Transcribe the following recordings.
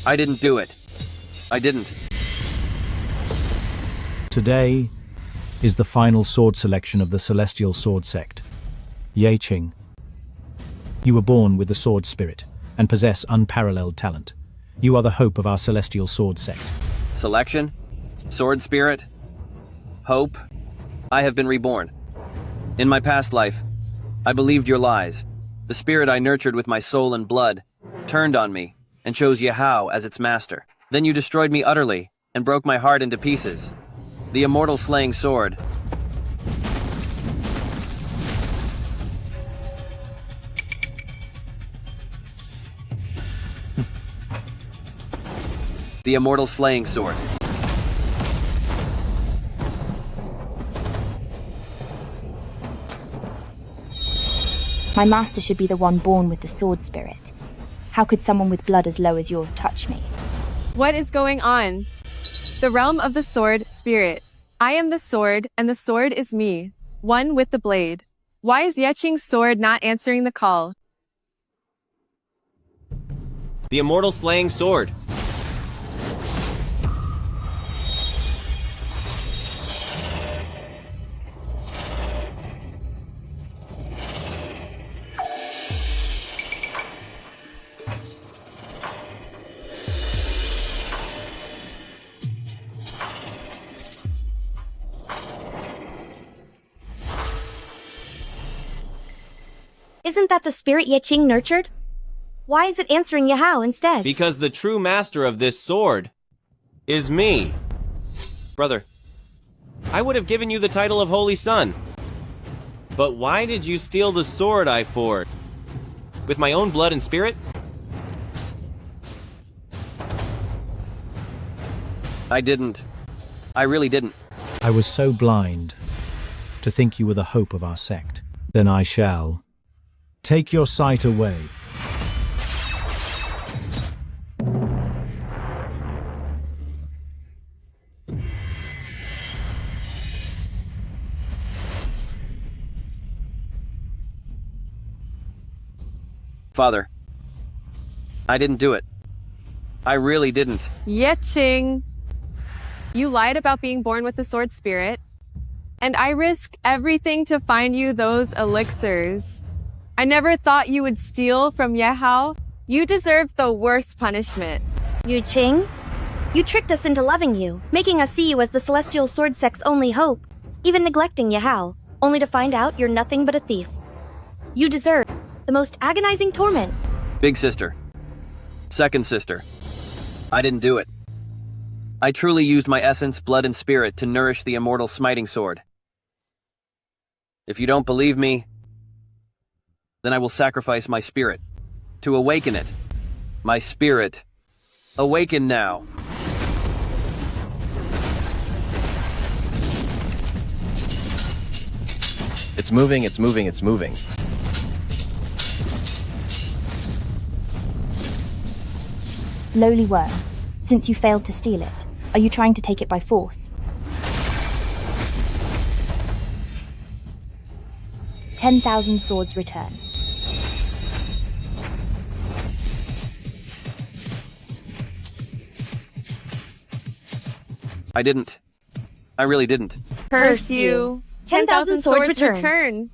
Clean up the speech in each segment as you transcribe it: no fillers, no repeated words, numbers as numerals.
I didn't do it. I didn't. Today is the final sword selection of the Celestial Sword Sect. Ye Qing. You were born with the sword spirit and possess unparalleled talent. You are the hope of our Celestial Sword Sect. Selection? Sword spirit? Hope? I have been reborn. In my past life, I believed your lies. The spirit I nurtured with my soul and blood turned on me and chose Yahao as its master. Then you destroyed me utterly and broke my heart into pieces. The immortal slaying sword. The immortal slaying sword. My master should be the one born with the sword spirit. How could someone with blood as low as yours touch me? What is going on? The realm of the sword spirit. I am the sword, and the sword is me, one with the blade. Why is Ye Qing's sword not answering the call? The immortal slaying sword. Isn't that the spirit Ye Qing nurtured? Why is it answering Yahao instead? Because the true master of this sword is me. Brother, I would have given you the title of Holy Son. But why did you steal the sword I forged? With my own blood and spirit? I didn't. I really didn't. I was so blind to think you were the hope of our sect. Then I shall take your sight away. Father, I didn't do it. I really didn't. Ye Qing. You lied about being born with the sword spirit, and I risk everything to find you those elixirs. I never thought you would steal from Yahao. You deserve the worst punishment. Ye Qing? You tricked us into loving you, making us see you as the Celestial Sword Sect's only hope, even neglecting Yahao, only to find out you're nothing but a thief. You deserve the most agonizing torment. Big sister. Second sister. I didn't do it. I truly used my essence, blood, and spirit to nourish the immortal smiting sword. If you don't believe me, then I will sacrifice my spirit to awaken it. My spirit, awaken now. It's moving, it's moving, it's moving. Lowly worm, since you failed to steal it, are you trying to take it by force? 10,000 swords return. I didn't. I really didn't. Curse you. 10,000 swords return.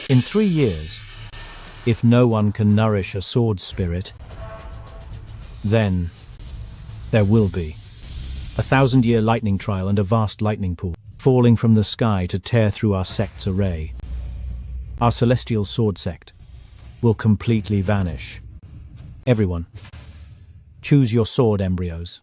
In 3 years, if no one can nourish a sword spirit, then there will be a 1,000-year lightning trial and a vast lightning pool falling from the sky to tear through our sect's array. Our Celestial Sword Sect will completely vanish. Everyone, choose your sword embryos.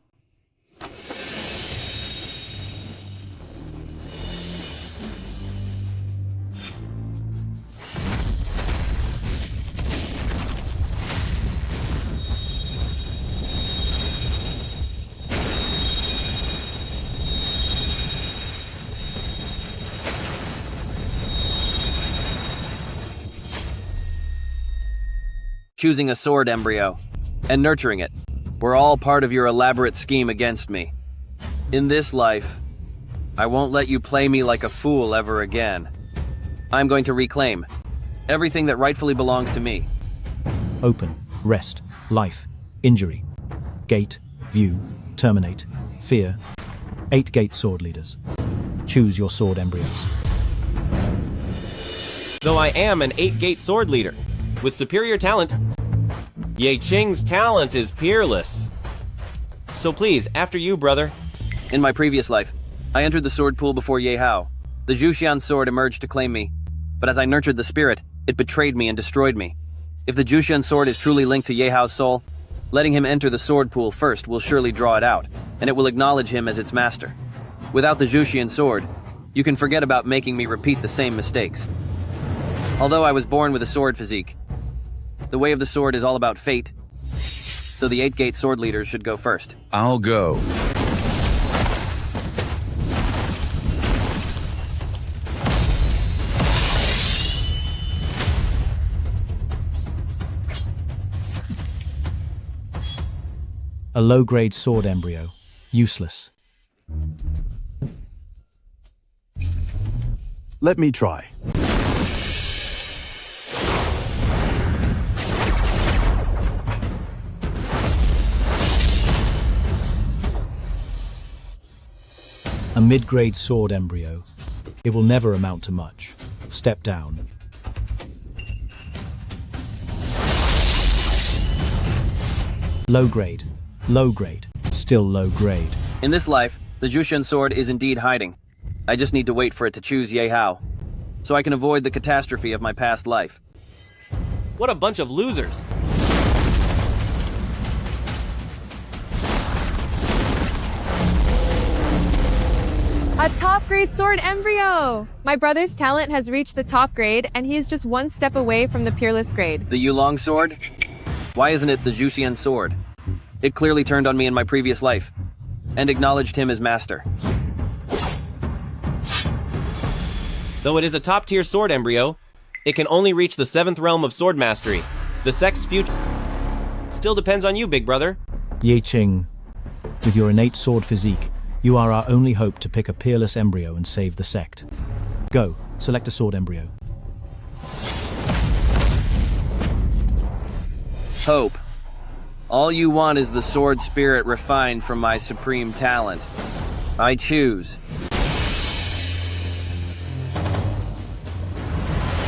Choosing a sword embryo and nurturing it were all part of your elaborate scheme against me. In this life, I won't let you play me like a fool ever again. I'm going to reclaim everything that rightfully belongs to me. Open, rest, life, injury, gate, view, terminate, fear. 8 gate sword leaders. Choose your sword embryos. Though I am an 8-gate sword leader, with superior talent, Ye Qing's talent is peerless. So please, after you, brother. In my previous life, I entered the sword pool before Ye Hao. The Zhuxian sword emerged to claim me, but as I nurtured the spirit, it betrayed me and destroyed me. If the Zhuxian sword is truly linked to Ye Hao's soul, letting him enter the sword pool first will surely draw it out, and it will acknowledge him as its master. Without the Zhuxian sword, you can forget about making me repeat the same mistakes. Although I was born with a sword physique, the way of the sword is all about fate, so the 8-gate sword leaders should go first. I'll go. A low-grade sword embryo. Useless. Let me try. A mid-grade sword embryo. It will never amount to much. Step down. Low grade. Low grade. Still low grade. In this life, the Zhuxian sword is indeed hiding. I just need to wait for it to choose Ye Hao, so I can avoid the catastrophe of my past life. What a bunch of losers. A top grade sword embryo! My brother's talent has reached the top grade, and he is just one step away from the peerless grade. The Yulong sword? Why isn't it the Zhuxian sword? It clearly turned on me in my previous life, and acknowledged him as master. Though it is a top-tier sword embryo, it can only reach the 7th realm of sword mastery. The sect's future still depends on you, big brother. Ye Qing, with your innate sword physique, you are our only hope to pick a peerless embryo and save the sect. Go, select a sword embryo. Hope. All you want is the sword spirit refined from my supreme talent. I choose.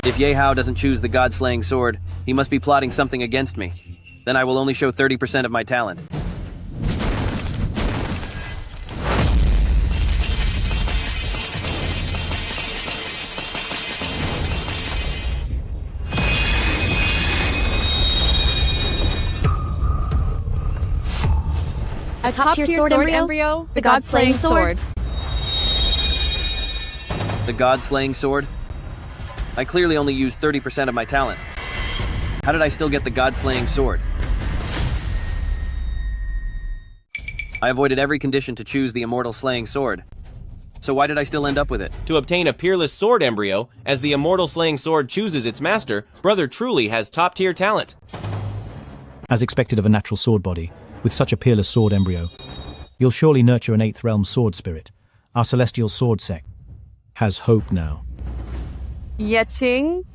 If Ye Hao doesn't choose the god-slaying sword, he must be plotting something against me. Then I will only show 30% of my talent. A top-tier sword embryo, the god-slaying sword. The god-slaying sword? I clearly only used 30% of my talent. How did I still get the god-slaying sword? I avoided every condition to choose the immortal slaying sword. So why did I still end up with it? To obtain a peerless sword embryo, as the immortal slaying sword chooses its master, brother truly has top-tier talent. As expected of a natural sword body, with such a peerless sword embryo, you'll surely nurture an 8th realm sword spirit. Our celestial sword sect has hope now. Ye Qing,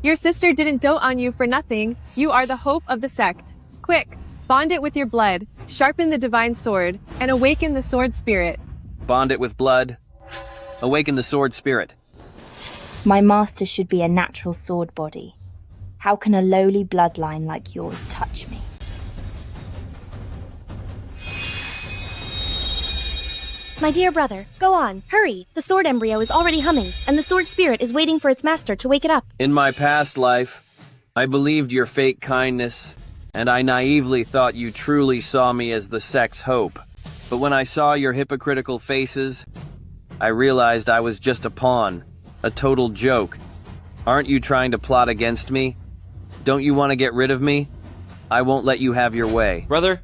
your sister didn't dote on you for nothing. You are the hope of the sect. Quick, bond it with your blood, sharpen the divine sword, and awaken the sword spirit. Bond it with blood. Awaken the sword spirit. My master should be a natural sword body. How can a lowly bloodline like yours touch me? My dear brother, go on, hurry. The sword embryo is already humming, and the sword spirit is waiting for its master to wake it up. In my past life, I believed your fake kindness, and I naively thought you truly saw me as the sect's hope. But when I saw your hypocritical faces, I realized I was just a pawn, a total joke. Aren't you trying to plot against me? Don't you want to get rid of me? I won't let you have your way. Brother,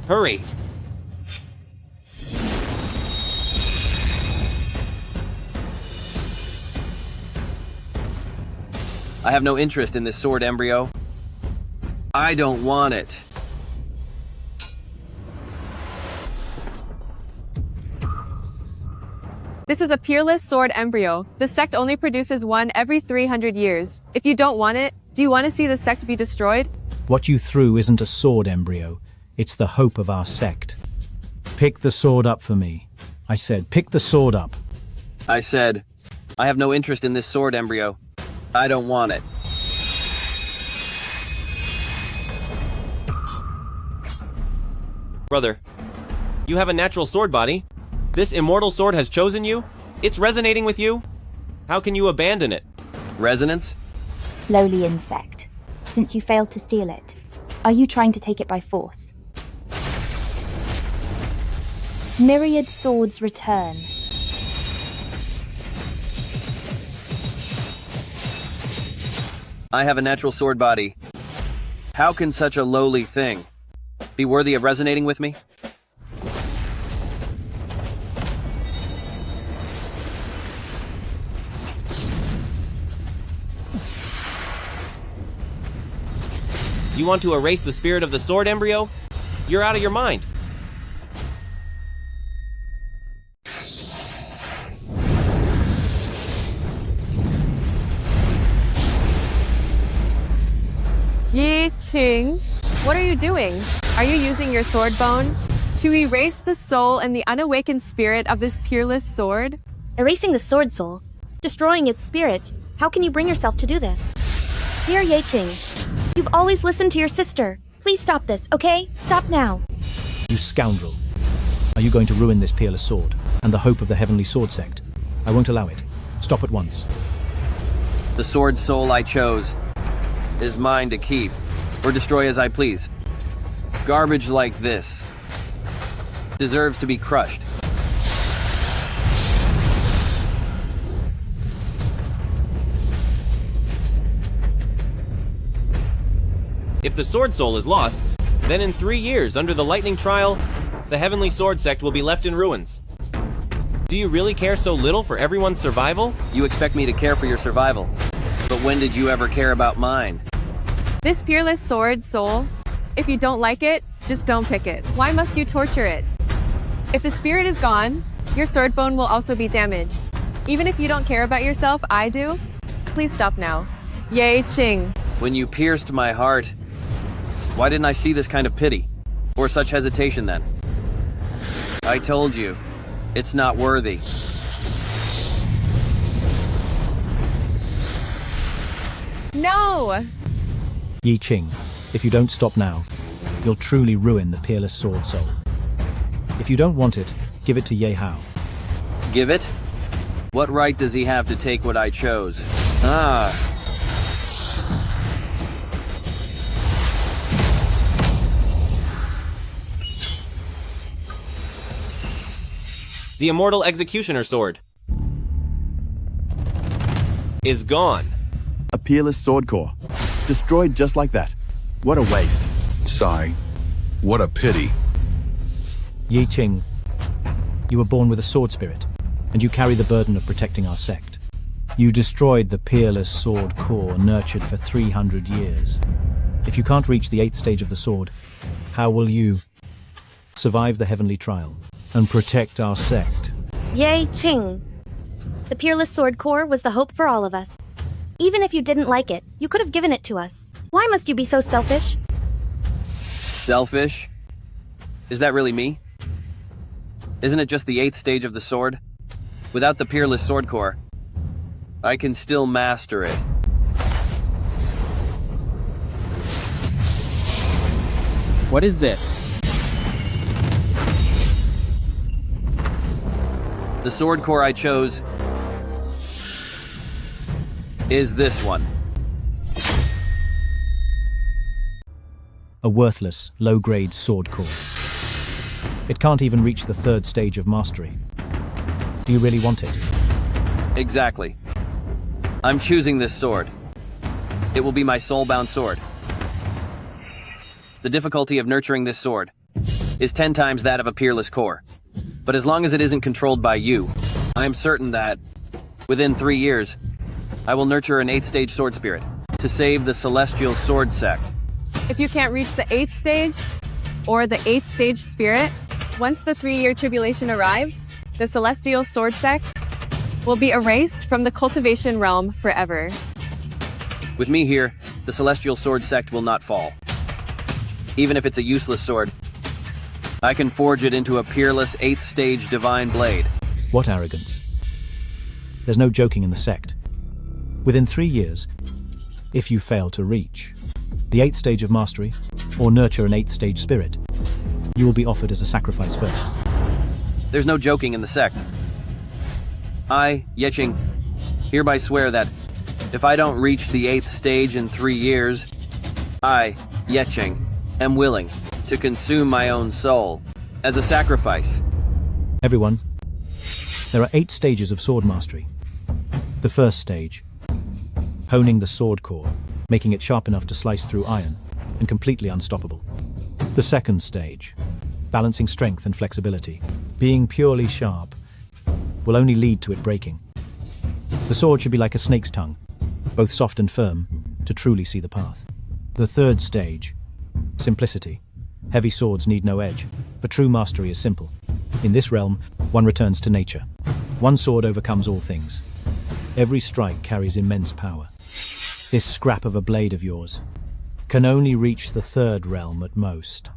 hurry. I have no interest in this sword embryo. I don't want it. This is a peerless sword embryo. The sect only produces one every 300 years. If you don't want it, do you want to see the sect be destroyed? What you threw isn't a sword embryo. It's the hope of our sect. Pick the sword up for me. I said, pick the sword up. I said, I have no interest in this sword embryo. I don't want it. Brother, you have a natural sword body. This immortal sword has chosen you. It's resonating with you. How can you abandon it? Resonance? Lowly insect. Since you failed to steal it, are you trying to take it by force? Myriad swords return. I have a natural sword body. How can such a lowly thing be worthy of resonating with me? You want to erase the spirit of the sword embryo? You're out of your mind. Yi Qing, what are you doing? Are you using your sword bone to erase the soul and the unawakened spirit of this peerless sword? Erasing the sword soul, destroying its spirit. How can you bring yourself to do this? Dear Ye Qing, you've always listened to your sister. Please stop this, okay? Stop now. You scoundrel. Are you going to ruin this peerless sword and the hope of the heavenly sword sect? I won't allow it. Stop at once. The sword soul I chose is mine to keep or destroy as I please. Garbage like this deserves to be crushed. If the sword soul is lost, then in 3 years, under the lightning trial, the heavenly sword sect will be left in ruins. Do you really care so little for everyone's survival? You expect me to care for your survival, but when did you ever care about mine? This peerless sword soul, if you don't like it, just don't pick it. Why must you torture it? If the spirit is gone, your sword bone will also be damaged. Even if you don't care about yourself, I do. Please stop now. Ye Qing. When you pierced my heart, why didn't I see this kind of pity? Or such hesitation then? I told you, it's not worthy. No! Yi Qing, if you don't stop now, you'll truly ruin the peerless sword soul. If you don't want it, give it to Ye Hao. Give it? What right does he have to take what I chose? Ah. The immortal executioner sword is gone. A peerless sword core. Destroyed just like that. What a waste. Sigh. What a pity. Yi Qing, you were born with a sword spirit, and you carry the burden of protecting our sect. You destroyed the peerless sword core nurtured for 300 years. If you can't reach the 8th stage of the sword, how will you survive the heavenly trial and protect our sect? Ye Qing. The peerless sword core was the hope for all of us. Even if you didn't like it, you could have given it to us. Why must you be so selfish? Selfish? Is that really me? Isn't it just the 8th stage of the sword? Without the peerless sword core, I can still master it. What is this? The sword core I chose is this one. A worthless, low-grade sword core. It can't even reach the 3rd stage of mastery. Do you really want it? Exactly. I'm choosing this sword. It will be my soul-bound sword. The difficulty of nurturing this sword is 10 times that of a peerless core. But as long as it isn't controlled by you, I am certain that, within 3 years, I will nurture an 8th stage sword spirit to save the celestial sword sect. If you can't reach the 8th stage, or the 8th stage spirit, once the 3-year tribulation arrives, the celestial sword sect will be erased from the cultivation realm forever. With me here, the celestial sword sect will not fall. Even if it's a useless sword, I can forge it into a peerless 8th stage divine blade. What arrogance. There's no joking in the sect. Within 3 years, if you fail to reach the 8th stage of mastery, or nurture an 8th stage spirit, you will be offered as a sacrifice first. There's no joking in the sect. I, Yeching, hereby swear that if I don't reach the 8th stage in 3 years, I, Yeching, am willing to consume my own soul as a sacrifice. Everyone, there are 8 stages of sword mastery. The first stage, honing the sword core, making it sharp enough to slice through iron, and completely unstoppable. The second stage, balancing strength and flexibility, being purely sharp, will only lead to it breaking. The sword should be like a snake's tongue, both soft and firm, to truly see the path. The third stage, simplicity. Heavy swords need no edge, for true mastery is simple. In this realm, one returns to nature. One sword overcomes all things. Every strike carries immense power. This scrap of a blade of yours can only reach the 3rd realm at most.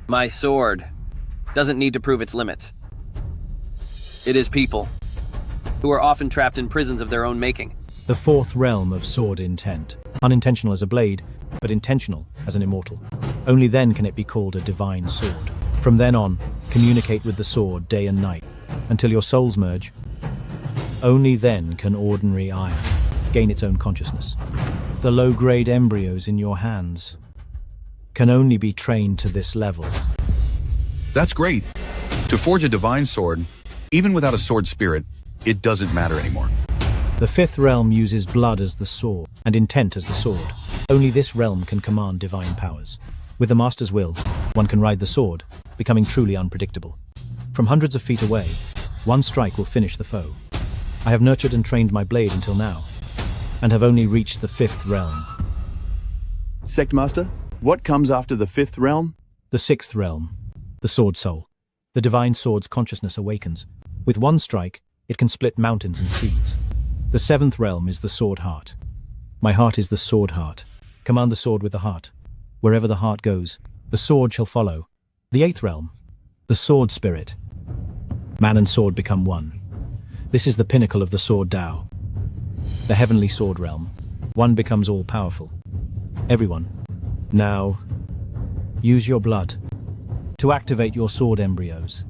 My sword doesn't need to prove its limits. It is people who are often trapped in prisons of their own making. The 4th realm of sword intent. Unintentional as a blade, but intentional as an immortal. Only then can it be called a divine sword. From then on, communicate with the sword day and night, until your souls merge. Only then can ordinary iron gain its own consciousness. The low-grade embryos in your hands can only be trained to this level. That's great. To forge a divine sword, even without a sword spirit, it doesn't matter anymore. The 5th realm uses blood as the sword, and intent as the sword. Only this realm can command divine powers. With the master's will, one can ride the sword, becoming truly unpredictable. From hundreds of feet away, one strike will finish the foe. I have nurtured and trained my blade until now, and have only reached the 5th realm. Sect Master, what comes after the 5th realm? The 6th realm, the sword soul. The divine sword's consciousness awakens. With one strike, it can split mountains and seas. The 7th realm is the sword heart. My heart is the sword heart. Command the sword with the heart. Wherever the heart goes, the sword shall follow. The 8th realm, the sword spirit. Man and sword become one. This is the pinnacle of the sword Tao. The heavenly sword realm. One becomes all-powerful. Everyone, now, use your blood to activate your sword embryos.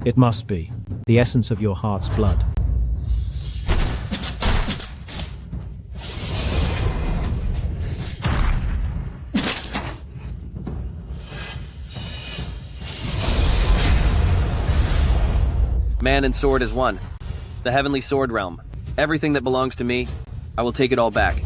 It must be the essence of your heart's blood. Man and sword is one. The heavenly sword realm. Everything that belongs to me, I will take it all back.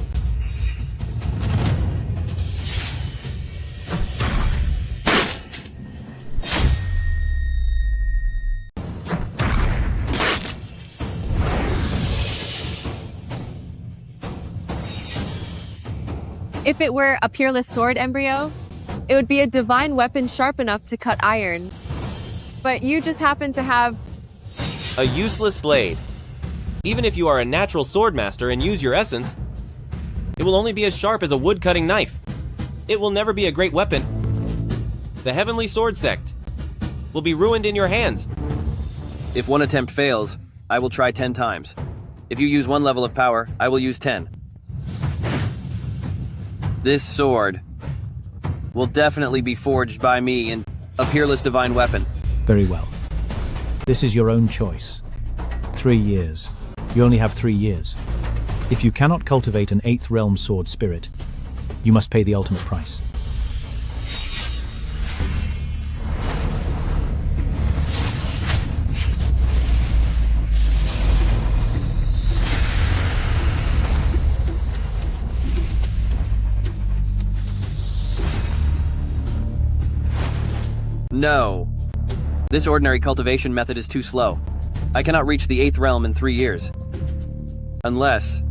If it were a peerless sword embryo, it would be a divine weapon sharp enough to cut iron. But you just happen to have A useless blade. Even if you are a natural sword master and use your essence, it will only be as sharp as a wood-cutting knife. It will never be a great weapon. The heavenly sword sect will be ruined in your hands. If one attempt fails, I will try 10 times. If you use one level of power, I will use 10. This sword will definitely be forged by me in a peerless divine weapon. Very well. This is your own choice. 3 years. You only have 3 years. If you cannot cultivate an 8th realm sword spirit, you must pay the ultimate price. No. This ordinary cultivation method is too slow. I cannot reach the 8th realm in 3 years. Unless...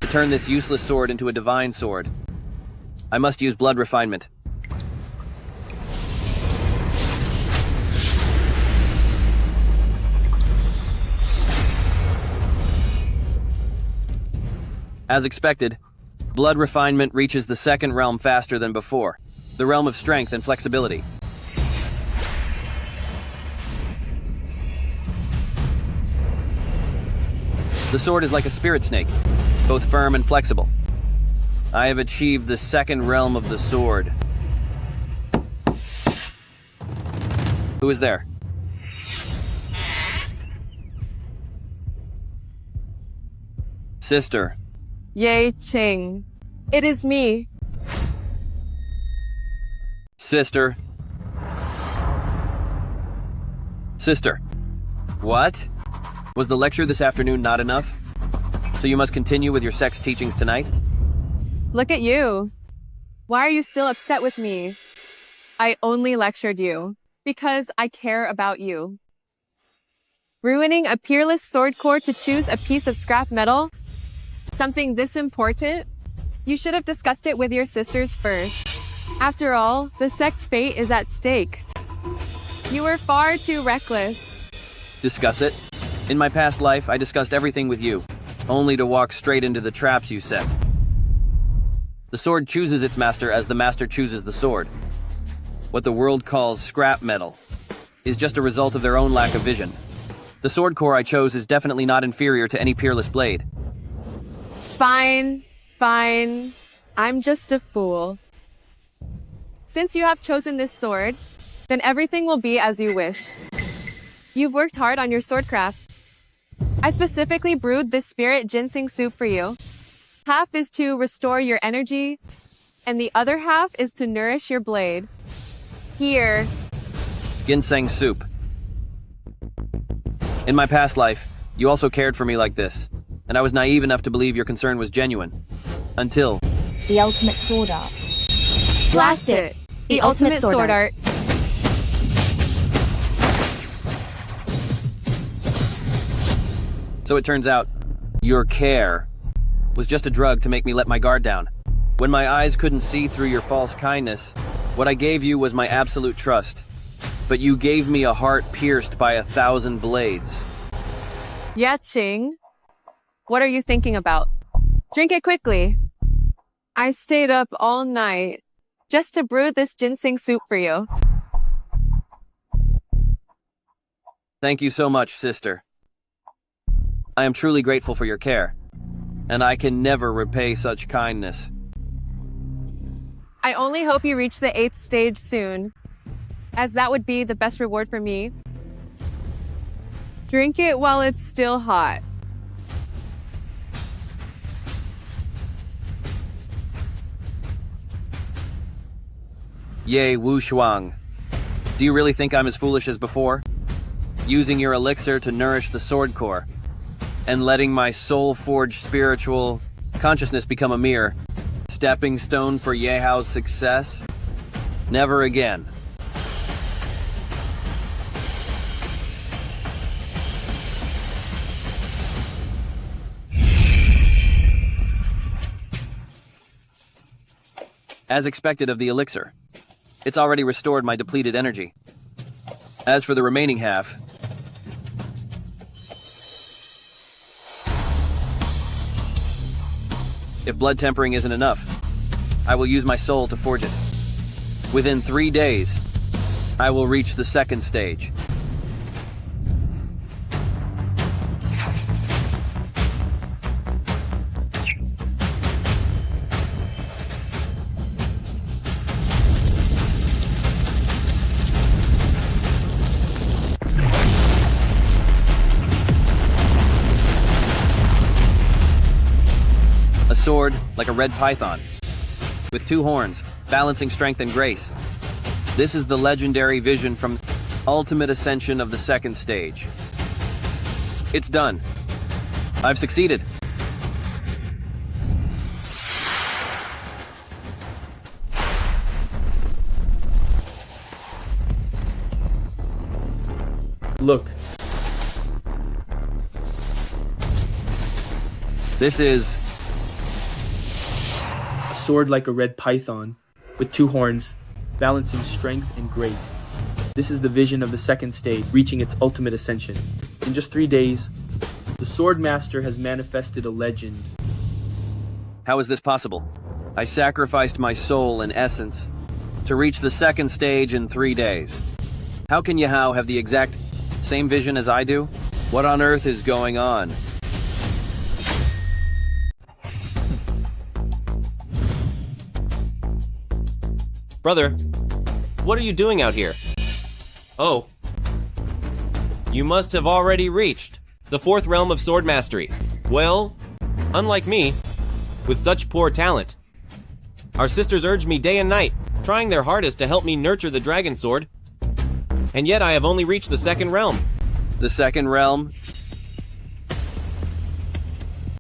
turn this useless sword into a divine sword, I must use blood refinement. As expected, blood refinement reaches the second realm faster than before, the realm of strength and flexibility. The sword is like a spirit snake, both firm and flexible. I have achieved the second realm of the sword. Who is there? Sister. Ye Ching. It is me. Sister. Sister. What? Was the lecture this afternoon not enough? So you must continue with your sex teachings tonight? Look at you. Why are you still upset with me? I only lectured you because I care about you. Ruining a peerless sword core to choose a piece of scrap metal? Something this important? You should have discussed it with your sisters first. After all, the sect's fate is at stake. You were far too reckless. Discuss it? In my past life, I discussed everything with you, only to walk straight into the traps you set. The sword chooses its master as the master chooses the sword. What the world calls scrap metal is just a result of their own lack of vision. The sword core I chose is definitely not inferior to any peerless blade. Fine. I'm just a fool. Since you have chosen this sword, then everything will be as you wish. You've worked hard on your swordcraft. I specifically brewed this spirit ginseng soup for you. Half is to restore your energy, and the other half is to nourish your blade. Here. Ginseng soup. In my past life, you also cared for me like this, and I was naive enough to believe your concern was genuine. Until... The ultimate sword art. Blast it! The ultimate sword art. So it turns out, your care was just a drug to make me let my guard down. When my eyes couldn't see through your false kindness, what I gave you was my absolute trust. But you gave me a heart pierced by 1,000 blades. Yeah, Ching. What are you thinking about? Drink it quickly. I stayed up all night just to brew this ginseng soup for you. Thank you so much, sister. I am truly grateful for your care, and I can never repay such kindness. I only hope you reach the 8th stage soon, as that would be the best reward for me. Drink it while it's still hot. Yay, Wu Shuang. Do you really think I'm as foolish as before? Using your elixir to nourish the sword core, and letting my soul-forged spiritual consciousness become a mere stepping stone for Yehao's success? Never again. As expected of the elixir, it's already restored my depleted energy. As for the remaining half, if blood tempering isn't enough, I will use my soul to forge it. Within 3 days, I will reach the 2nd stage. A sword like a red python, with 2 horns, balancing strength and grace. This is the legendary vision from Ultimate Ascension of the 2nd stage. It's done. I've succeeded. Look. This is sword like a red python, with two horns, balancing strength and grace. This is the vision of the second stage, reaching its ultimate ascension. In just 3 days, the sword master has manifested a legend. How is this possible? I sacrificed my soul and essence to reach the second stage in 3 days. How can Yahao have the exact same vision as I do? What on earth is going on? Brother, what are you doing out here? Oh. You must have already reached the 4th realm of sword mastery. Well, unlike me, with such poor talent. Our sisters urge me day and night, trying their hardest to help me nurture the dragon sword. And yet I have only reached the 2nd realm. The 2nd realm?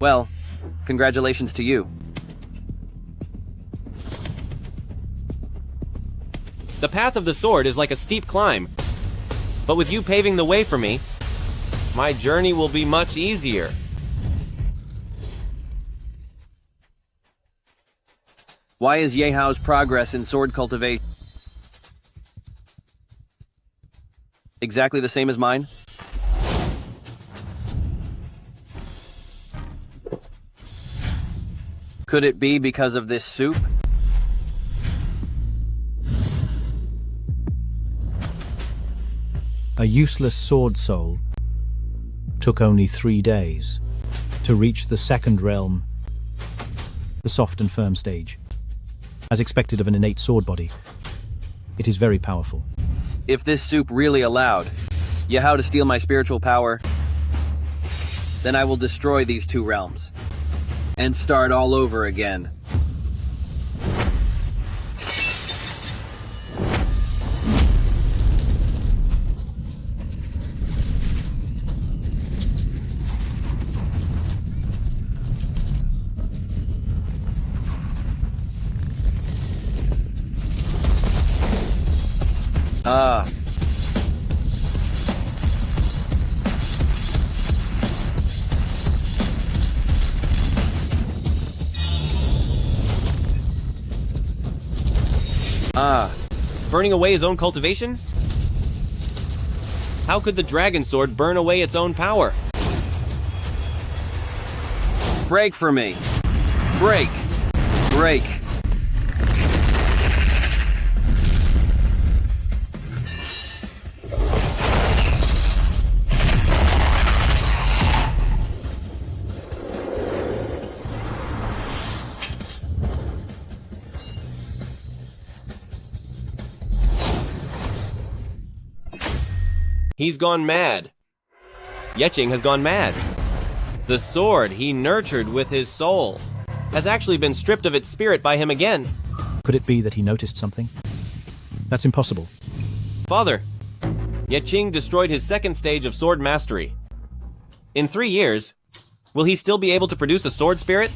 Well, congratulations to you. The path of the sword is like a steep climb, but with you paving the way for me, my journey will be much easier. Why is Yehao's progress in sword cultivation exactly the same as mine? Could it be because of this soup? A useless sword soul took only 3 days to reach the 2nd realm, the soft and firm stage. As expected of an innate sword body, it is very powerful. If this soup really allowed Yahao to steal my spiritual power, then I will destroy these 2 realms and start all over again. Burning away his own cultivation? How could the dragon sword burn away its own power? Break for me. Break. Break. He's gone mad. Yeching has gone mad. The sword he nurtured with his soul has actually been stripped of its spirit by him again. Could it be that he noticed something? That's impossible. Father, Yeching destroyed his 2nd stage of sword mastery. In 3 years, will he still be able to produce a sword spirit?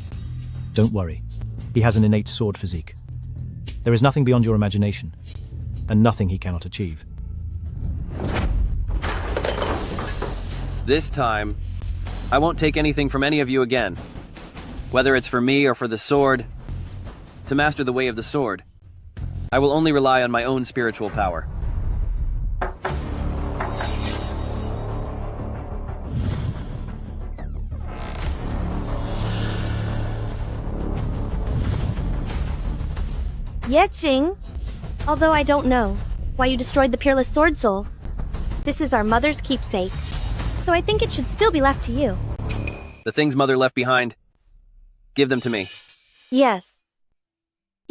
Don't worry. He has an innate sword physique. There is nothing beyond your imagination, and nothing he cannot achieve. This time, I won't take anything from any of you again. Whether it's for me or for the sword, to master the way of the sword, I will only rely on my own spiritual power. Yeching, although I don't know why you destroyed the peerless sword soul, this is our mother's keepsake, so I think it should still be left to you. The things Mother left behind, give them to me. Yes.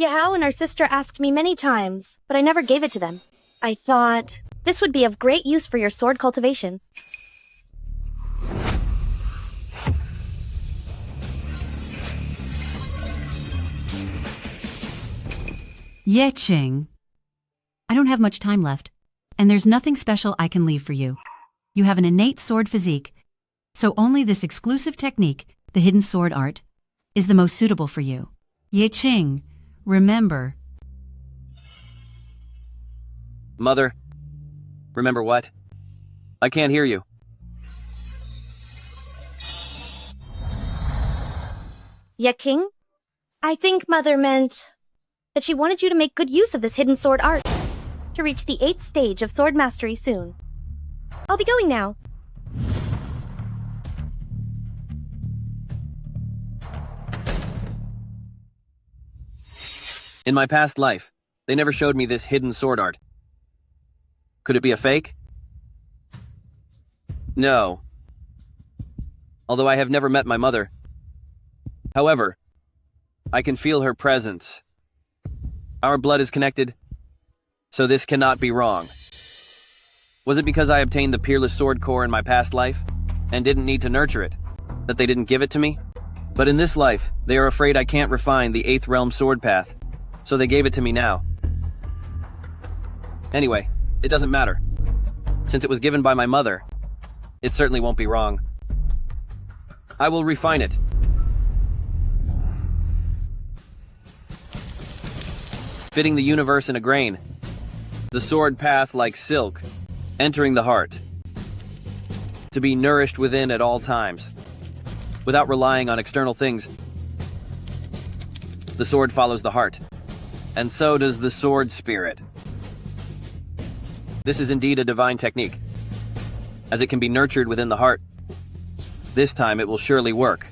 Yahao and our sister asked me many times, but I never gave it to them. I thought this would be of great use for your sword cultivation. Yeching, I don't have much time left, and there's nothing special I can leave for you. You have an innate sword physique, so only this exclusive technique, the hidden sword art, is the most suitable for you. Yeching, remember. Mother, remember what? I can't hear you. Yeching, I think Mother meant that she wanted you to make good use of this hidden sword art to reach the 8th stage of sword mastery soon. I'll be going now. In my past life, they never showed me this hidden sword art. Could it be a fake? No. Although I have never met my mother. However, I can feel her presence. Our blood is connected, so this cannot be wrong. Was it because I obtained the peerless sword core in my past life, and didn't need to nurture it, that they didn't give it to me? But in this life, they are afraid I can't refine the 8th realm sword path, so they gave it to me now. Anyway, it doesn't matter. Since it was given by my mother, it certainly won't be wrong. I will refine it. Fitting the universe in a grain, the sword path like silk, entering the heart. To be nourished within at all times, without relying on external things. The sword follows the heart, and so does the sword spirit. This is indeed a divine technique, as it can be nurtured within the heart. This time it will surely work.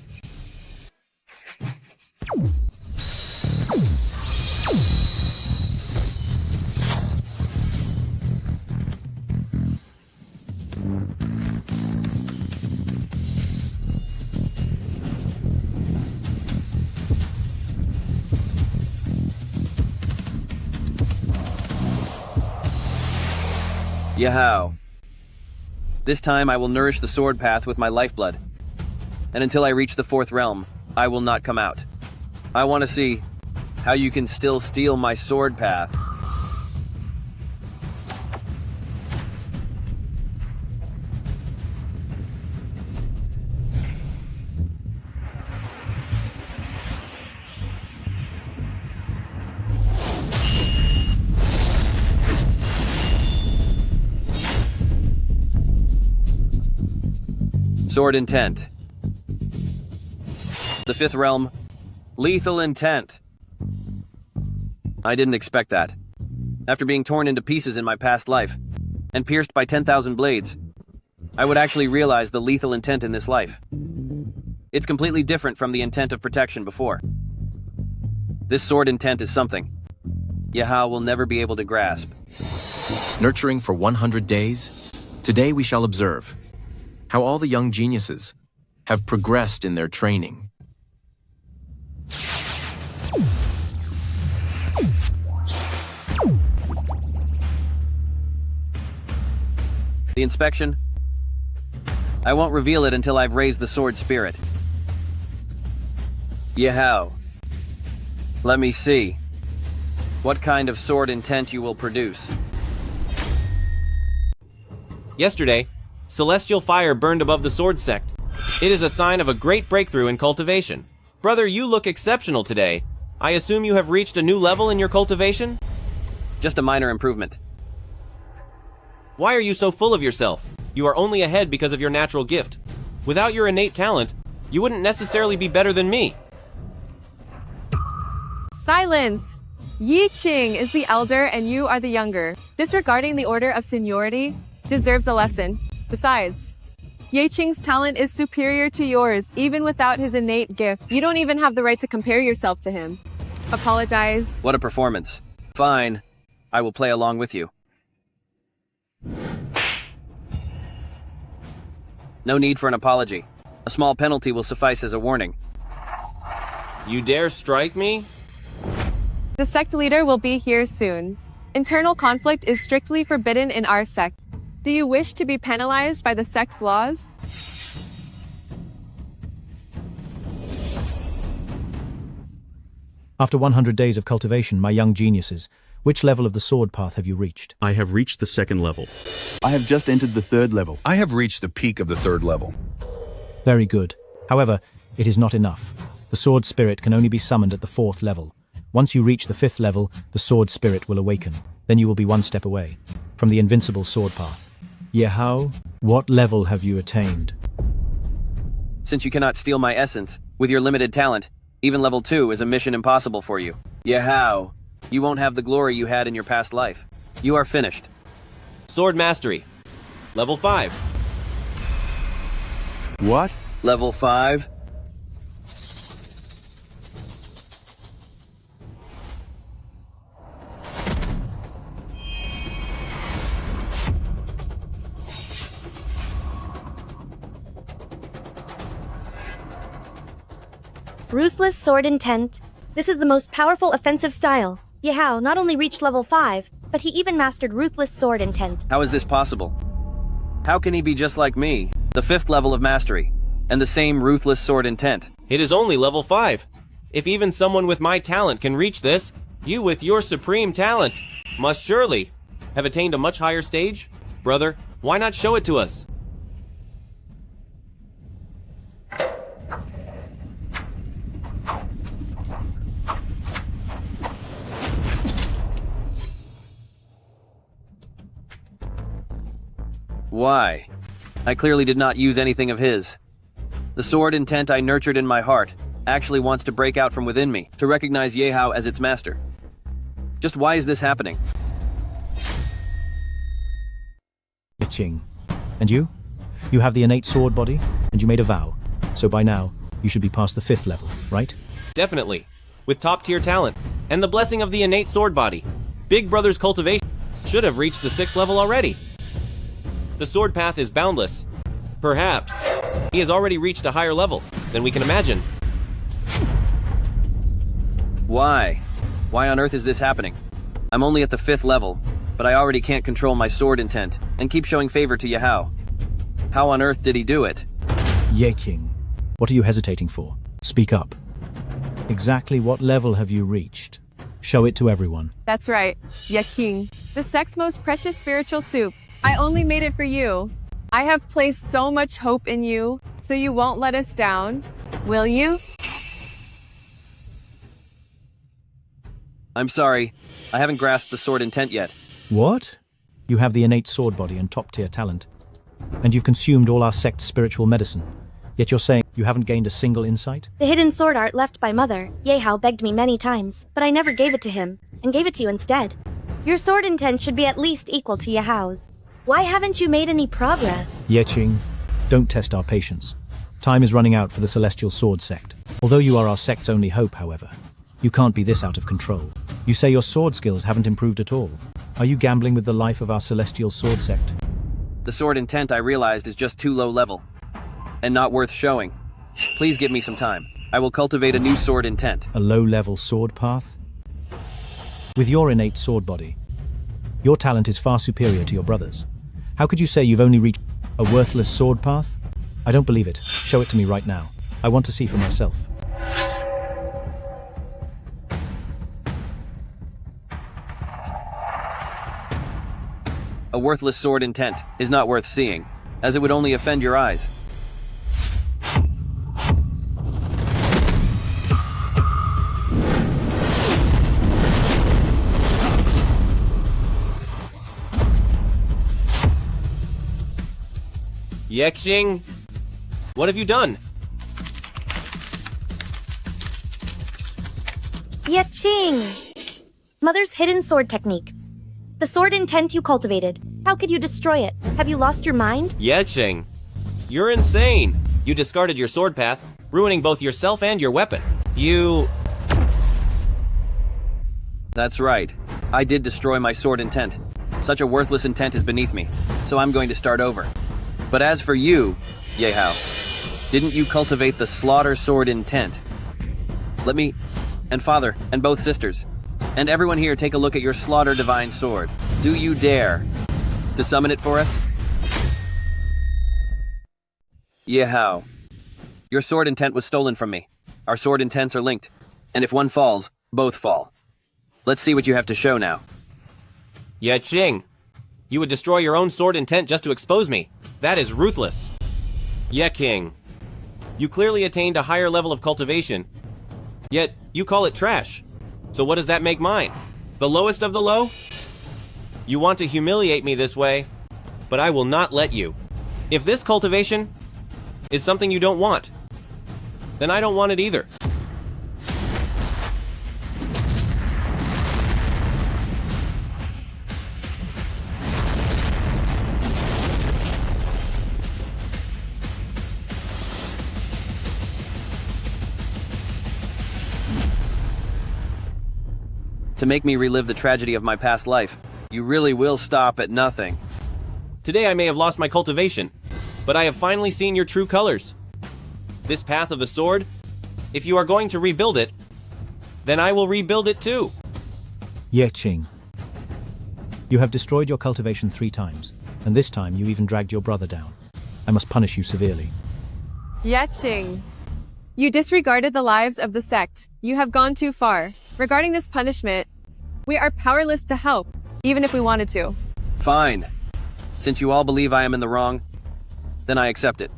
Yahoo! This time I will nourish the sword path with my lifeblood. And until I reach the 4th realm, I will not come out. I want to see how you can still steal my sword path. Sword intent. The 5th realm, lethal intent. I didn't expect that. After being torn into pieces in my past life, and pierced by 10,000 blades, I would actually realize the lethal intent in this life. It's completely different from the intent of protection before. This sword intent is something Yahoo will never be able to grasp. Nurturing for 100 days? Today we shall observe how all the young geniuses have progressed in their training. The inspection? I won't reveal it until I've raised the sword spirit. Yahoo! Let me see what kind of sword intent you will produce. Yesterday, celestial fire burned above the sword sect. It is a sign of a great breakthrough in cultivation. Brother, you look exceptional today. I assume you have reached a new level in your cultivation? Just a minor improvement. Why are you so full of yourself? You are only ahead because of your natural gift. Without your innate talent, you wouldn't necessarily be better than me. Silence! Yi Qing is the elder and you are the younger. Disregarding the order of seniority deserves a lesson. Besides, Yi Qing's talent is superior to yours, even without his innate gift. You don't even have the right to compare yourself to him. Apologize. What a performance. Fine. I will play along with you. No need for an apology. A small penalty will suffice as a warning. You dare strike me? The sect leader will be here soon. Internal conflict is strictly forbidden in our sect. Do you wish to be penalized by the sect's laws? After 100 days of cultivation, my young geniuses, which level of the sword path have you reached? I have reached the 2nd level. I have just entered the 3rd level. I have reached the peak of the 3rd level. Very good. However, it is not enough. The sword spirit can only be summoned at the 4th level. Once you reach the 5th level, the sword spirit will awaken. Then you will be one step away from the invincible sword path. Yahoo, what level have you attained? Since you cannot steal my essence, with your limited talent, Even level 2 is a mission impossible for you. Yeah, how? You won't have the glory you had in your past life. You are finished. Sword Mastery. Level 5. What? Level 5? Ruthless sword intent. This is the most powerful offensive style. Yahao not only reached level 5, but he even mastered ruthless sword intent. How is this possible? How can he be just like me, the 5th level of mastery, and the same ruthless sword intent? It is only level 5. If even someone with my talent can reach this, you with your supreme talent must surely have attained a much higher stage. Brother, why not show it to us? Why? I clearly did not use anything of his. The sword intent I nurtured in my heart actually wants to break out from within me to recognize Yehao as its master. Just why is this happening? Ching. And you? You have the innate sword body, and you made a vow. So by now, you should be past the 5th level, right? Definitely. With top-tier talent and the blessing of the innate sword body, Big Brother's cultivation should have reached the 6th level already. The sword path is boundless. Perhaps he has already reached a higher level than we can imagine. Why? Why on earth is this happening? I'm only at the 5th level, but I already can't control my sword intent and keep showing favor to Yahao. How on earth did he do it? Ye King, what are you hesitating for? Speak up. Exactly what level have you reached? Show it to everyone. That's right, Yaking, the sect's most precious spiritual soup. I only made it for you. I have placed so much hope in you, so you won't let us down, will you? I'm sorry, I haven't grasped the sword intent yet. What? You have the innate sword body and top-tier talent. And you've consumed all our sect's spiritual medicine. Yet you're saying you haven't gained a single insight? The hidden sword art left by Mother, Yehao begged me many times, but I never gave it to him, and gave it to you instead. Your sword intent should be at least equal to Yahao's. Why haven't you made any progress? Ye Qing, don't test our patience. Time is running out for the Celestial Sword Sect. Although you are our sect's only hope, however, you can't be this out of control. You say your sword skills haven't improved at all. Are you gambling with the life of our Celestial Sword Sect? The sword intent I realized is just too low level, and not worth showing. Please give me some time. I will cultivate a new sword intent. A low-level sword path? With your innate sword body, your talent is far superior to your brother's. How could you say you've only reached a worthless sword path? I don't believe it. Show it to me right now. I want to see for myself. A worthless sword intent is not worth seeing, as it would only offend your eyes. Yexing, what have you done? Yaching! Mother's hidden sword technique. The sword intent you cultivated. How could you destroy it? Have you lost your mind? Yexing, you're insane. You discarded your sword path, ruining both yourself and your weapon. That's right. I did destroy my sword intent. Such a worthless intent is beneath me, so I'm going to start over. But as for you, Yehao, didn't you cultivate the slaughter sword intent? Let me, and father, and both sisters, and everyone here take a look at your slaughter divine sword. Do you dare to summon it for us? Yehao, your sword intent was stolen from me. Our sword intents are linked, and if one falls, both fall. Let's see what you have to show now. Yexing, you would destroy your own sword intent just to expose me. That is ruthless. Yeking, you clearly attained a higher level of cultivation, yet you call it trash. So what does that make mine? The lowest of the low? You want to humiliate me this way, but I will not let you. If this cultivation is something you don't want, then I don't want it either. To make me relive the tragedy of my past life, you really will stop at nothing. Today I may have lost my cultivation, but I have finally seen your true colors. This path of the sword, if you are going to rebuild it, then I will rebuild it too. Ye Qing. You have destroyed your cultivation 3 times, and this time you even dragged your brother down. I must punish you severely. Yeching. You disregarded the lives of the sect. You have gone too far. Regarding this punishment, we are powerless to help, even if we wanted to. Fine. Since you all believe I am in the wrong, then I accept it.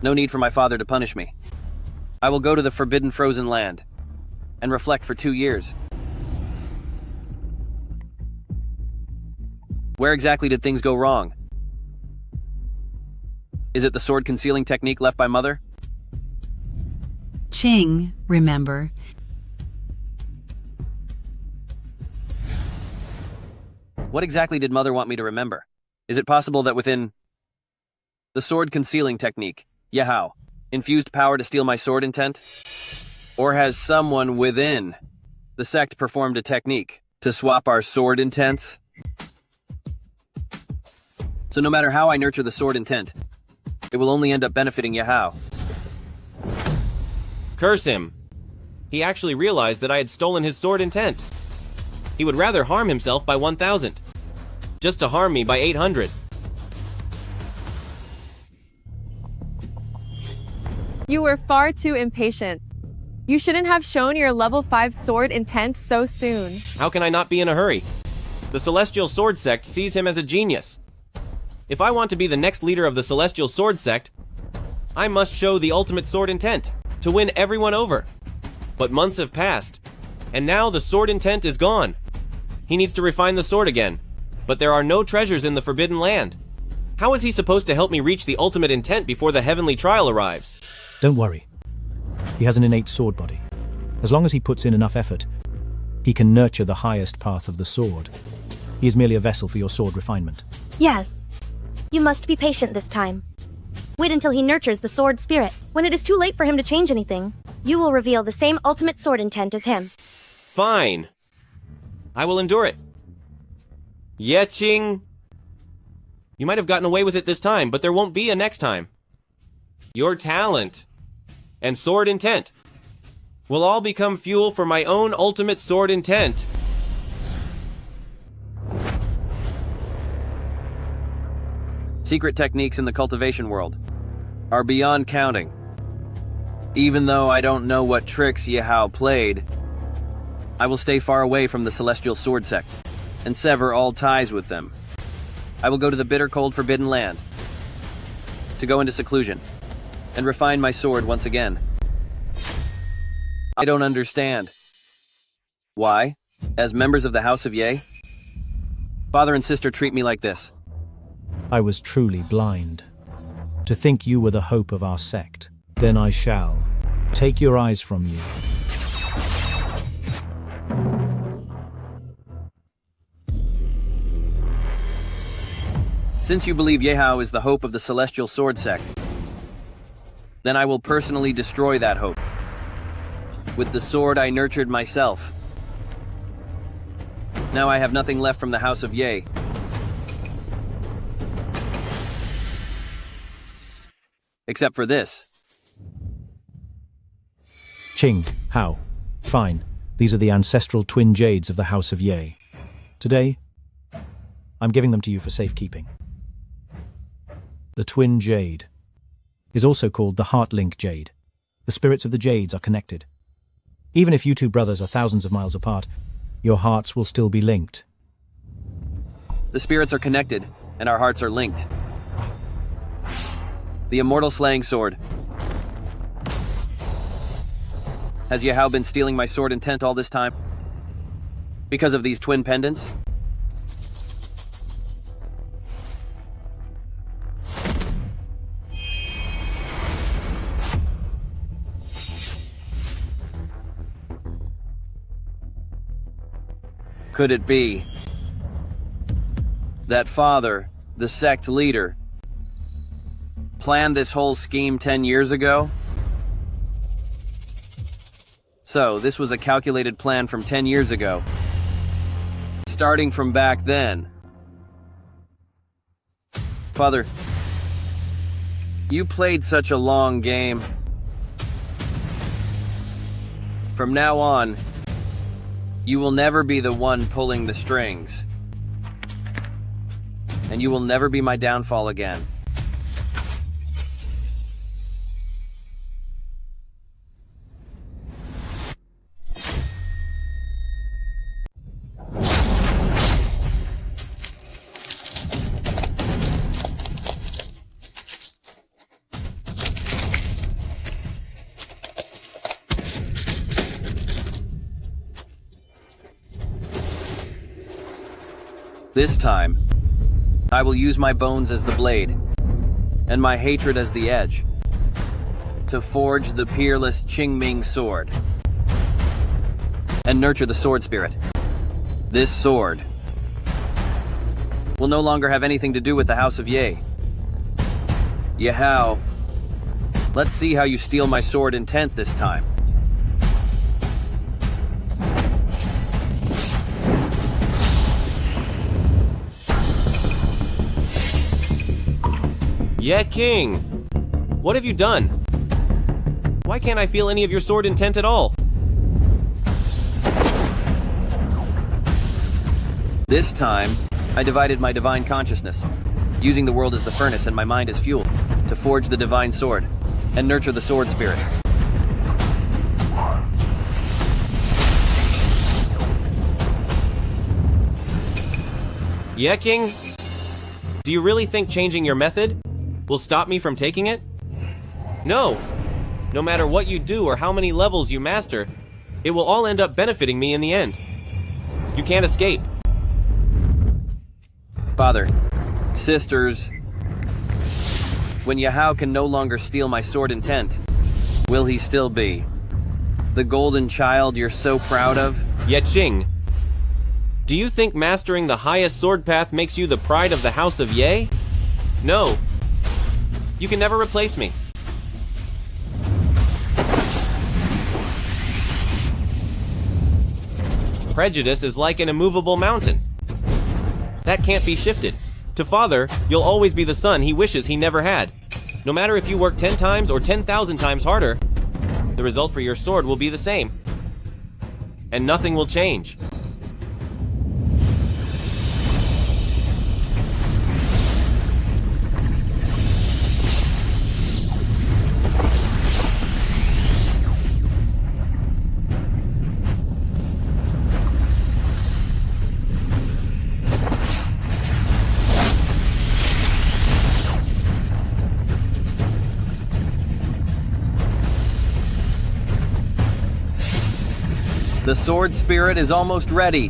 No need for my father to punish me. I will go to the forbidden frozen land and reflect for 2 years. Where exactly did things go wrong? Is it the sword concealing technique left by Mother? Qing, remember. What exactly did Mother want me to remember? Is it possible that within the sword concealing technique, Yahao, infused power to steal my sword intent? Or has someone within the sect performed a technique to swap our sword intents? So no matter how I nurture the sword intent, it will only end up benefiting Yahao. Curse him. He actually realized that I had stolen his sword intent. He would rather harm himself by 1,000, just to harm me by 800. You were far too impatient. You shouldn't have shown your level 5 sword intent so soon. How can I not be in a hurry? The Celestial Sword Sect sees him as a genius. If I want to be the next leader of the Celestial Sword Sect, I must show the ultimate sword intent to win everyone over. But months have passed, and now the sword intent is gone. He needs to refine the sword again, but there are no treasures in the Forbidden Land. How is he supposed to help me reach the ultimate intent before the heavenly trial arrives? Don't worry. He has an innate sword body. As long as he puts in enough effort, he can nurture the highest path of the sword. He is merely a vessel for your sword refinement. Yes. You must be patient this time. Wait until he nurtures the sword spirit. When it is too late for him to change anything, you will reveal the same ultimate sword intent as him. Fine. I will endure it. Yeching. You might have gotten away with it this time, but there won't be a next time. Your talent and sword intent will all become fuel for my own ultimate sword intent. Secret techniques in the cultivation world are beyond counting. Even though I don't know what tricks Yahao played, I will stay far away from the Celestial Sword Sect and sever all ties with them. I will go to the bitter cold forbidden land to go into seclusion and refine my sword once again. I don't understand. Why, as members of the House of Ye, father and sister treat me like this. I was truly blind. To think you were the hope of our sect. Then I shall take your eyes from you. Since you believe Yehao is the hope of the Celestial Sword Sect, then I will personally destroy that hope with the sword I nurtured myself. Now I have nothing left from the House of Ye. Except for this. Qing, how? Fine. These are the ancestral twin jades of the House of Ye. Today, I'm giving them to you for safekeeping. The twin jade is also called the heart link jade. The spirits of the jades are connected. Even if you two brothers are thousands of miles apart, your hearts will still be linked. The spirits are connected, and our hearts are linked. The immortal slaying sword. Has Yahao been stealing my sword intent all this time? Because of these twin pendants? Could it be that father, the sect leader, planned this whole scheme 10 years ago? So, this was a calculated plan from 10 years ago. starting from back then. Father, you played such a long game. From now on, you will never be the one pulling the strings. And you will never be my downfall again. This time, I will use my bones as the blade, and my hatred as the edge, to forge the peerless Qingming sword, and nurture the sword spirit. This sword will no longer have anything to do with the House of Ye. Yehao, let's see how you steal my sword intent this time. Yeah, King! What have you done? Why can't I feel any of your sword intent at all? This time, I divided my divine consciousness, using the world as the furnace and my mind as fuel, to forge the divine sword, and nurture the sword spirit. Yeah, King? Do you really think changing your method will stop me from taking it? No. No matter what you do or how many levels you master, it will all end up benefiting me in the end. You can't escape. Father, sisters, when Yahao can no longer steal my sword intent, will he still be the golden child you're so proud of? Yeching, do you think mastering the highest sword path makes you the pride of the House of Ye? No. You can never replace me. Prejudice is like an immovable mountain. That can't be shifted. To Father, you'll always be the son he wishes he never had. No matter if you work 10 times or 10,000 times harder, the result for your sword will be the same. And nothing will change. The sword spirit is almost ready.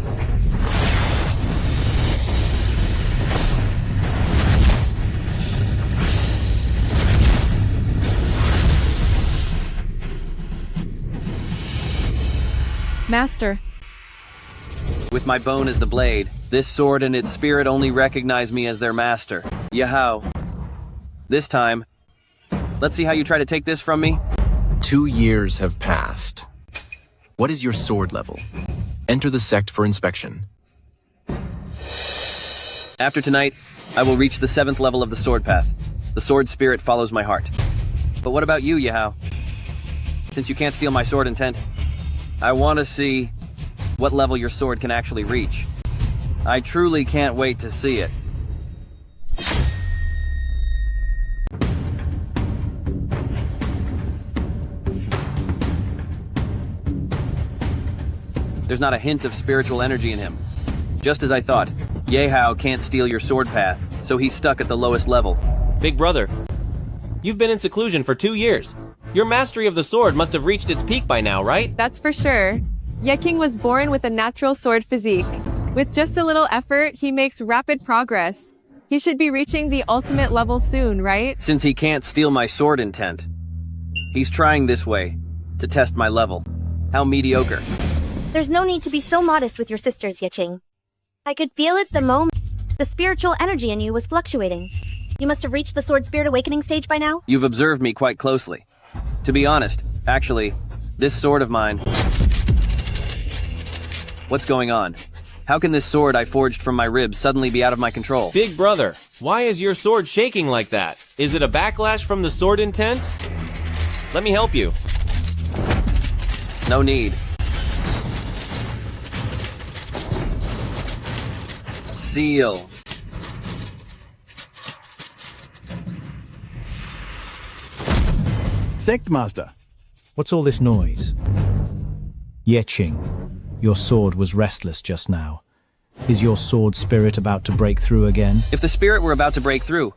Master. With my bone as the blade, this sword and its spirit only recognize me as their master. Yahao. This time, let's see how you try to take this from me. 2 years have passed. What is your sword level? Enter the sect for inspection. After tonight, I will reach the 7th level of the sword path. The sword spirit follows my heart. But what about you, Yahao? Since you can't steal my sword intent, I want to see what level your sword can actually reach. I truly can't wait to see it. There's not a hint of spiritual energy in him. Just as I thought, Yehao can't steal your sword path, so he's stuck at the lowest level. Big brother, you've been in seclusion for 2 years. Your mastery of the sword must have reached its peak by now, right? That's for sure. Yeking was born with a natural sword physique. With just a little effort, he makes rapid progress. He should be reaching the ultimate level soon, right? Since he can't steal my sword intent, he's trying this way to test my level. How mediocre. There's no need to be so modest with your sisters, Yiching. I could feel it the moment the spiritual energy in you was fluctuating. You must have reached the sword spirit awakening stage by now? You've observed me quite closely. To be honest, actually, this sword of mine... What's going on? How can this sword I forged from my ribs suddenly be out of my control? Big brother, why is your sword shaking like that? Is it a backlash from the sword intent? Let me help you. No need. Seal. Sect Master. What's all this noise? Yeching, your sword was restless just now. Is your sword spirit about to break through again? If the spirit were about to break through,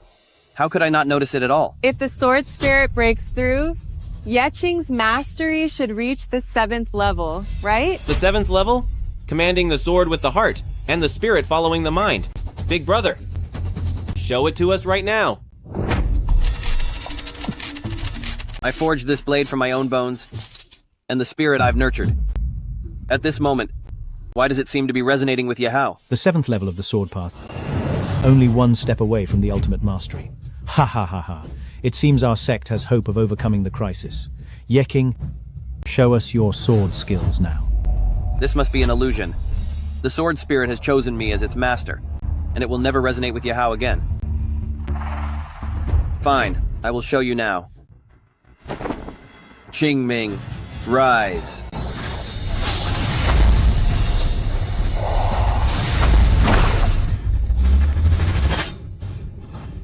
how could I not notice it at all? If the sword spirit breaks through, Yeching's mastery should reach the 7th level, right? The 7th level? Commanding the sword with the heart, and the spirit following the mind. Big brother, show it to us right now. I forged this blade from my own bones, and the spirit I've nurtured. At this moment, why does it seem to be resonating with Yahao? The 7th level of the sword path. Only one step away from the ultimate mastery. Ha ha ha ha. It seems our sect has hope of overcoming the crisis. Yeking, show us your sword skills now. This must be an illusion. The sword spirit has chosen me as its master, and it will never resonate with Yahao again. Fine, I will show you now. Qingming, rise.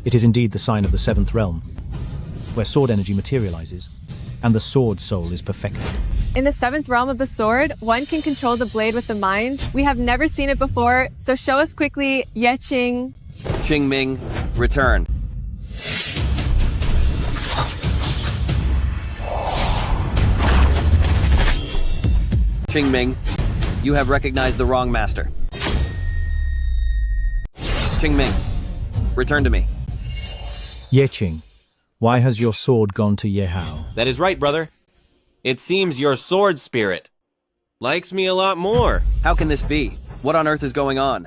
It is indeed the sign of the 7th realm, where sword energy materializes, and the sword soul is perfected. In the 7th realm of the sword, one can control the blade with the mind. We have never seen it before, so show us quickly, Yeching. Qingming, return. Qingming, you have recognized the wrong master. Qingming, return to me. Yeching, why has your sword gone to Yehao? That is right, brother. It seems your sword spirit likes me a lot more. How can this be? What on earth is going on?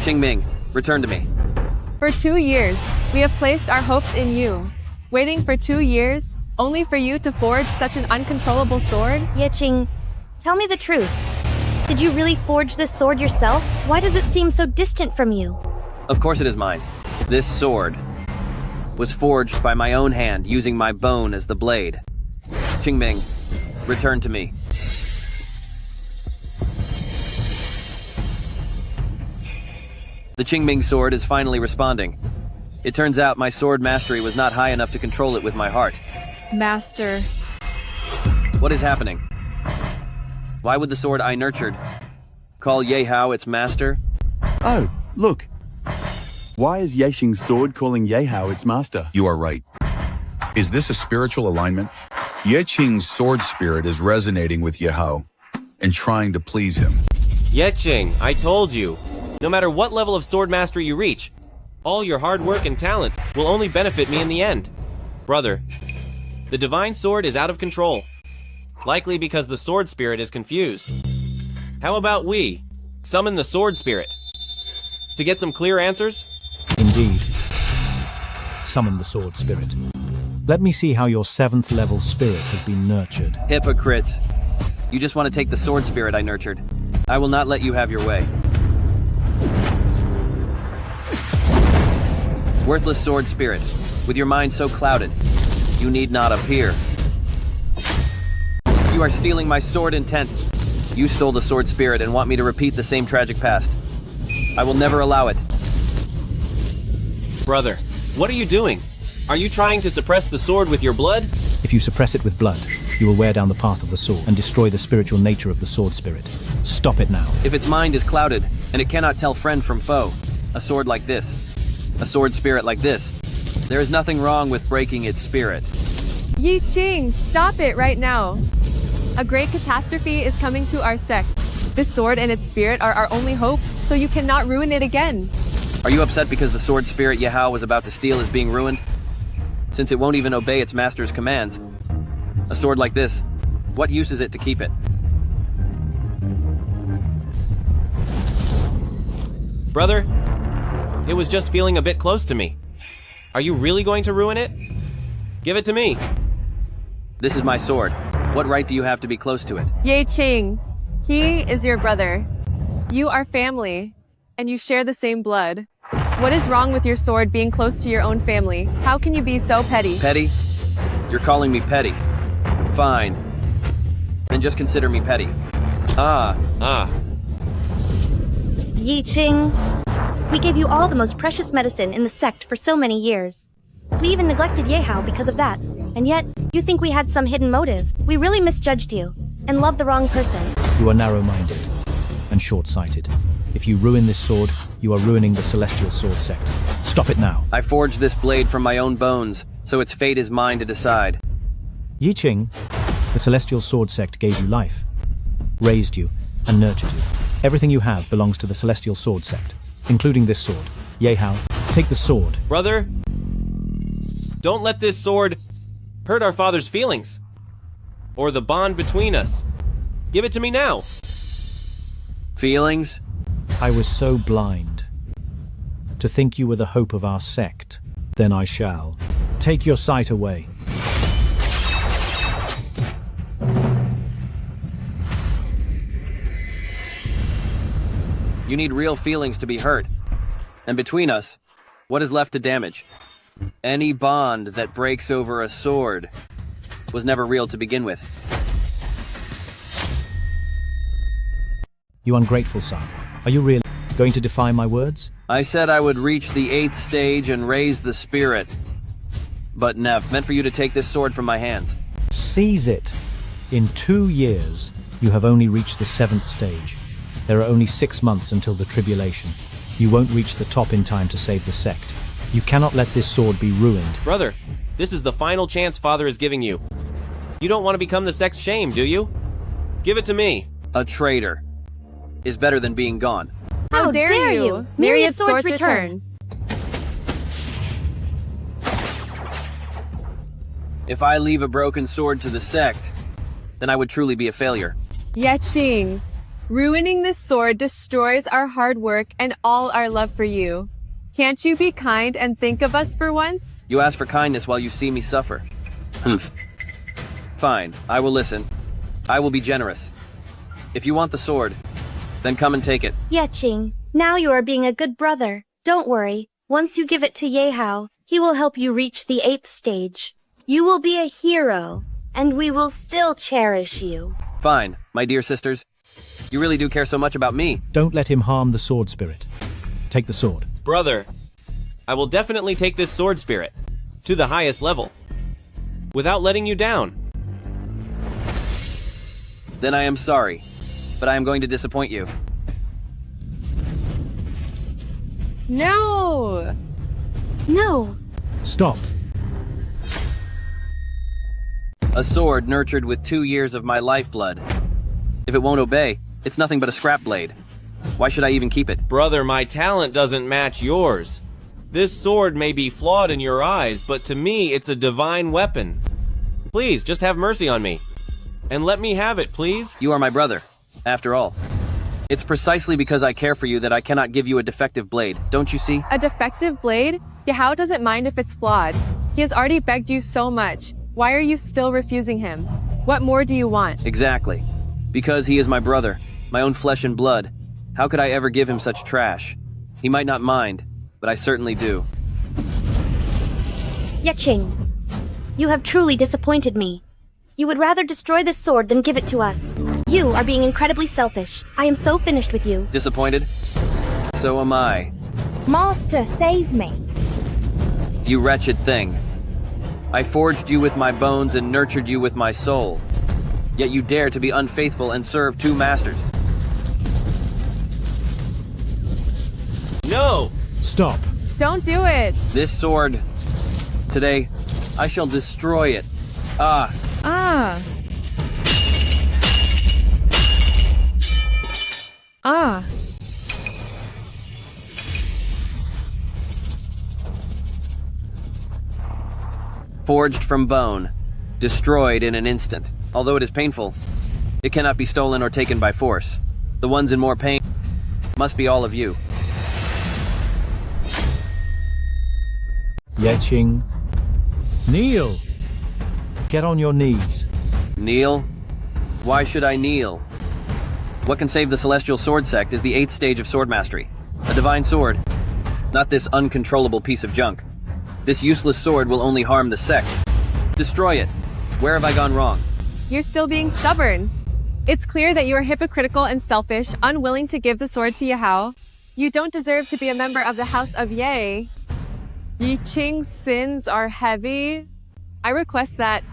Qingming, return to me. For 2 years, we have placed our hopes in you. Waiting for 2 years, only for you to forge such an uncontrollable sword? Yeching, tell me the truth. Did you really forge this sword yourself? Why does it seem so distant from you? Of course it is mine. This sword was forged by my own hand using my bone as the blade. Qingming, return to me. The Qingming sword is finally responding. It turns out my sword mastery was not high enough to control it with my heart. Master. What is happening? Why would the sword I nurtured call Yehao its master? Oh, look. Why is Yexing's sword calling Yehao its master? You are right. Is this a spiritual alignment? Yeching's sword spirit is resonating with Yehao and trying to please him. Yeching, I told you. No matter what level of sword mastery you reach, all your hard work and talent will only benefit me in the end. Brother, the divine sword is out of control. Likely because the sword spirit is confused. How about we summon the sword spirit? To get some clear answers? Indeed. Summon the sword spirit. Let me see how your 7th level spirit has been nurtured. Hypocrites. You just want to take the sword spirit I nurtured. I will not let you have your way. Worthless sword spirit, with your mind so clouded, you need not appear. You are stealing my sword intent. You stole the sword spirit and want me to repeat the same tragic past. I will never allow it. Brother, what are you doing? Are you trying to suppress the sword with your blood? If you suppress it with blood, you will wear down the path of the sword and destroy the spiritual nature of the sword spirit. Stop it now. If its mind is clouded, and it cannot tell friend from foe, a sword like this, a sword spirit like this, there is nothing wrong with breaking its spirit. Yeching, stop it right now. A great catastrophe is coming to our sect. This sword and its spirit are our only hope, so you cannot ruin it again. Are you upset because the sword spirit Yahao was about to steal is being ruined? Since it won't even obey its master's commands. A sword like this, what use is it to keep it? Brother, it was just feeling a bit close to me. Are you really going to ruin it? Give it to me. This is my sword. What right do you have to be close to it? Yeching, he is your brother. You are family, and you share the same blood. What is wrong with your sword being close to your own family? How can you be so petty? Petty? You're calling me petty. Fine. Then just consider me petty. Yi Ching, we gave you all the most precious medicine in the sect for so many years. We even neglected Yehao because of that. And yet, you think we had some hidden motive. We really misjudged you, and loved the wrong person. You are narrow-minded and short-sighted. If you ruin this sword, you are ruining the Celestial Sword sect. Stop it now. I forged this blade from my own bones, so its fate is mine to decide. Yi Ching, the Celestial Sword sect gave you life, raised you, and nurtured you. Everything you have belongs to the Celestial Sword sect, including this sword. Yehao, take the sword. Brother, don't let this sword hurt our father's feelings, or the bond between us. Give it to me now. Feelings? I was so blind. To think you were the hope of our sect. Then I shall. Take your sight away. You need real feelings to be hurt. And between us, what is left to damage? Any bond that breaks over a sword was never real to begin with. You ungrateful son. Are you really going to defy my words? I said I would reach the 8th stage and raise the spirit. But Nev, meant for you to take this sword from my hands. Seize it. In 2 years, you have only reached the 7th stage. There are only 6 months until the tribulation. You won't reach the top in time to save the sect. You cannot let this sword be ruined. Brother, this is the final chance Father is giving you. You don't want to become the sect's shame, do you? Give it to me. A traitor is better than being gone. How dare you? Myriad swords return. If I leave a broken sword to the sect, then I would truly be a failure. Yeching, ruining this sword destroys our hard work and all our love for you. Can't you be kind and think of us for once? You ask for kindness while you see me suffer. Humph. Fine, I will listen. I will be generous. If you want the sword, then come and take it. Yeching, now you are being a good brother. Don't worry. Once you give it to Yehao, he will help you reach the 8th stage. You will be a hero, and we will still cherish you. Fine, my dear sisters. You really do care so much about me. Don't let him harm the sword spirit. Take the sword. Brother, I will definitely take this sword spirit to the highest level without letting you down. Then I am sorry, but I am going to disappoint you. No! No. Stop. A sword nurtured with 2 years of my lifeblood. If it won't obey, it's nothing but a scrap blade. Why should I even keep it? Brother, my talent doesn't match yours. This sword may be flawed in your eyes, but to me, it's a divine weapon. Please, just have mercy on me. And let me have it, please. You are my brother, after all. It's precisely because I care for you that I cannot give you a defective blade, don't you see? A defective blade? Yahao doesn't mind if it's flawed. He has already begged you so much. Why are you still refusing him? What more do you want? Exactly. Because he is my brother, my own flesh and blood. How could I ever give him such trash? He might not mind, but I certainly do. Yeching, you have truly disappointed me. You would rather destroy this sword than give it to us. You are being incredibly selfish. I am so finished with you. Disappointed? So am I. Master, save me. You wretched thing. I forged you with my bones and nurtured you with my soul. Yet you dare to be unfaithful and serve 2 masters. No! Stop. Don't do it! This sword, today, I shall destroy it. Ah, Ah. Ah. forged from bone, destroyed in an instant. Although it is painful, it cannot be stolen or taken by force. The ones in more pain must be all of you. Yeching, kneel. Get on your knees. Kneel? Why should I kneel? What can save the Celestial Sword Sect is the 8th stage of sword mastery. A divine sword. Not this uncontrollable piece of junk. This useless sword will only harm the sect. Destroy it. Where have I gone wrong? You're still being stubborn. It's clear that you are hypocritical and selfish, unwilling to give the sword to Yahao. You don't deserve to be a member of the House of Ye. Yi Qing's sins are heavy. I request that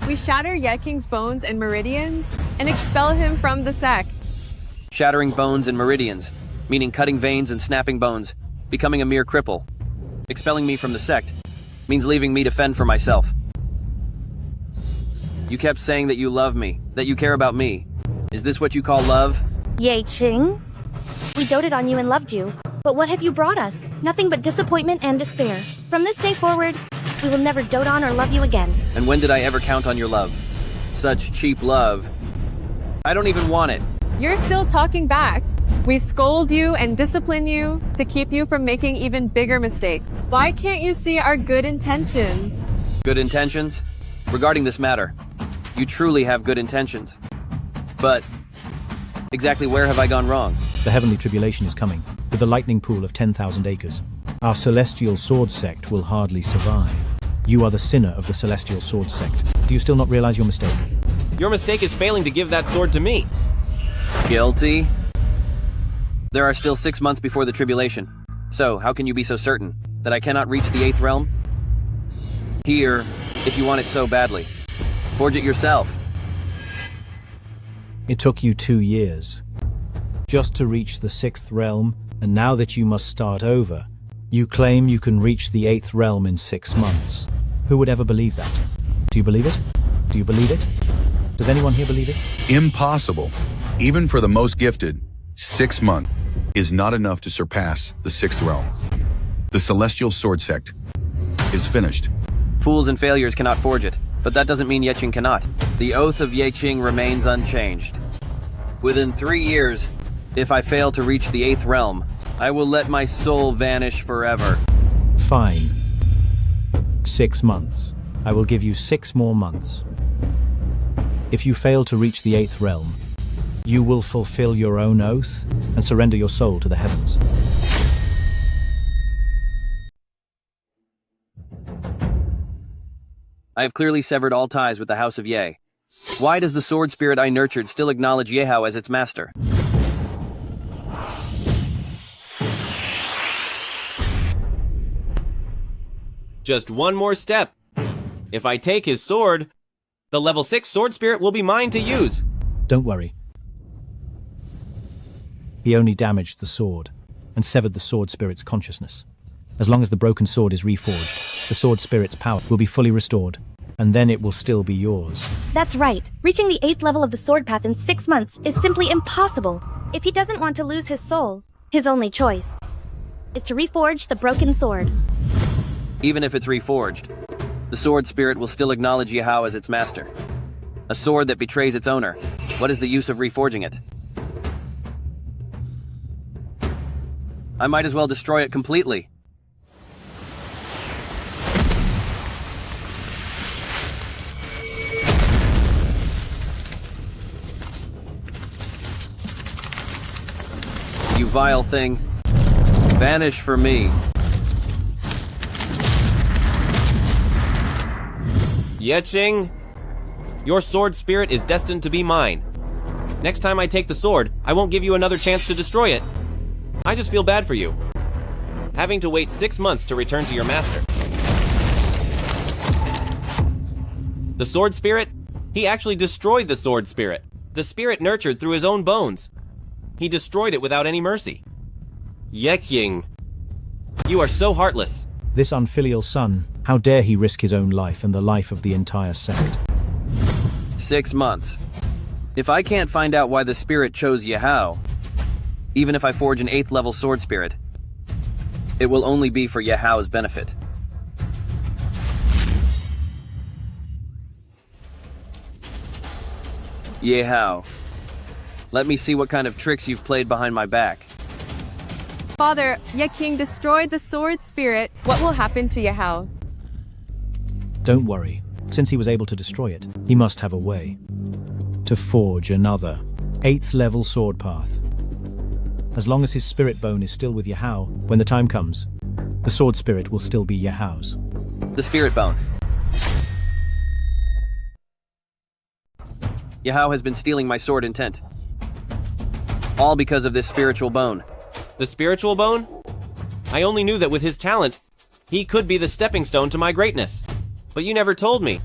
we shatter Ye King's bones and meridians and expel him from the sect. Shattering bones and meridians, meaning cutting veins and snapping bones, becoming a mere cripple. Expelling me from the sect means leaving me to fend for myself. You kept saying that you love me, that you care about me. Is this what you call love? Ye Qing? We doted on you and loved you, but what have you brought us? Nothing but disappointment and despair. From this day forward, we will never dote on or love you again. And when did I ever count on your love? Such cheap love. I don't even want it. You're still talking back. We scold you and discipline you to keep you from making even bigger mistakes. Why can't you see our good intentions? Good intentions? Regarding this matter, you truly have good intentions. But exactly where have I gone wrong? The heavenly tribulation is coming, with the lightning pool of 10,000 acres. Our celestial sword sect will hardly survive. You are the sinner of the celestial sword sect. Do you still not realize your mistake? Your mistake is failing to give that sword to me. Guilty? There are still 6 months before the tribulation. So, how can you be so certain that I cannot reach the 8th realm? Here, if you want it so badly. Forge it yourself. It took you 2 years just to reach the 6th realm, and now that you must start over, you claim you can reach the 8th realm in 6 months. Who would ever believe that? Do you believe it? Do you believe it? Does anyone here believe it? Impossible. Even for the most gifted, 6 months is not enough to surpass the 6th realm. The Celestial Sword Sect is finished. Fools and failures cannot forge it, but that doesn't mean Ye Qing cannot. The oath of Ye Qing remains unchanged. Within 3 years, if I fail to reach the 8th realm, I will let my soul vanish forever. Fine. 6 months. I will give you 6 more months. If you fail to reach the 8th realm, you will fulfill your own oath and surrender your soul to the heavens. I have clearly severed all ties with the House of Ye. Why does the sword spirit I nurtured still acknowledge Yehao as its master? Just one more step. If I take his sword, the level 6 sword spirit will be mine to use. Don't worry. He only damaged the sword and severed the sword spirit's consciousness. As long as the broken sword is reforged, the sword spirit's power will be fully restored, and then it will still be yours. That's right. Reaching the 8th level of the sword path in 6 months is simply impossible. If he doesn't want to lose his soul, his only choice is to reforge the broken sword. Even if it's reforged, the sword spirit will still acknowledge Yehao as its master. A sword that betrays its owner. What is the use of reforging it? I might as well destroy it completely. You vile thing. Vanish for me. Ye Qing, your sword spirit is destined to be mine. Next time I take the sword, I won't give you another chance to destroy it. I just feel bad for you, having to wait 6 months to return to your master. The sword spirit? He actually destroyed the sword spirit. The spirit nurtured through his own bones. He destroyed it without any mercy. Ye Qing, you are so heartless. This unfilial son, how dare he risk his own life and the life of the entire sect? 6 months. If I can't find out why the spirit chose Yehao, even if I forge an 8th level sword spirit, it will only be for Yehao's benefit. Yehao, let me see what kind of tricks you've played behind my back. Father, Ye Qing destroyed the sword spirit. What will happen to Yehao? Don't worry. Since he was able to destroy it, he must have a way to forge another. 8th level sword path. As long as his spirit bone is still with Yahao, when the time comes, the sword spirit will still be Yahao's. The spirit bone. Yahao has been stealing my sword intent. All because of this spiritual bone. The spiritual bone? I only knew that with his talent, he could be the stepping stone to my greatness. But you never told me.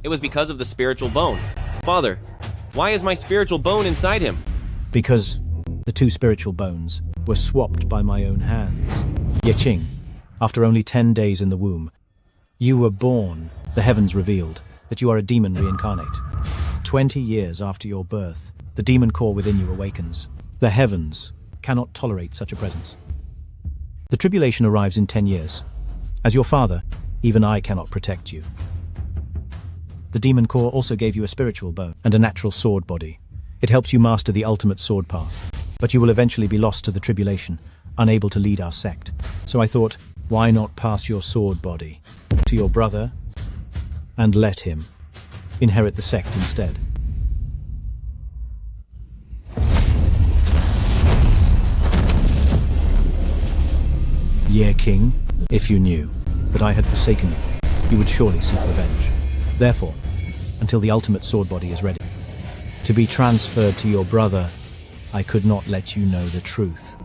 It was because of the spiritual bone. Father, why is my spiritual bone inside him? Because the 2 spiritual bones were swapped by my own hands. Yeqing, after only 10 days in the womb, you were born. The heavens revealed that you are a demon reincarnate. 20 years after your birth, the demon core within you awakens. The heavens cannot tolerate such a presence. The tribulation arrives in 10 years. As your father, even I cannot protect you. The demon core also gave you a spiritual bone and a natural sword body. It helps you master the ultimate sword path. But you will eventually be lost to the tribulation, unable to lead our sect. So I thought, why not pass your sword body to your brother and let him inherit the sect instead? Yeqing, if you knew that I had forsaken you, you would surely seek revenge. Therefore, until the ultimate sword body is ready to be transferred to your brother, I could not let you know the truth.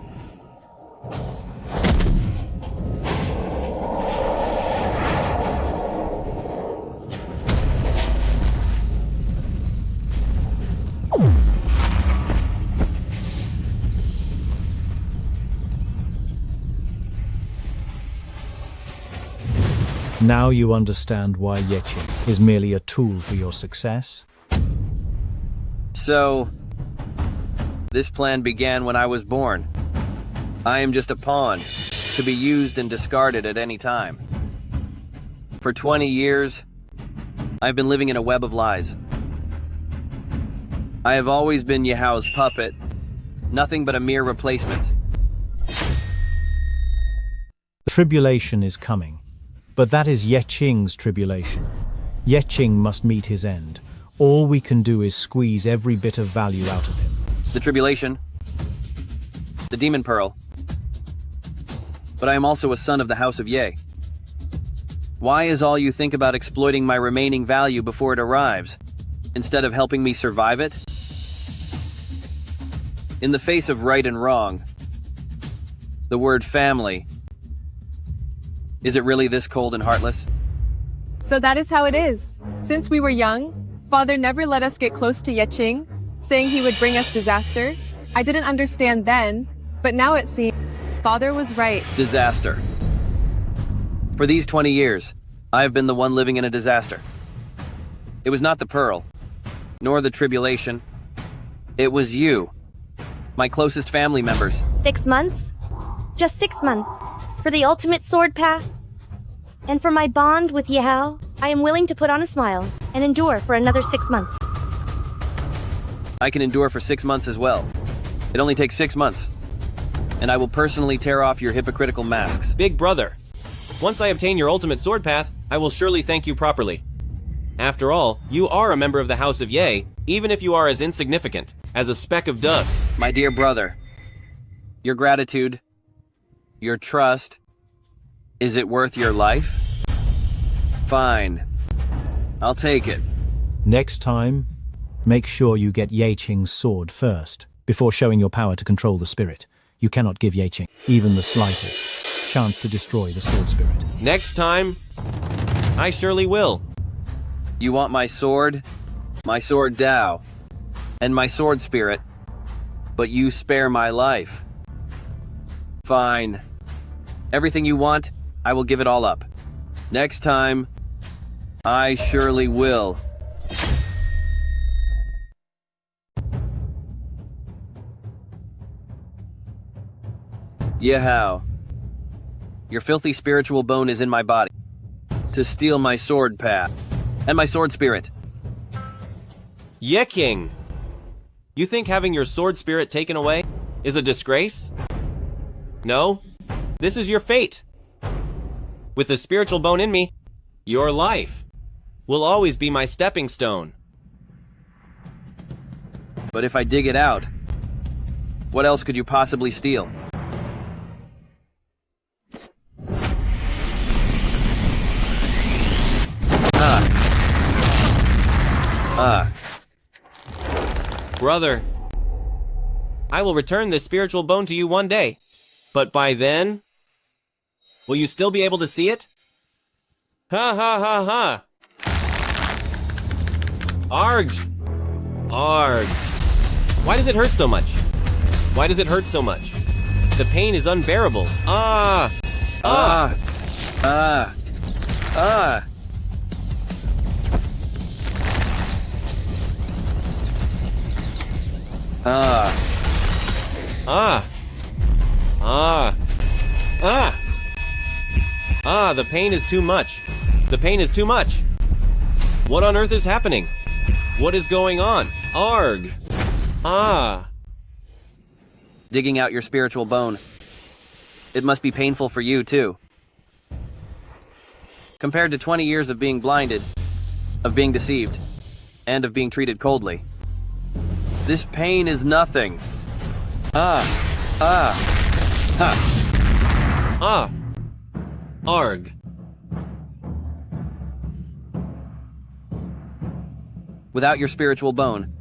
Now you understand why Yeqing is merely a tool for your success? So, this plan began when I was born. I am just a pawn, to be used and discarded at any time. For 20 years, I've been living in a web of lies. I have always been Yahao's puppet, nothing but a mere replacement. The tribulation is coming, but that is Yeqing's tribulation. Yeqing must meet his end. All we can do is squeeze every bit of value out of him. The tribulation, the demon pearl. But I am also a son of the House of Ye. Why is all you think about exploiting my remaining value before it arrives, instead of helping me survive it? In the face of right and wrong, the word family, is it really this cold and heartless? So that is how it is. Since we were young, Father never let us get close to Yeqing, saying he would bring us disaster. I didn't understand then, but now it seems Father was right. Disaster. For these 20 years, I have been the one living in a disaster. It was not the pearl, nor the tribulation. It was you, my closest family members. 6 months? Just 6 months. For the ultimate sword path? And for my bond with Yahao, I am willing to put on a smile and endure for another 6 months. I can endure for 6 months as well. It only takes 6 months. And I will personally tear off your hypocritical masks. Big brother, once I obtain your ultimate sword path, I will surely thank you properly. After all, you are a member of the House of Ye, even if you are as insignificant as a speck of dust. My dear brother, your gratitude, your trust, is it worth your life? Fine. I'll take it. Next time, make sure you get Yeqing's sword first, before showing your power to control the spirit. You cannot give Yeqing even the slightest chance to destroy the sword spirit. Next time, I surely will. You want my sword Dao, and my sword spirit, but you spare my life. Fine. Everything you want, I will give it all up. Next time, I surely will. Yahao, your filthy spiritual bone is in my body to steal my sword path and my sword spirit. Yeqing! You think having your sword spirit taken away is a disgrace? No, this is your fate. With the spiritual bone in me, your life will always be my stepping stone. But if I dig it out, what else could you possibly steal? Brother, I will return this spiritual bone to you one day. But by then, will you still be able to see it? Ha ha ha ha! Arg! Arg! Why does it hurt so much? Why does it hurt so much? The pain is unbearable. Ah! Ah! Ah! Ah! Ah! Ah! Ah! Ah! Ah, the pain is too much. The pain is too much. What on earth is happening? What is going on? Arg! Ah! Digging out your spiritual bone. It must be painful for you, too. Compared to 20 years of being blinded, of being deceived, and of being treated coldly. This pain is nothing. Ah! Ah! Ha! Ah! Arg! Without your spiritual bone,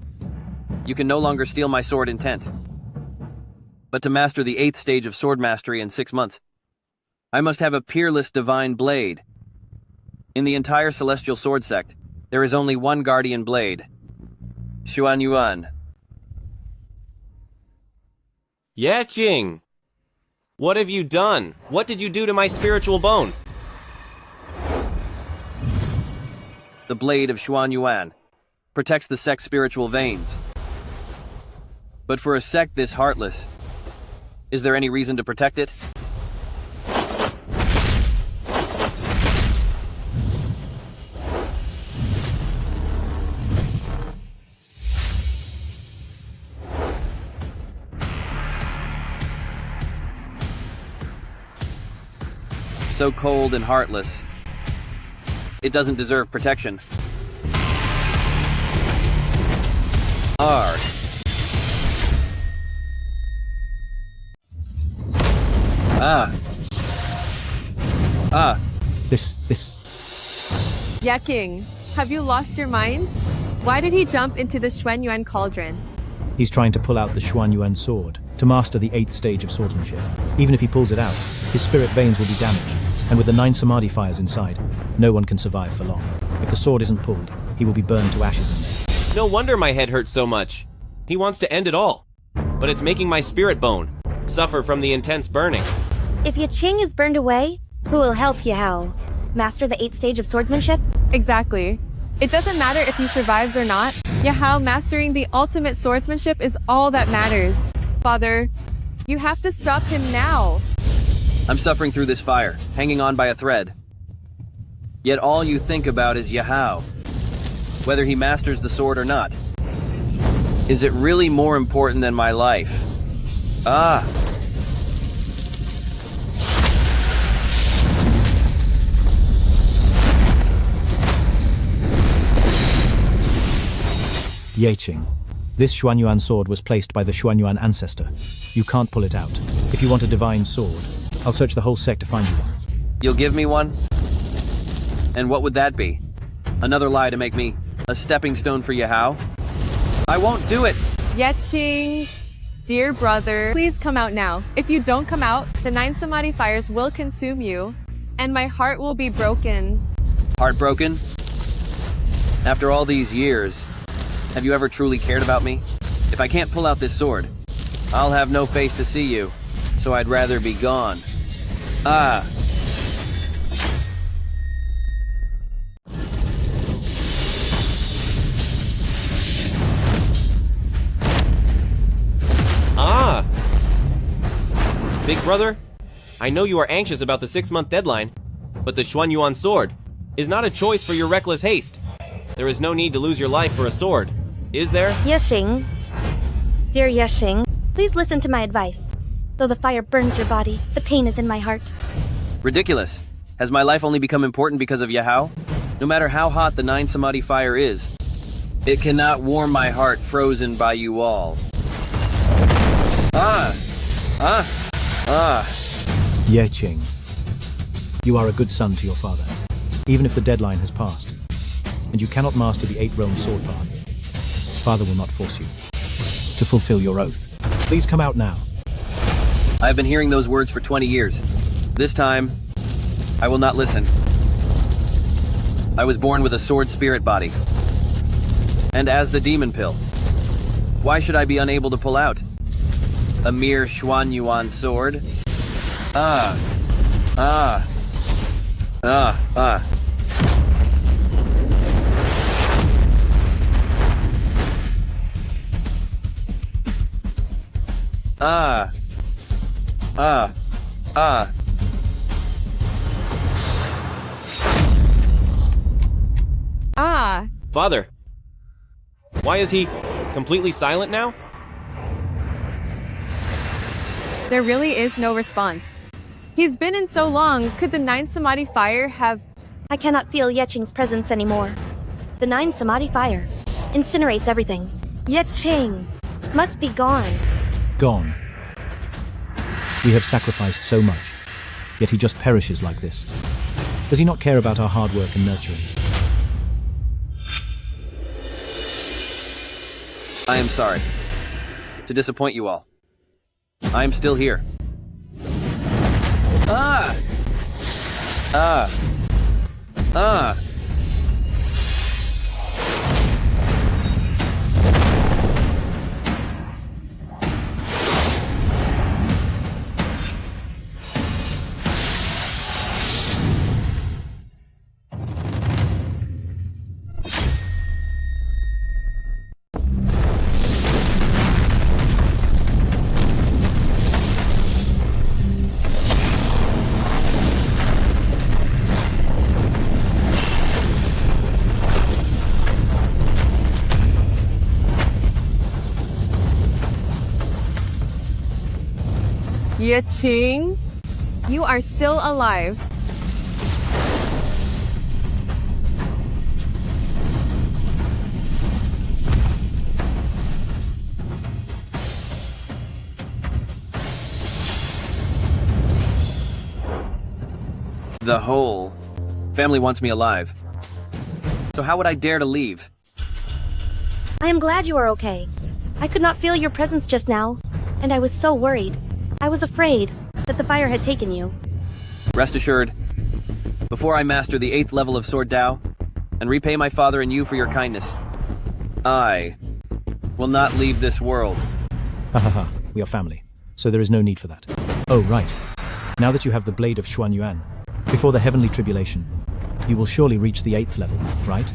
you can no longer steal my sword intent. But to master the 8th stage of sword mastery in 6 months, I must have a peerless divine blade. In the entire celestial sword sect, there is only one guardian blade. Xuan Yuan. Yeching! What have you done? What did you do to my spiritual bone? The blade of Xuan Yuan protects the sect's spiritual veins. But for a sect this heartless, is there any reason to protect it? So cold and heartless, it doesn't deserve protection. Arg. Ah. Ah. This. Yeking, have you lost your mind? Why did he jump into the Xuanyuan cauldron? He's trying to pull out the Xuan Yuan sword to master the 8th stage of swordsmanship. Even if he pulls it out, his spirit veins will be damaged, and with the 9 samadhi fires inside, no one can survive for long. If the sword isn't pulled, he will be burned to ashes in there. No wonder my head hurts so much. He wants to end it all. But it's making my spirit bone suffer from the intense burning. If Yaching is burned away, who will help Yahao? Master the 8th stage of swordsmanship? Exactly. It doesn't matter if he survives or not. Yahao mastering the ultimate swordsmanship is all that matters. Father, you have to stop him now. I'm suffering through this fire, hanging on by a thread. Yet all you think about is Yahao. Whether he masters the sword or not. Is it really more important than my life? Ah! Yeching. This Xuanyuan sword was placed by the Xuanyuan ancestor. You can't pull it out. If you want a divine sword, I'll search the whole sect to find you one. You'll give me one? And what would that be? Another lie to make me a stepping stone for Yahao? I won't do it! Yeching, dear brother, please come out now. If you don't come out, the 9 samadhi fires will consume you, and my heart will be broken. Heartbroken? After all these years, have you ever truly cared about me? If I can't pull out this sword, I'll have no face to see you, so I'd rather be gone. Ah! Ah! Big brother, I know you are anxious about the 6-month deadline, but the Xuanyuan sword is not a choice for your reckless haste. There is no need to lose your life for a sword, is there? Yashing. Dear Yashing, please listen to my advice. Though the fire burns your body, the pain is in my heart. Ridiculous. Has my life only become important because of Yahao? No matter how hot the 9 samadhi fire is, It cannot warm my heart frozen by you all. Ye Qing, you are a good son to your father, even if the deadline has passed, and you cannot master the 8 realm sword path. Father will not force you to fulfill your oath. Please come out now. I have been hearing those words for 20 years. This time, I will not listen. I was born with a sword spirit body. And as the demon pill, why should I be unable to pull out? A mere Xuanyuan sword? Ah. Father, why is he completely silent now? There really is no response. He's been in so long, could the 9 Samadhi fire have... I cannot feel Ye Qing's presence anymore. The 9 Samadhi fire incinerates everything. Ye Qing must be gone. Gone. We have sacrificed so much, yet he just perishes like this. Does he not care about our hard work and nurturing? I am sorry to disappoint you all. I am still here. Ye Qing, you are still alive. The whole family wants me alive. So how would I dare to leave? I am glad you are okay. I could not feel your presence just now, and I was so worried. I was afraid that the fire had taken you. Rest assured, before I master the 8th level of Sword Dao and repay my father and you for your kindness, I will not leave this world. Ha ha ha, we are family, so there is no need for that. Oh, right. Now that you have the Blade of Xuanyuan, before the heavenly tribulation, you will surely reach the 8th level, right?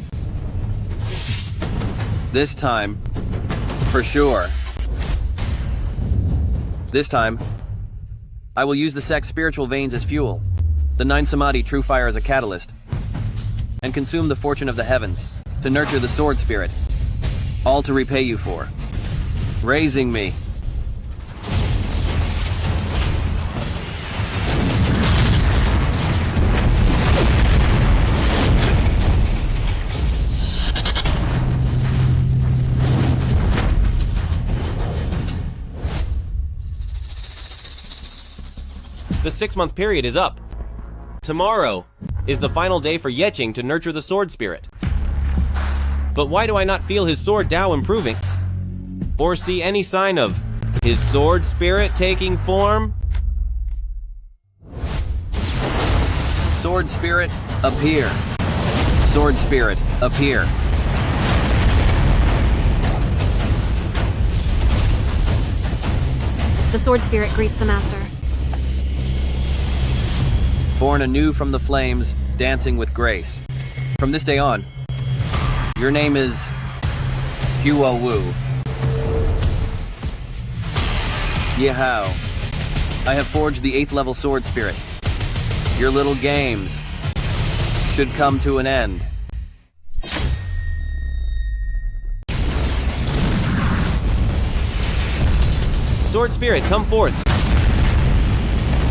This time, for sure. This time, I will use the sect's spiritual veins as fuel, the 9 Samadhi true fire as a catalyst, and consume the fortune of the heavens to nurture the sword spirit, all to repay you for raising me. The 6-month period is up. Tomorrow is the final day for Ye Qing to nurture the sword spirit. But why do I not feel his sword Dao improving? Or see any sign of his sword spirit taking form? Sword spirit, appear. Sword spirit, appear. The sword spirit greets the master. Born anew from the flames, dancing with grace. From this day on, your name is Hua Wu. Yehao, I have forged the 8th level sword spirit. Your little games should come to an end. Sword spirit, come forth.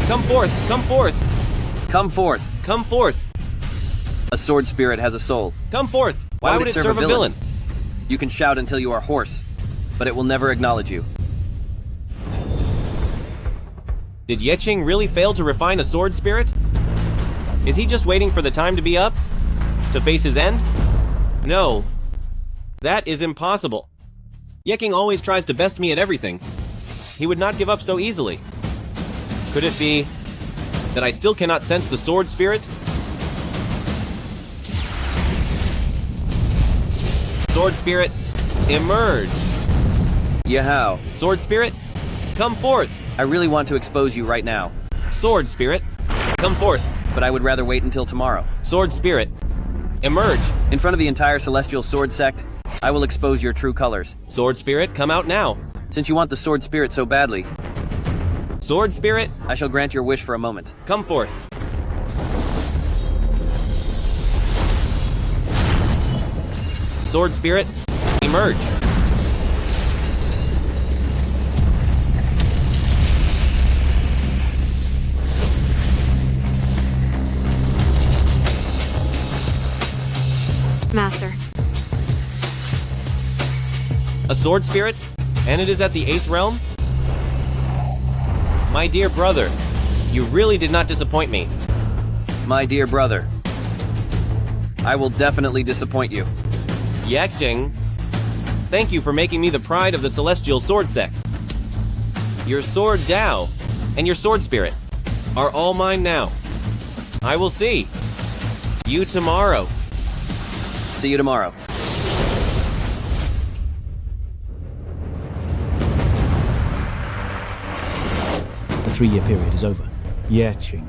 Come forth, come forth. Come forth. Come forth. A sword spirit has a soul. Come forth. Why would it serve a villain? You can shout until you are hoarse, but it will never acknowledge you. Did Yeqing really fail to refine a sword spirit? Is he just waiting for the time to be up? To face his end? No. That is impossible. Yeqing always tries to best me at everything. He would not give up so easily. Could it be that I still cannot sense the sword spirit? Sword spirit, emerge. Yahao. Sword spirit, come forth. I really want to expose you right now, Sword spirit, come forth. but I would rather wait until tomorrow. Sword spirit, emerge. In front of the entire celestial sword sect, I will expose your true colors. Sword spirit, come out now. Since you want the sword spirit so badly, Sword spirit, I shall grant your wish for a moment. come forth. Sword spirit, emerge. Master. A sword spirit? And it is at the 8th realm? My dear brother, you really did not disappoint me. My dear brother, I will definitely disappoint you. Yeqing, thank you for making me the pride of the Celestial Sword Sect. Your sword Dao and your sword spirit are all mine now. I will see you tomorrow. See you tomorrow. The 3-year period is over. Yeqing,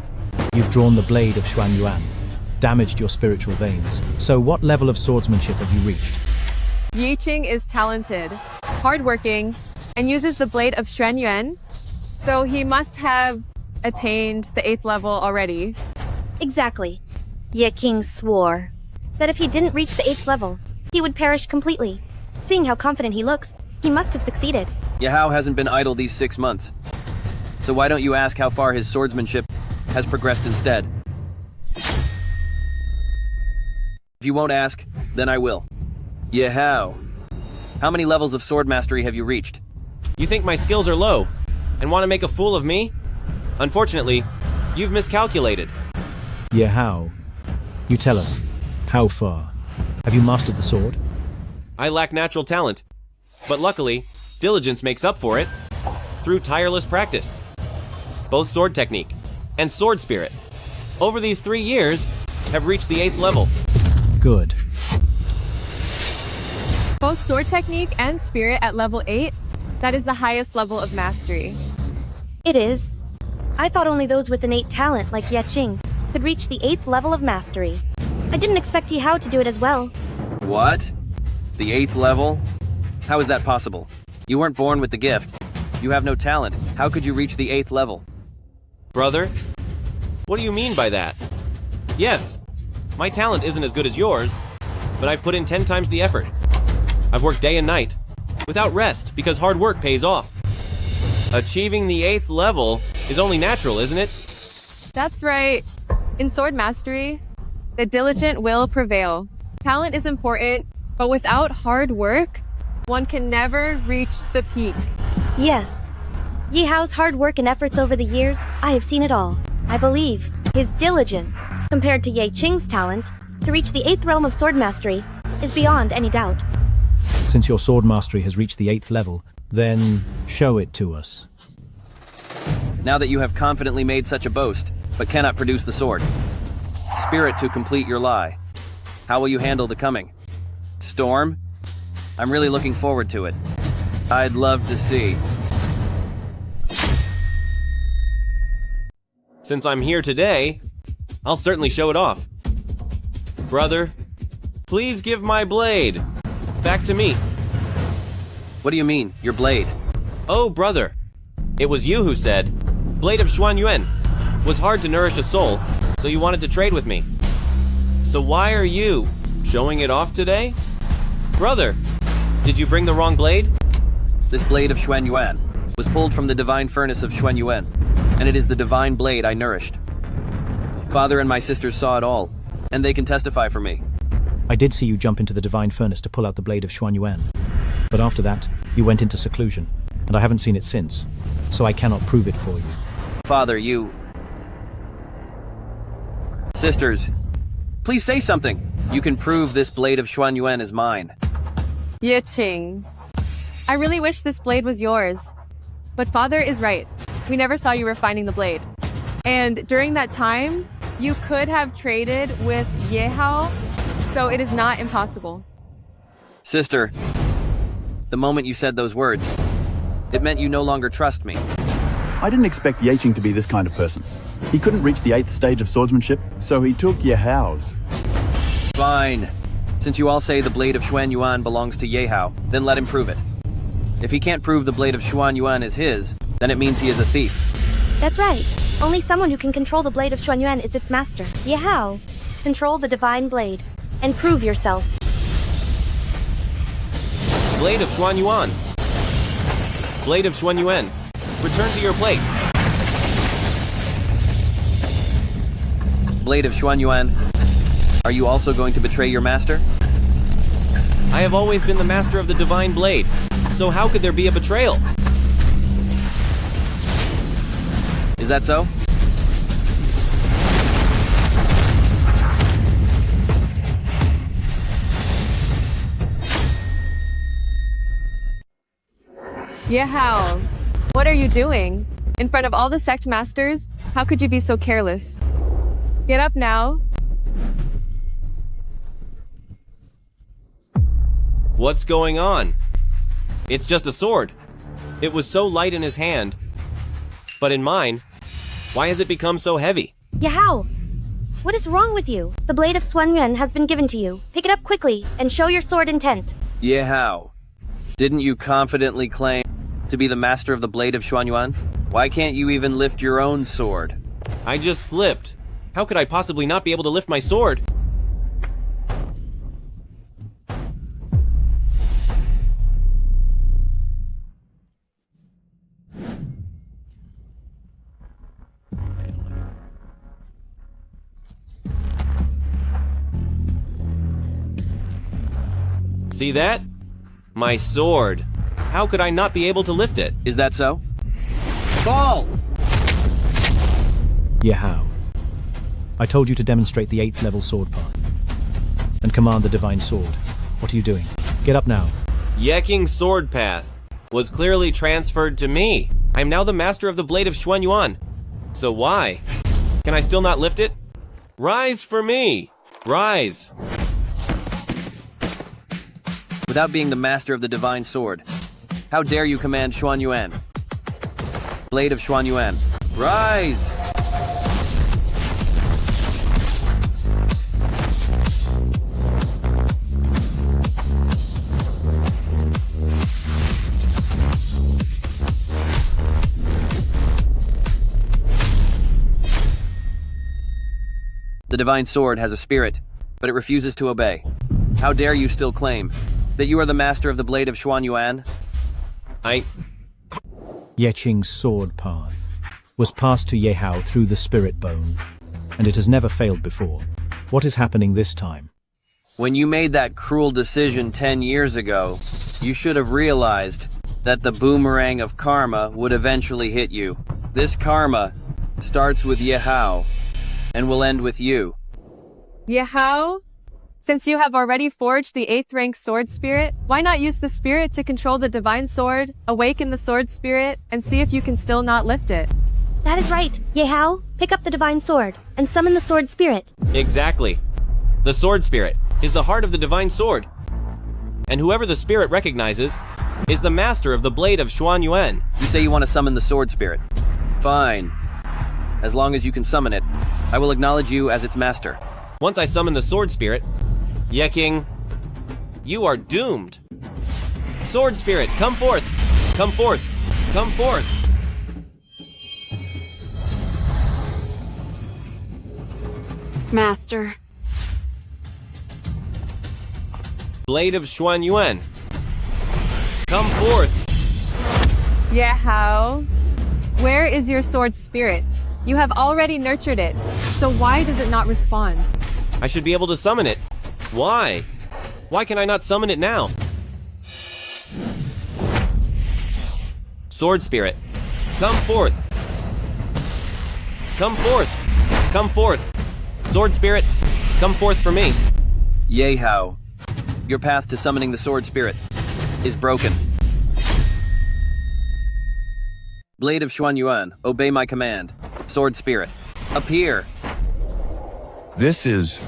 you've drawn the blade of Xuan Yuan, damaged your spiritual veins. So what level of swordsmanship have you reached? Yeqing is talented, hardworking, and uses the blade of Xuan Yuan, so he must have attained the 8th level already. Exactly. Ye King swore that if he didn't reach the 8th level, he would perish completely. Seeing how confident he looks, he must have succeeded. Yahao hasn't been idle these 6 months. So why don't you ask how far his swordsmanship has progressed instead? If you won't ask, then I will. Yahao, how many levels of sword mastery have you reached? You think my skills are low and want to make a fool of me? Unfortunately, you've miscalculated. Yahao, you tell us, how far? Have you mastered the sword? I lack natural talent, but luckily, diligence makes up for it through tireless practice. Both sword technique and sword spirit, over these 3 years, have reached the 8th level. Good. Both sword technique and spirit at level 8, that is the highest level of mastery. It is. I thought only those with innate talent like Yeqing could reach the 8th level of mastery. I didn't expect Yihao to do it as well. What? The 8th level? How is that possible? You weren't born with the gift. You have no talent. How could you reach the 8th level? Brother, what do you mean by that? Yes, my talent isn't as good as yours, but I've put in 10 times the effort. I've worked day and night, without rest, because hard work pays off. Achieving the 8th level is only natural, isn't it? That's right. In sword mastery, the diligent will prevail. Talent is important, but without hard work, one can never reach the peak. Yes. Yihao's hard work and efforts over the years, I have seen it all. I believe his diligence, compared to Ye Qing's talent, to reach the 8th realm of sword mastery, is beyond any doubt. Since your sword mastery has reached the 8th level, then show it to us. Now that you have confidently made such a boast, but cannot produce the sword. Spirit to complete your lie. How will you handle the coming storm? I'm really looking forward to it. I'd love to see. Since I'm here today, I'll certainly show it off. Brother, please give my blade back to me. What do you mean, your blade? Oh, brother, it was you who said, Blade of Xuan Yuan was hard to nourish a soul, so you wanted to trade with me. So why are you showing it off today? Brother, did you bring the wrong blade? This blade of Xuan Yuan was pulled from the divine furnace of Xuan Yuan, and it is the divine blade I nourished. Father and my sisters saw it all, and they can testify for me. I did see you jump into the divine furnace to pull out the blade of Xuan Yuan. But after that, you went into seclusion, and I haven't seen it since, so I cannot prove it for you. Father, you... Sisters, please say something. You can prove this blade of Xuan Yuan is mine. Yiqing. I really wish this blade was yours. But Father is right. We never saw you refining the blade. And during that time, you could have traded with Yehao, so it is not impossible. Sister, the moment you said those words, it meant you no longer trust me. I didn't expect Yaching to be this kind of person. He couldn't reach the 8th stage of swordsmanship, so he took Yehao's. Fine. Since you all say the blade of Xuan Yuan belongs to Yehao, then let him prove it. If he can't prove the blade of Xuan Yuan is his, then it means he is a thief. That's right. Only someone who can control the blade of Xuan Yuan is its master. Yehao, control the divine blade, and prove yourself. Blade of Xuan Yuan. Blade of Xuan Yuan. Return to your place. Blade of Xuan Yuan, are you also going to betray your master? I have always been the master of the divine blade, so how could there be a betrayal? Is that so? Yehao, what are you doing? In front of all the sect masters, how could you be so careless? Get up now. What's going on? It's just a sword. It was so light in his hand. But in mine, why has it become so heavy? Yehao, what is wrong with you? The blade of Xuan Yuan has been given to you. Pick it up quickly and show your sword intent. Yehao, didn't you confidently claim to be the master of the blade of Xuan Yuan? Why can't you even lift your own sword? I just slipped. How could I possibly not be able to lift my sword? See that? My sword. How could I not be able to lift it? Is that so? Fall! Yehao, I told you to demonstrate the 8th level sword path and command the divine sword. What are you doing? Get up now. Yeking's sword path was clearly transferred to me. I am now the master of the blade of Xuan Yuan. So why? Can I still not lift it? Rise for me! Rise! Without being the master of the divine sword, how dare you command Xuan Yuan? Blade of Xuan Yuan, rise! The divine sword has a spirit, but it refuses to obey. How dare you still claim that you are the master of the blade of Xuan Yuan? Yeching's sword path was passed to Yehao through the spirit bone, and it has never failed before. What is happening this time? When you made that cruel decision 10 years ago, you should have realized that the boomerang of karma would eventually hit you. This karma starts with Yehao and will end with you. Yehao? Since you have already forged the 8th rank sword spirit, why not use the spirit to control the divine sword, awaken the sword spirit, and see if you can still not lift it? That is right. Yehao, pick up the divine sword and summon the sword spirit. Exactly. The sword spirit is the heart of the divine sword. And whoever the spirit recognizes is the master of the blade of Xuan Yuan. You say you want to summon the sword spirit. Fine. As long as you can summon it, I will acknowledge you as its master. Once I summon the sword spirit, Yeking, you are doomed. Sword spirit, come forth! Come forth! Come forth! Master. Blade of Xuan Yuan, come forth! Yehao, where is your sword spirit? You have already nurtured it, so why does it not respond? I should be able to summon it. Why? Why can I not summon it now? Sword spirit, come forth. Come forth. Come forth. Sword spirit, come forth for me. Yehao, your path to summoning the sword spirit is broken. Blade of Xuanyuan, obey my command. Sword spirit, appear. This is...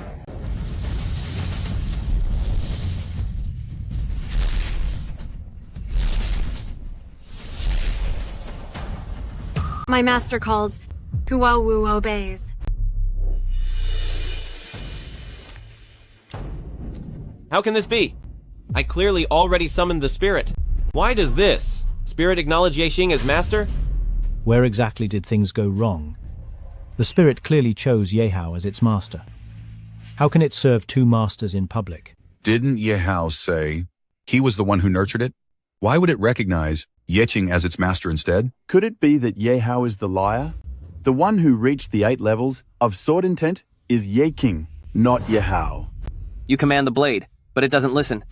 My master calls. Huawu obeys. How can this be? I clearly already summoned the spirit. Why does this spirit acknowledge Yexing as master? Where exactly did things go wrong? The spirit clearly chose Yehao as its master. How can it serve two masters in public? Didn't Yehao say he was the one who nurtured it? Why would it recognize Yexing as its master instead? Could it be that Yehao is the liar? The one who reached the 8 levels of sword intent is Yexing, not Yehao. You command the blade, but it doesn't listen.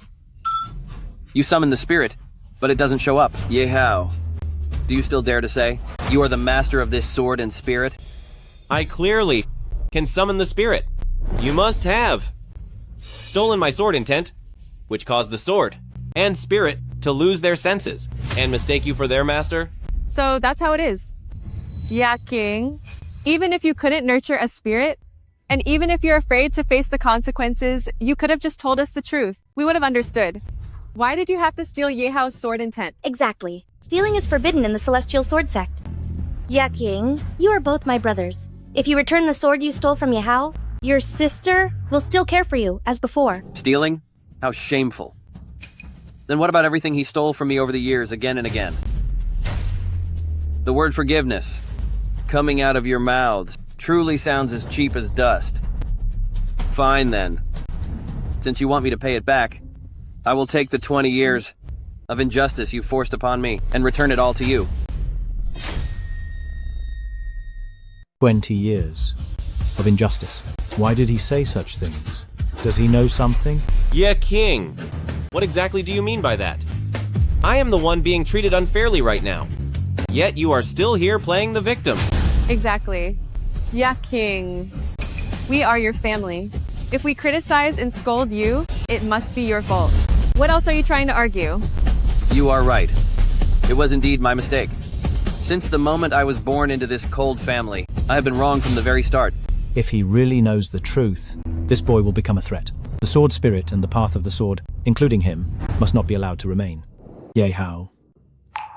You summon the spirit, but it doesn't show up. Yehao, do you still dare to say you are the master of this sword and spirit? I clearly can summon the spirit. You must have stolen my sword intent, which caused the sword and spirit to lose their senses and mistake you for their master. So that's how it is. Yeah, King. Even if you couldn't nurture a spirit, and even if you're afraid to face the consequences, you could have just told us the truth. We would have understood. Why did you have to steal Yehao's sword intent? Exactly. Stealing is forbidden in the Celestial Sword Sect. Yaking, you are both my brothers. If you return the sword you stole from Yehao, your sister will still care for you, as before. Stealing? How shameful. Then what about everything he stole from me over the years, again and again? The word forgiveness, coming out of your mouths, truly sounds as cheap as dust. Fine then. Since you want me to pay it back, I will take the 20 years of injustice you forced upon me and return it all to you. 20 years of injustice. Why did he say such things? Does he know something? Yeah, King. What exactly do you mean by that? I am the one being treated unfairly right now. Yet you are still here playing the victim. Exactly. Yeah, King. We are your family. If we criticize and scold you, it must be your fault. What else are you trying to argue? You are right. It was indeed my mistake. Since the moment I was born into this cold family, I have been wrong from the very start. If he really knows the truth, this boy will become a threat. The sword spirit and the path of the sword, including him, must not be allowed to remain. Yehao,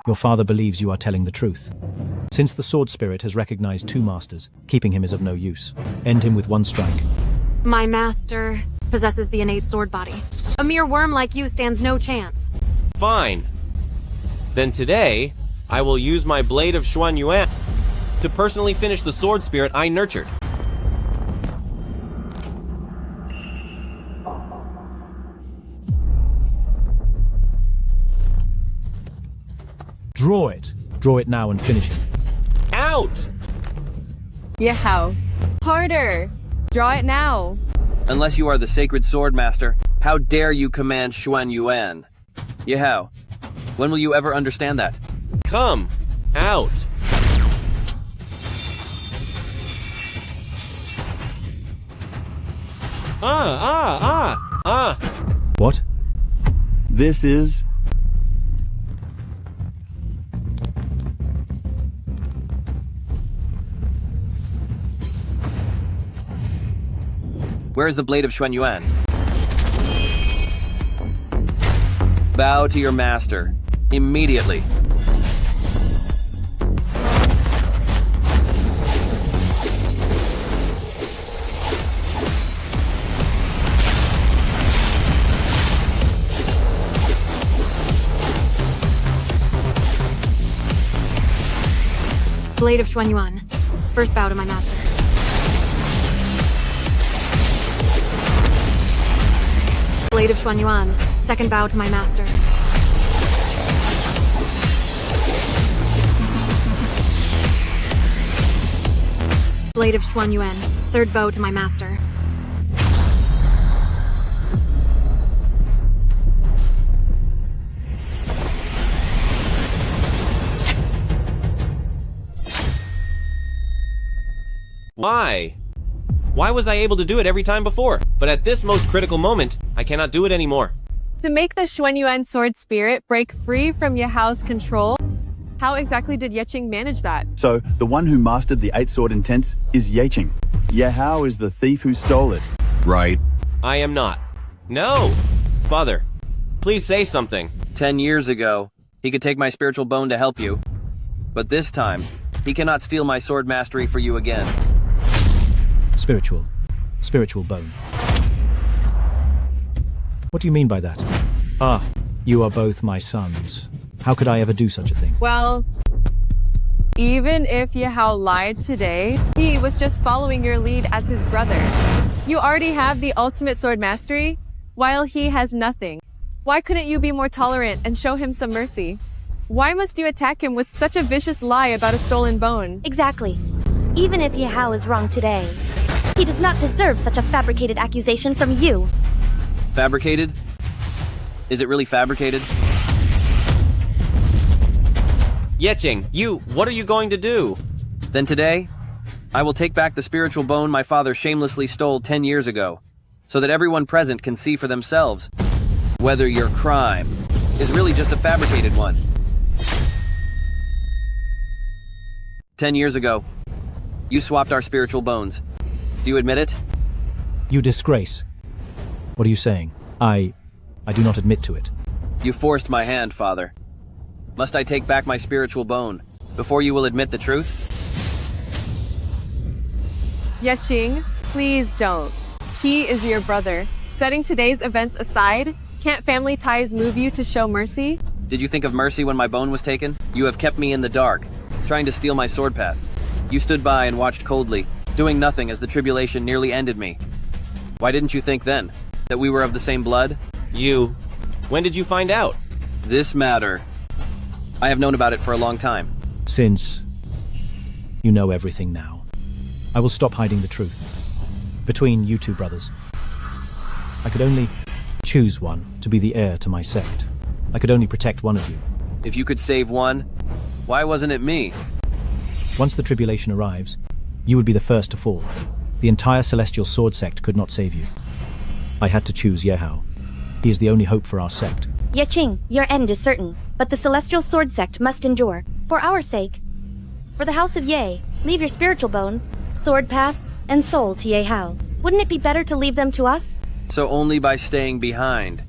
your father believes you are telling the truth. Since the sword spirit has recognized two masters, keeping him is of no use. End him with one strike. My master possesses the innate sword body. A mere worm like you stands no chance. Fine. Then today, I will use my blade of Xuanyuan to personally finish the sword spirit I nurtured. Draw it. Draw it now and finish it. Out! Yehao. Harder. Draw it now. Unless you are the sacred sword master, how dare you command Xuanyuan? Yehao, when will you ever understand that? Come out. What? This is... Where is the blade of Xuanyuan? Bow to your master. Immediately. Blade of Xuanyuan. First bow to my master. Blade of Xuanyuan. Second bow to my master. Blade of Xuanyuan. Third bow to my master. Why? Why was I able to do it every time before? But at this most critical moment, I cannot do it anymore. To make the Xuanyuan sword spirit break free from Yahao's control, how exactly did Yeqing manage that? So, the one who mastered the 8 sword intents is Yeqing. Yehao is the thief who stole it. Right. I am not. No! Father, please say something. 10 years ago, he could take my spiritual bone to help you. But this time, he cannot steal my sword mastery for you again. Spiritual bone. What do you mean by that? Ah, you are both my sons. How could I ever do such a thing? Well, even if Yahao lied today, he was just following your lead as his brother. You already have the ultimate sword mastery, while he has nothing. Why couldn't you be more tolerant and show him some mercy? Why must you attack him with such a vicious lie about a stolen bone? Exactly. Even if Yahao is wrong today, he does not deserve such a fabricated accusation from you. Fabricated? Is it really fabricated? Yeqing, what are you going to do? Then today, I will take back the spiritual bone my father shamelessly stole 10 years ago, so that everyone present can see for themselves whether your crime is really just a fabricated one. 10 years ago, you swapped our spiritual bones. Do you admit it? You disgrace. What are you saying? I do not admit to it. You forced my hand, Father. Must I take back my spiritual bone before you will admit the truth? Yeqing, please don't. He is your brother. Setting today's events aside, can't family ties move you to show mercy? Did you think of mercy when my bone was taken? You have kept me in the dark, trying to steal my sword path. You stood by and watched coldly, doing nothing as the tribulation nearly ended me. Why didn't you think then that we were of the same blood? When did you find out? This matter. I have known about it for a long time. Since you know everything now, I will stop hiding the truth. Between you two brothers, I could only choose one to be the heir to my sect. I could only protect one of you. If you could save one, why wasn't it me? Once the tribulation arrives, you would be the first to fall. The entire celestial sword sect could not save you. I had to choose Yehao. He is the only hope for our sect. Yeqing, your end is certain, but the celestial sword sect must endure. For our sake. For the House of Ye, leave your spiritual bone, sword path, and soul to Yehao. Wouldn't it be better to leave them to us? So only by staying behind.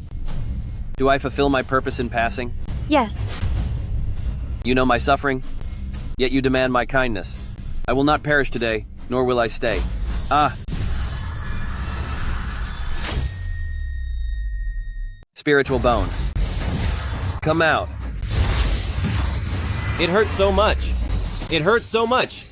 Do I fulfill my purpose in passing? Yes. You know my suffering, yet you demand my kindness. I will not perish today, nor will I stay. Spiritual bone. Come out. It hurts so much. It hurts so much.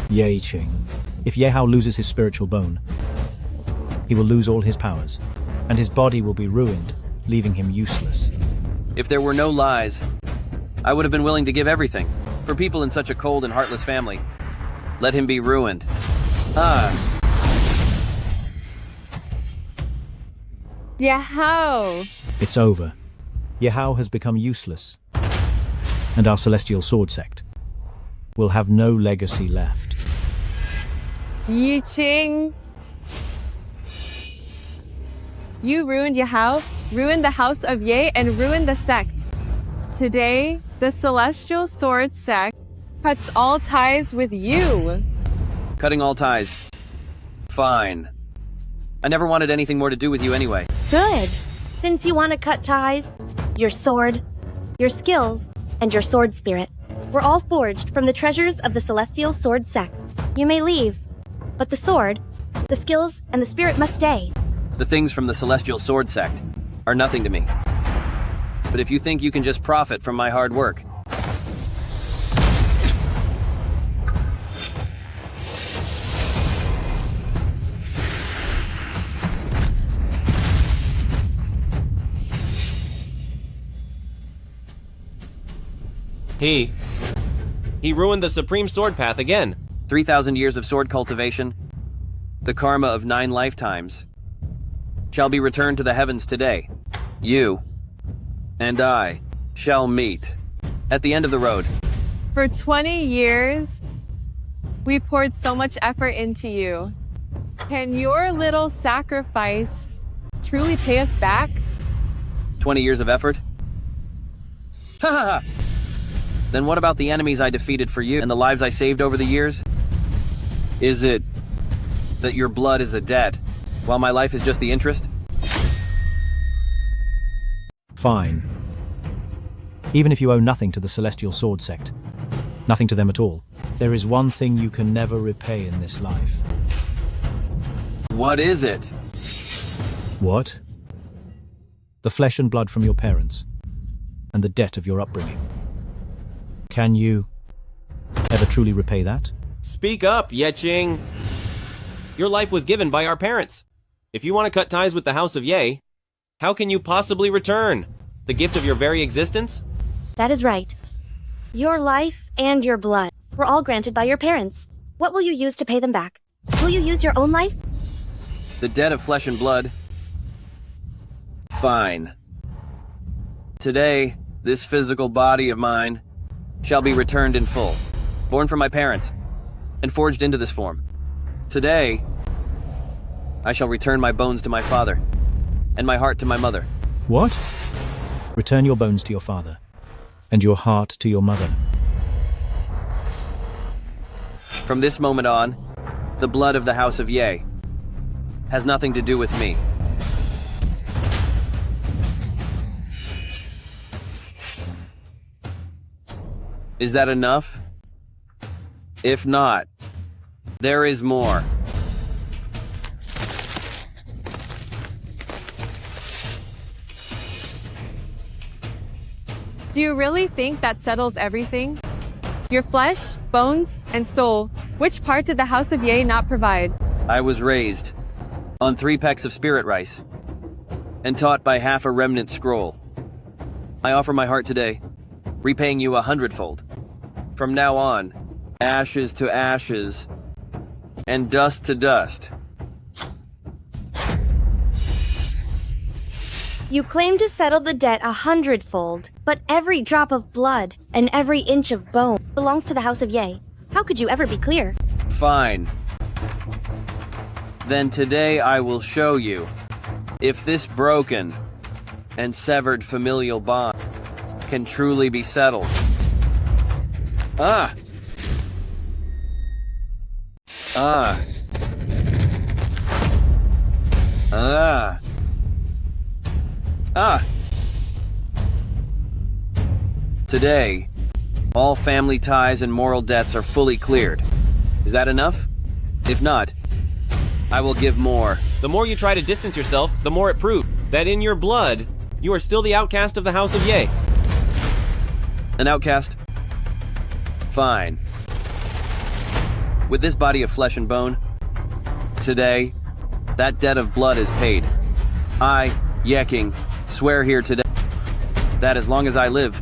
Yeqing. If Yehao loses his spiritual bone, he will lose all his powers, and his body will be ruined, leaving him useless. If there were no lies, I would have been willing to give everything for people in such a cold and heartless family. Let him be ruined. Yahao! It's over. Yehao has become useless, and our celestial sword sect will have no legacy left. Yeqing! You ruined Yahao, ruined the House of Ye, and ruined the sect. Today, the Celestial Sword Sect cuts all ties with you. Cutting all ties. Fine. I never wanted anything more to do with you anyway. Good. Since you want to cut ties, your sword, your skills, and your sword spirit were all forged from the treasures of the Celestial Sword Sect. You may leave, but the sword, the skills, and the spirit must stay. The things from the Celestial Sword Sect are nothing to me. But if you think you can just profit from my hard work... He ruined the Supreme Sword Path again. 3,000 years of sword cultivation, the karma of 9 lifetimes, shall be returned to the heavens today. You and I shall meet at the end of the road. For 20 years, we poured so much effort into you. Can your little sacrifice truly pay us back? 20 years of effort? Ha ha ha! Then what about the enemies I defeated for you and the lives I saved over the years? Is it that your blood is a debt, while my life is just the interest? Fine. Even if you owe nothing to the Celestial Sword Sect, nothing to them at all, there is one thing you can never repay in this life. What is it? What? The flesh and blood from your parents, and the debt of your upbringing. Can you ever truly repay that? Speak up, Yeching. Your life was given by our parents. If you want to cut ties with the House of Ye, how can you possibly return the gift of your very existence? That is right. Your life and your blood were all granted by your parents. What will you use to pay them back? Will you use your own life? The debt of flesh and blood? Fine. Today, this physical body of mine shall be returned in full, born from my parents, and forged into this form. Today, I shall return my bones to my father, and my heart to my mother. What? Return your bones to your father, and your heart to your mother. From this moment on, the blood of the House of Ye has nothing to do with me. Is that enough? If not, there is more. Do you really think that settles everything? Your flesh, bones, and soul, which part did the House of Ye not provide? I was raised on 3 pecks of spirit rice and taught by half a remnant scroll. I offer my heart today, repaying you 100-fold. From now on, ashes to ashes and dust to dust. You claim to settle the debt 100-fold, but every drop of blood and every inch of bone belongs to the House of Ye. How could you ever be clear? Fine. Then today I will show you if this broken and severed familial bond can truly be settled. Ah! Ah! Ah! Ah! Today, all family ties and moral debts are fully cleared. Is that enough? If not, I will give more. The more you try to distance yourself, the more it proves that in your blood, you are still the outcast of the House of Ye. An outcast? Fine. With this body of flesh and bone, today, that debt of blood is paid. I, Yeking, swear here today that as long as I live,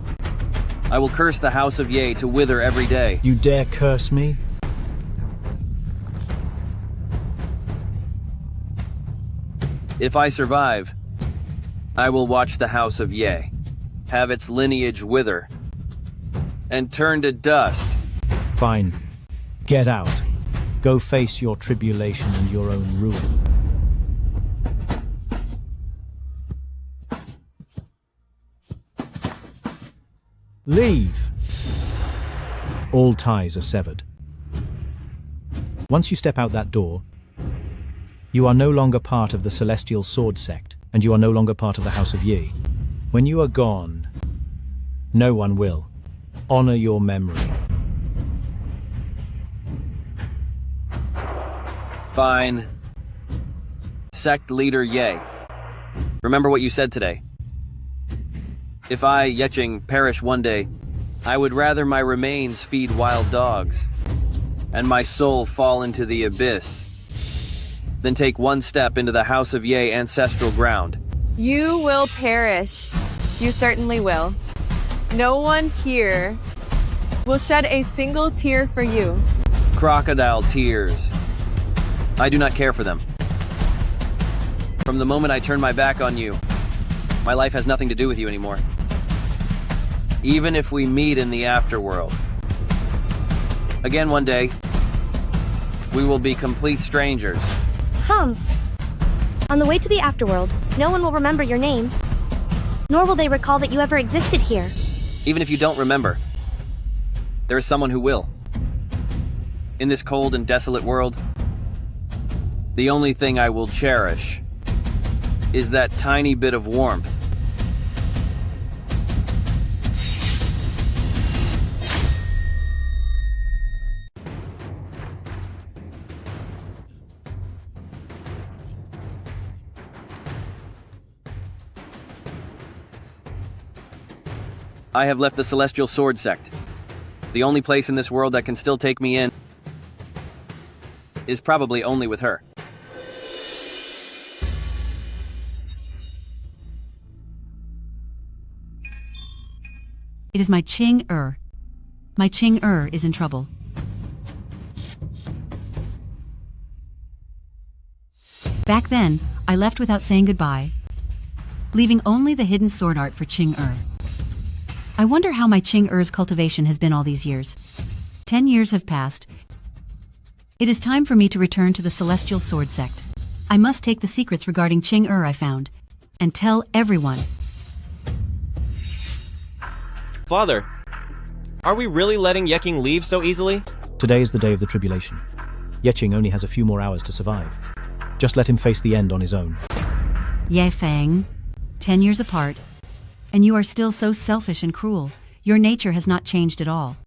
I will curse the House of Ye to wither every day. You dare curse me? If I survive, I will watch the House of Ye have its lineage wither and turn to dust. Fine. Get out. Go face your tribulation and your own ruin. Leave. All ties are severed. Once you step out that door, you are no longer part of the Celestial Sword Sect, and you are no longer part of the House of Ye. When you are gone, no one will honor your memory. Fine. Sect leader Ye. Remember what you said today. If I, Yeching, perish one day, I would rather my remains feed wild dogs, and my soul fall into the abyss, than take one step into the House of Ye ancestral ground. You will perish. You certainly will. No one here will shed a single tear for you. Crocodile tears. I do not care for them. From the moment I turn my back on you, my life has nothing to do with you anymore. Even if we meet in the afterworld. Again one day, we will be complete strangers. Humph. On the way to the afterworld, no one will remember your name. Nor will they recall that you ever existed here. Even if you don't remember, there is someone who will. In this cold and desolate world, the only thing I will cherish is that tiny bit of warmth. I have left the Celestial Sword Sect. The only place in this world that can still take me in is probably only with her. It is my Ching-er. My Ching-er is in trouble. Back then, I left without saying goodbye, leaving only the hidden sword art for Ching-er. I wonder how my Ching-er's cultivation has been all these years. 10 years have passed. It is time for me to return to the Celestial Sword Sect. I must take the secrets regarding Ching-er I found, and tell everyone. Father, are we really letting Yeking leave so easily? Today is the day of the tribulation. Yeqing only has a few more hours to survive. Just let him face the end on his own. Ye Fang, 10 years apart, and you are still so selfish and cruel. Your nature has not changed at all.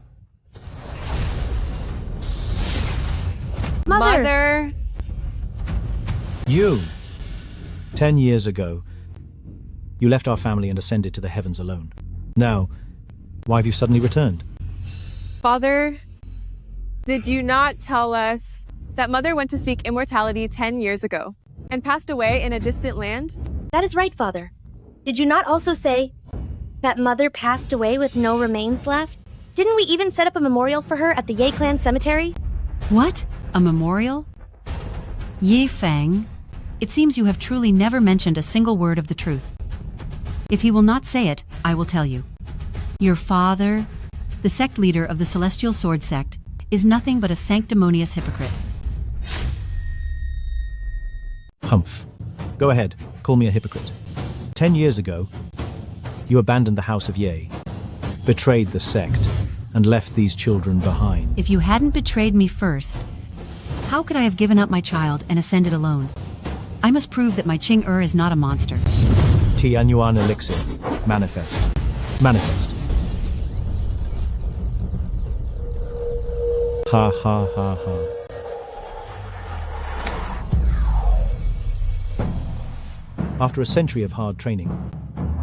Mother! You! 10 years ago, you left our family and ascended to the heavens alone. Now, why have you suddenly returned? Father, did you not tell us that Mother went to seek immortality 10 years ago and passed away in a distant land? That is right, Father. Did you not also say that Mother passed away with no remains left? Didn't we even set up a memorial for her at the Ye Clan cemetery? What? A memorial? Ye Fang, it seems you have truly never mentioned a single word of the truth. If he will not say it, I will tell you. Your father, the sect leader of the Celestial Sword Sect, is nothing but a sanctimonious hypocrite. Humph. Go ahead, call me a hypocrite. 10 years ago, you abandoned the House of Ye, betrayed the sect, and left these children behind. If you hadn't betrayed me first, how could I have given up my child and ascended alone? I must prove that my Ching-er is not a monster. Tianyuan elixir. Manifest. Manifest. Ha ha ha ha. After a century of hard training,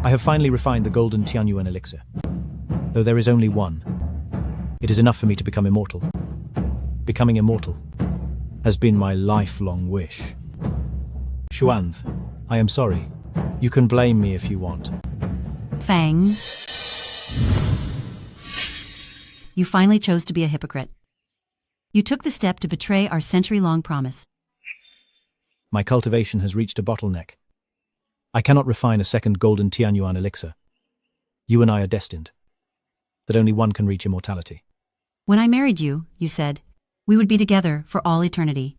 I have finally refined the golden Tianyuan elixir. Though there is only one, it is enough for me to become immortal. Becoming immortal has been my lifelong wish. Xuanv, I am sorry. You can blame me if you want. Fang, you finally chose to be a hypocrite. You took the step to betray our century-long promise. My cultivation has reached a bottleneck. I cannot refine a second golden Tianyuan elixir. You and I are destined. That only one can reach immortality. When I married you, you said, we would be together for all eternity.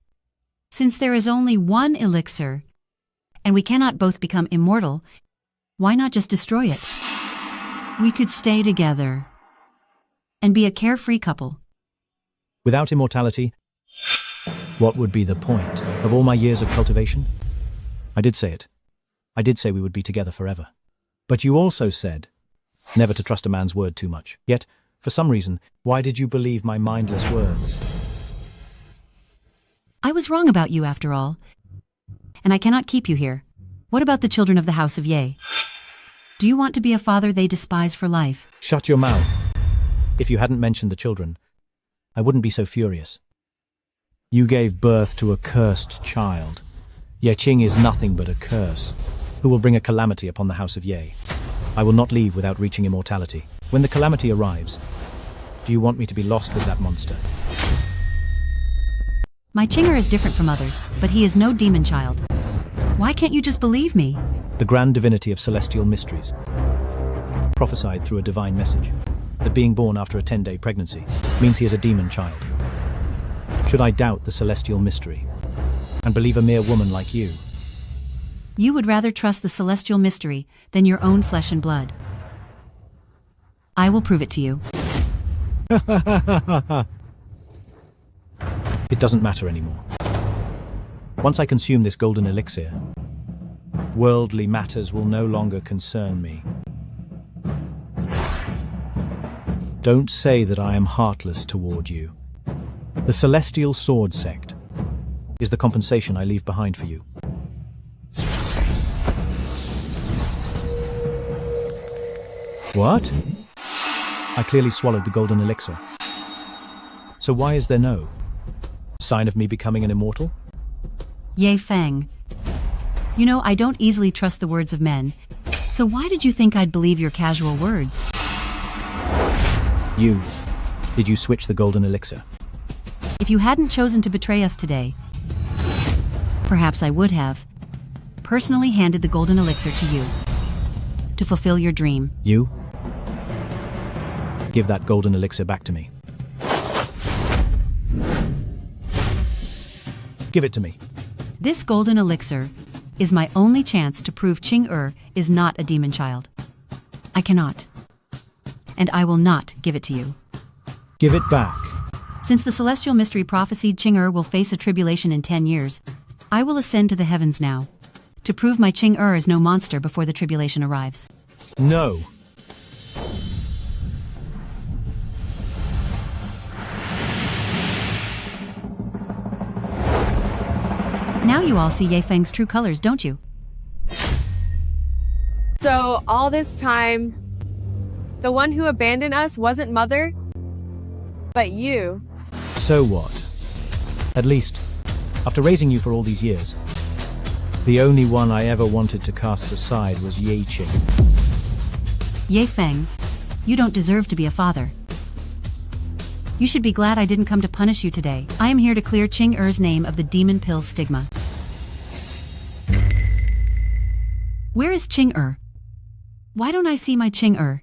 Since there is only one elixir, and we cannot both become immortal, why not just destroy it? We could stay together and be a carefree couple. Without immortality, what would be the point of all my years of cultivation? I did say it. I did say we would be together forever. But you also said never to trust a man's word too much. Yet, for some reason, why did you believe my mindless words? I was wrong about you after all, and I cannot keep you here. What about the children of the House of Ye? Do you want to be a father they despise for life? Shut your mouth. If you hadn't mentioned the children, I wouldn't be so furious. You gave birth to a cursed child. Yeqing is nothing but a curse, who will bring a calamity upon the House of Ye. I will not leave without reaching immortality. When the calamity arrives, do you want me to be lost with that monster? My Ching'er is different from others, but he is no demon child. Why can't you just believe me? The grand divinity of celestial mysteries prophesied through a divine message that being born after a 10-day pregnancy means he is a demon child. Should I doubt the celestial mystery and believe a mere woman like you? You would rather trust the celestial mystery than your own flesh and blood. I will prove it to you. It doesn't matter anymore. Once I consume this golden elixir, worldly matters will no longer concern me. Don't say that I am heartless toward you. The Celestial Sword Sect is the compensation I leave behind for you. What? I clearly swallowed the golden elixir. So why is there no sign of me becoming an immortal? Ye Feng. You know, I don't easily trust the words of men, so why did you think I'd believe your casual words? Did you switch the golden elixir? If you hadn't chosen to betray us today, perhaps I would have personally handed the golden elixir to you to fulfill your dream. You? Give that golden elixir back to me. Give it to me. This golden elixir is my only chance to prove Ching'er is not a demon child. I cannot. And I will not give it to you. Give it back. Since the celestial mystery prophesied Ching'er will face a tribulation in 10 years, I will ascend to the heavens now to prove my Ching'er is no monster before the tribulation arrives. No. Now you all see Ye Feng's true colors, don't you? So, all this time, the one who abandoned us wasn't Mother, but you. So what? At least, after raising you for all these years, the only one I ever wanted to cast aside was Ye Qing. Ye Feng, you don't deserve to be a father. You should be glad I didn't come to punish you today. I am here to clear Ching'er's name of the demon pill stigma. Where is Ching'er? Why don't I see my Ching'er?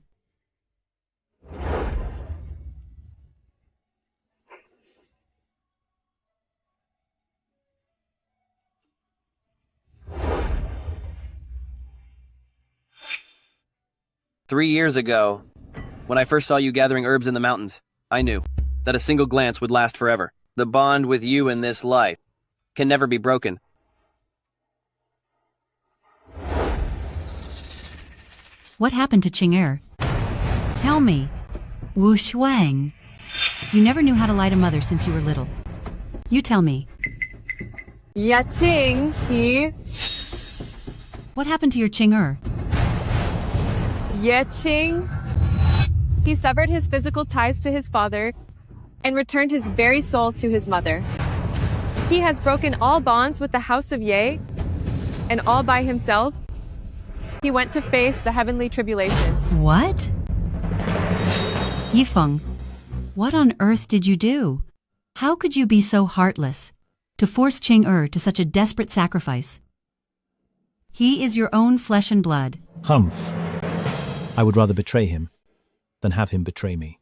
"3 years ago, when I first saw you gathering herbs in the mountains, I knew that a single glance would last forever. The bond with you in this life can never be broken. What happened to Ching'er? Tell me. Wu Shuang. You never knew how to lie to mother since you were little. You tell me. Yaching, What happened to your Ching'er? Yeching. He severed his physical ties to his father and returned his very soul to his mother. He has broken all bonds with the House of Ye, and all by himself, he went to face the heavenly tribulation. What? Yifeng, what on earth did you do? How could you be so heartless to force Ching'er to such a desperate sacrifice? He is your own flesh and blood. Humph. I would rather betray him than have him betray me.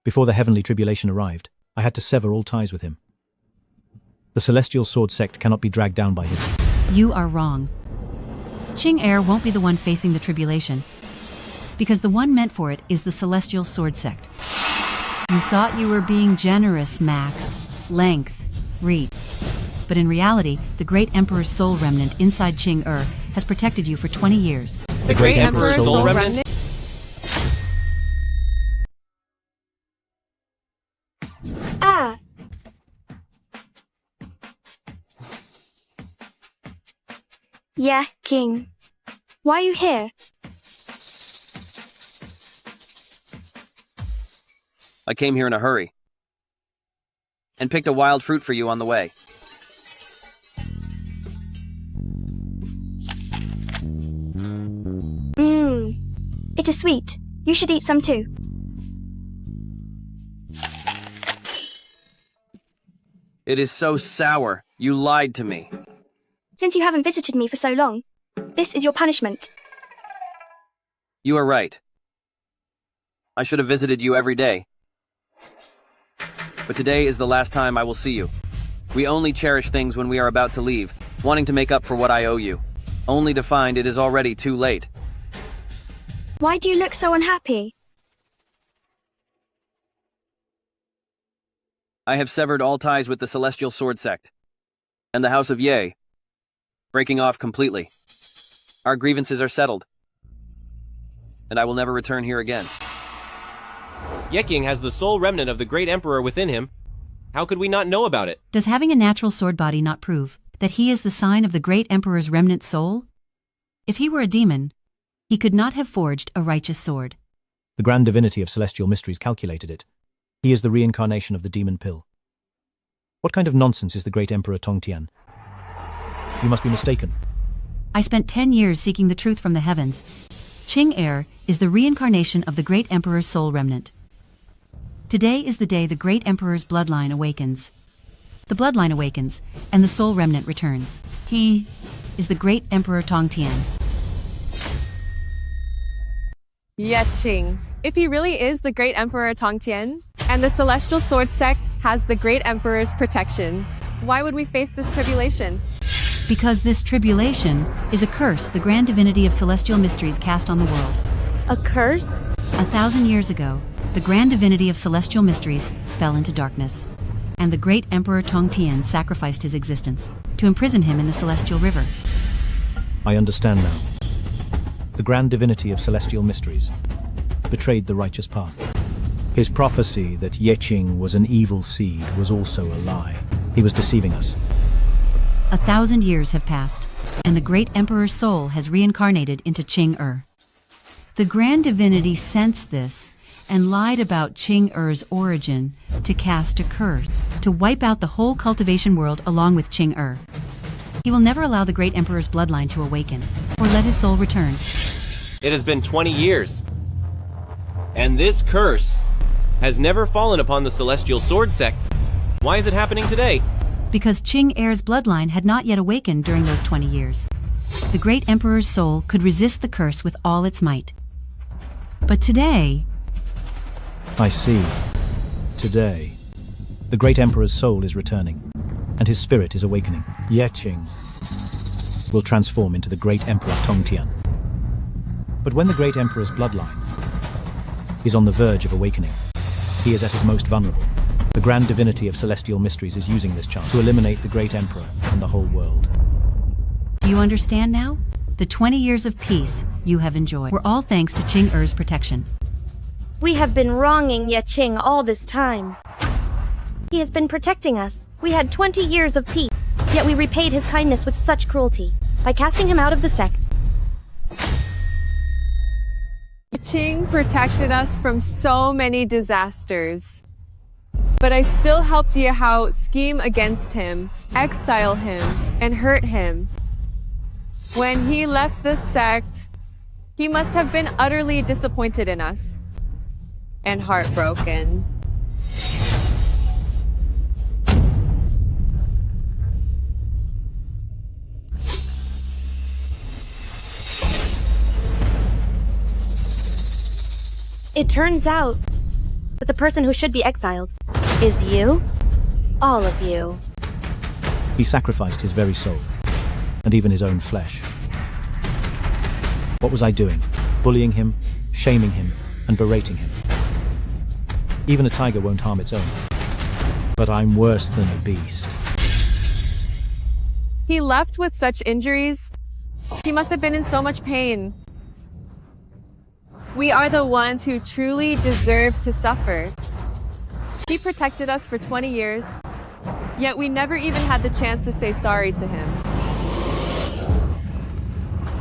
Before the heavenly tribulation arrived, I had to sever all ties with him. The Celestial Sword Sect cannot be dragged down by him. You are wrong. Ching'er won't be the one facing the tribulation, because the one meant for it is the Celestial Sword Sect. You thought you were being generous, Max. Length, reach. But in reality, the great Emperor's soul remnant inside Ching'er has protected you for 20 years. The great Emperor's soul remnant? Ah! Yeah, King. Why are you here? I came here in a hurry and picked a wild fruit for you on the way. It is sweet. You should eat some too. It is so sour. You lied to me. Since you haven't visited me for so long, this is your punishment. You are right. I should have visited you every day. But today is the last time I will see you. We only cherish things when we are about to leave, wanting to make up for what I owe you, only to find it is already too late. Why do you look so unhappy? I have severed all ties with the Celestial Sword Sect and the House of Ye, breaking off completely. Our grievances are settled, and I will never return here again. Ye King has the sole remnant of the great emperor within him. How could we not know about it? Does having a natural sword body not prove that he is the sign of the great emperor's remnant soul? If he were a demon, he could not have forged a righteous sword. The grand divinity of celestial mysteries calculated it. He is the reincarnation of the demon pill. What kind of nonsense is the great emperor Tongtian? You must be mistaken. I spent 10 years seeking the truth from the heavens. Qing is the reincarnation of the great emperor's soul remnant. Today is the day the great emperor's bloodline awakens. The bloodline awakens, and the soul remnant returns. He is the great emperor Tongtian. Ye Qing. If he really is the great emperor Tongtian, and the celestial sword sect has the great emperor's protection, why would we face this tribulation? Because this tribulation is a curse the grand divinity of celestial mysteries cast on the world. A curse? 1,000 years ago, the grand divinity of celestial mysteries fell into darkness, and the great emperor Tongtian sacrificed his existence to imprison him in the celestial river. I understand now. The grand divinity of celestial mysteries betrayed the righteous path. His prophecy that Ye Qing was an evil seed was also a lie. He was deceiving us. 1,000 years have passed, and the great emperor's soul has reincarnated into Qing. The grand divinity sensed this and lied about Qing-Er's origin to cast a curse, to wipe out the whole cultivation world along with Qing-Er. He will never allow the great emperor's bloodline to awaken, or let his soul return. It has been 20 years. And this curse has never fallen upon the Celestial Sword Sect. Why is it happening today? Because Qing-Er's bloodline had not yet awakened during those 20 years. The great emperor's soul could resist the curse with all its might. But today... I see. Today, the great emperor's soul is returning, and his spirit is awakening. Ye Qing will transform into the great emperor Tongtian. But when the great emperor's bloodline is on the verge of awakening, he is at his most vulnerable. The grand divinity of celestial mysteries is using this chance to eliminate the great emperor and the whole world. Do you understand now? The 20 years of peace you have enjoyed were all thanks to Qing-Er's protection. We have been wronging Ye Qing all this time. He has been protecting us. We had 20 years of peace, yet we repaid his kindness with such cruelty, by casting him out of the sect. Qing protected us from so many disasters. But I still helped Ye Hao scheme against him, exile him, and hurt him. When he left the sect, he must have been utterly disappointed in us. And heartbroken. It turns out that the person who should be exiled is you. All of you. He sacrificed his very soul, and even his own flesh. What was I doing? Bullying him, shaming him, and berating him. Even a tiger won't harm its own. But I'm worse than a beast. He left with such injuries. He must have been in so much pain. We are the ones who truly deserve to suffer. He protected us for 20 years, yet we never even had the chance to say sorry to him.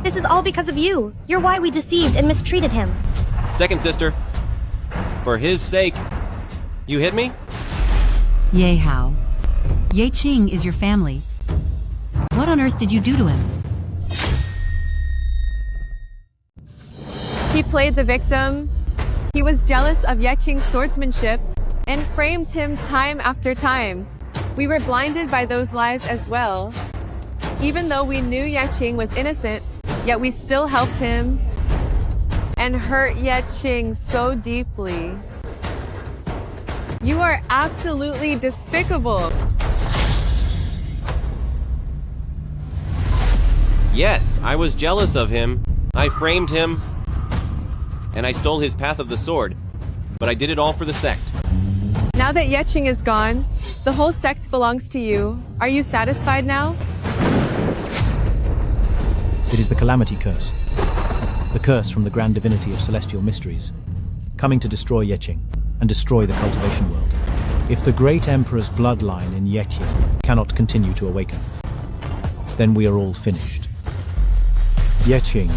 This is all because of you. You're why we deceived and mistreated him. Second sister, for his sake, you hit me? Ye Hao. Ye Qing is your family. What on earth did you do to him? He played the victim. He was jealous of Ye Qing's swordsmanship and framed him time after time. We were blinded by those lies as well. Even though we knew Yeching was innocent, yet we still helped him and hurt Yeching so deeply. You are absolutely despicable. Yes, I was jealous of him. I framed him, and I stole his path of the sword, but I did it all for the sect. Now that Yeching is gone, the whole sect belongs to you. Are you satisfied now? It is the Calamity Curse. The curse from the grand divinity of celestial mysteries, coming to destroy Yeching and destroy the cultivation world. If the great emperor's bloodline in Yeching cannot continue to awaken, then we are all finished. Yeching,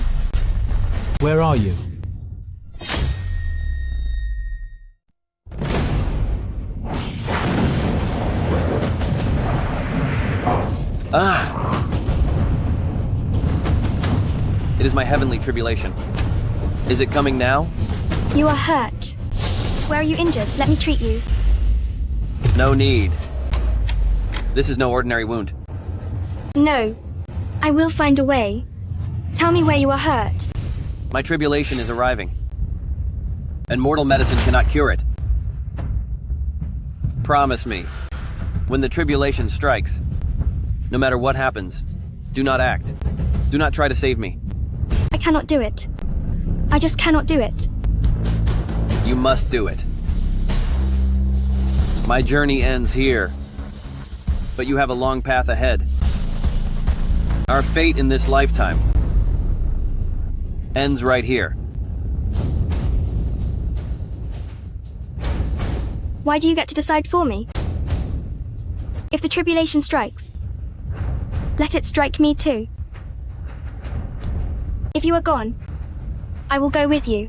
where are you? It is my heavenly tribulation. Is it coming now? You are hurt. Where are you injured? Let me treat you. No need. This is no ordinary wound. No. I will find a way. Tell me where you are hurt. My tribulation is arriving, and mortal medicine cannot cure it. Promise me, when the tribulation strikes, no matter what happens, do not act. Do not try to save me. I cannot do it. I just cannot do it. You must do it. My journey ends here, but you have a long path ahead. Our fate in this lifetime ends right here. Why do you get to decide for me? If the tribulation strikes, let it strike me too. If you are gone, I will go with you.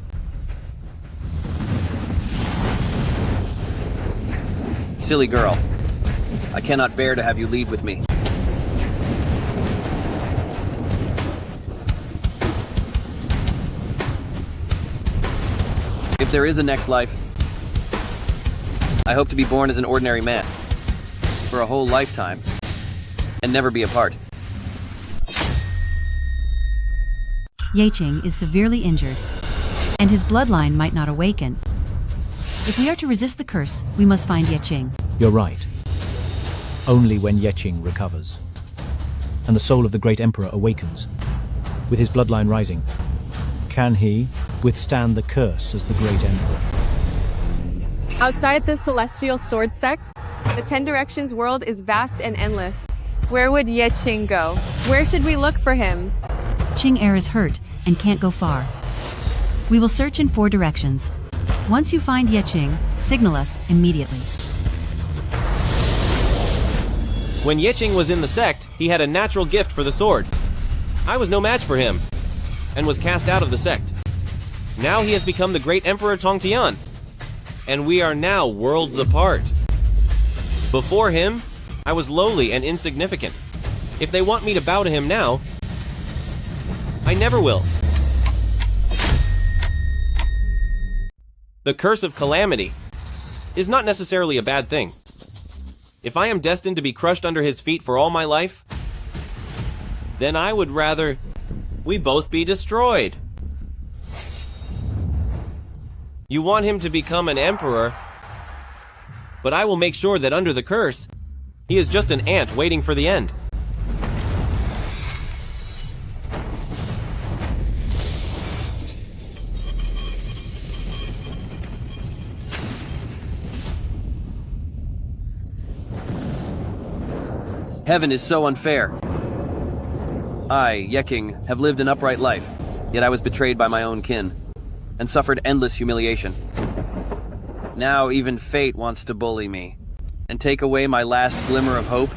Silly girl. I cannot bear to have you leave with me. If there is a next life, I hope to be born as an ordinary man for a whole lifetime and never be apart. Yeching is severely injured, and his bloodline might not awaken. If we are to resist the curse, we must find Yeching. You're right. Only when Yeching recovers, and the soul of the great emperor awakens, with his bloodline rising, can he withstand the curse as the great emperor. Outside the celestial sword sect, the 10 Directions world is vast and endless. Where would Yeching go? Where should we look for him? Ching Er is hurt and can't go far. We will search in 4 directions. Once you find Yeching, signal us immediately. When Yeching was in the sect, he had a natural gift for the sword. I was no match for him, and was cast out of the sect. Now he has become the great Emperor Tongtian, and we are now worlds apart. Before him, I was lowly and insignificant. If they want me to bow to him now, I never will. The curse of calamity is not necessarily a bad thing. If I am destined to be crushed under his feet for all my life, then I would rather we both be destroyed. You want him to become an emperor, but I will make sure that under the curse, he is just an ant waiting for the end. Heaven is so unfair. I, Yeching, have lived an upright life, yet I was betrayed by my own kin, and suffered endless humiliation. Now even fate wants to bully me, and take away my last glimmer of hope.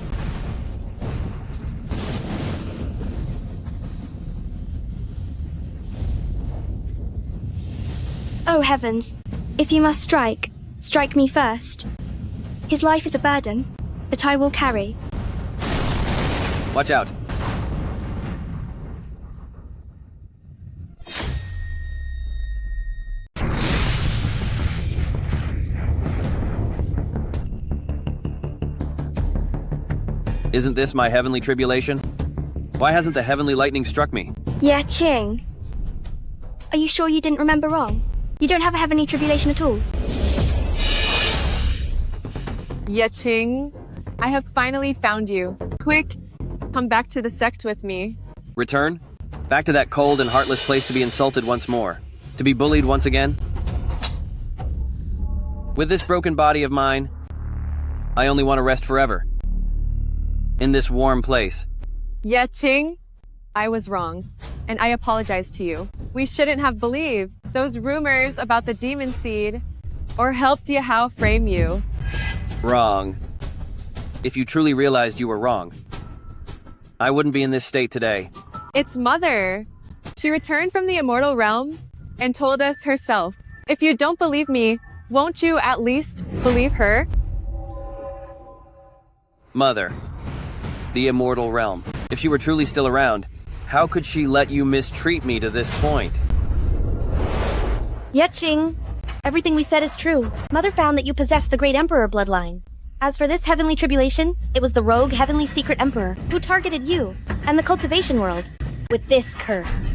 Oh heavens, if you must strike, strike me first. His life is a burden that I will carry. Watch out. Isn't this my heavenly tribulation? Why hasn't the heavenly lightning struck me? Yeah, Ching. Are you sure you didn't remember wrong? You don't have a heavenly tribulation at all. Yeching, I have finally found you. Quick, come back to the sect with me. Return? Back to that cold and heartless place to be insulted once more. To be bullied once again? With this broken body of mine, I only want to rest forever. In this warm place. Yeching, I was wrong, and I apologize to you. We shouldn't have believed those rumors about the demon seed, or helped Yahao frame you. Wrong. If you truly realized you were wrong, I wouldn't be in this state today. It's Mother. She returned from the immortal realm and told us herself. If you don't believe me, won't you at least believe her? Mother. The immortal realm. If she were truly still around, how could she let you mistreat me to this point? Yeching, everything we said is true. Mother found that you possessed the great emperor bloodline. As for this heavenly tribulation, it was the rogue heavenly secret emperor who targeted you and the cultivation world with this curse.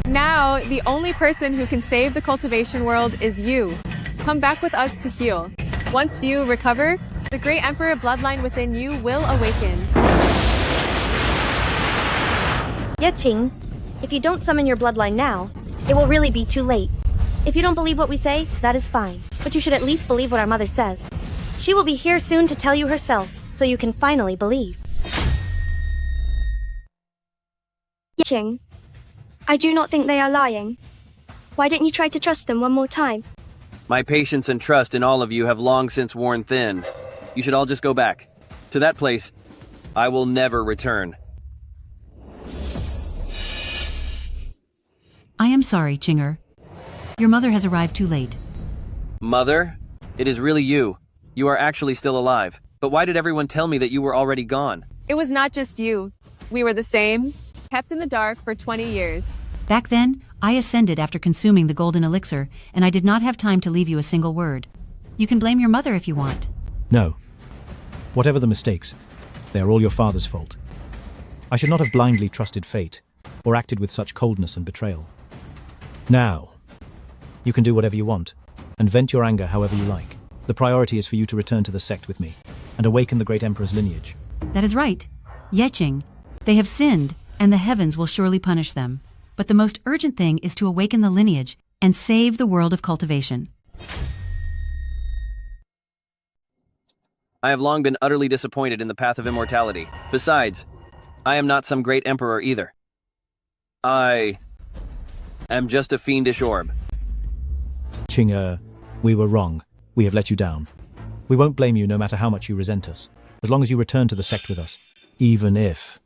Now, the only person who can save the cultivation world is you. Come back with us to heal. Once you recover, the great emperor bloodline within you will awaken. Yeching, if you don't summon your bloodline now, it will really be too late. If you don't believe what we say, that is fine. But you should at least believe what our mother says. She will be here soon to tell you herself, so you can finally believe. Yeching, I do not think they are lying. Why don't you try to trust them one more time? My patience and trust in all of you have long since worn thin. You should all just go back. To that place, I will never return. I am sorry, Chinger. Your mother has arrived too late. Mother? It is really you. You are actually still alive. But why did everyone tell me that you were already gone? It was not just you. We were the same, kept in the dark for 20 years. Back then, I ascended after consuming the golden elixir, and I did not have time to leave you a single word. You can blame your mother if you want. No. Whatever the mistakes, they are all your father's fault. I should not have blindly trusted fate, or acted with such coldness and betrayal. Now, you can do whatever you want, and vent your anger however you like. The priority is for you to return to the sect with me, and awaken the great emperor's lineage. That is right. Yeching, they have sinned, and the heavens will surely punish them. But the most urgent thing is to awaken the lineage and save the world of cultivation. I have long been utterly disappointed in the path of immortality. Besides, I am not some great emperor either. I am just a fiendish orb. Chinger, we were wrong. We have let you down. We won't blame you no matter how much you resent us, as long as you return to the sect with us. Even if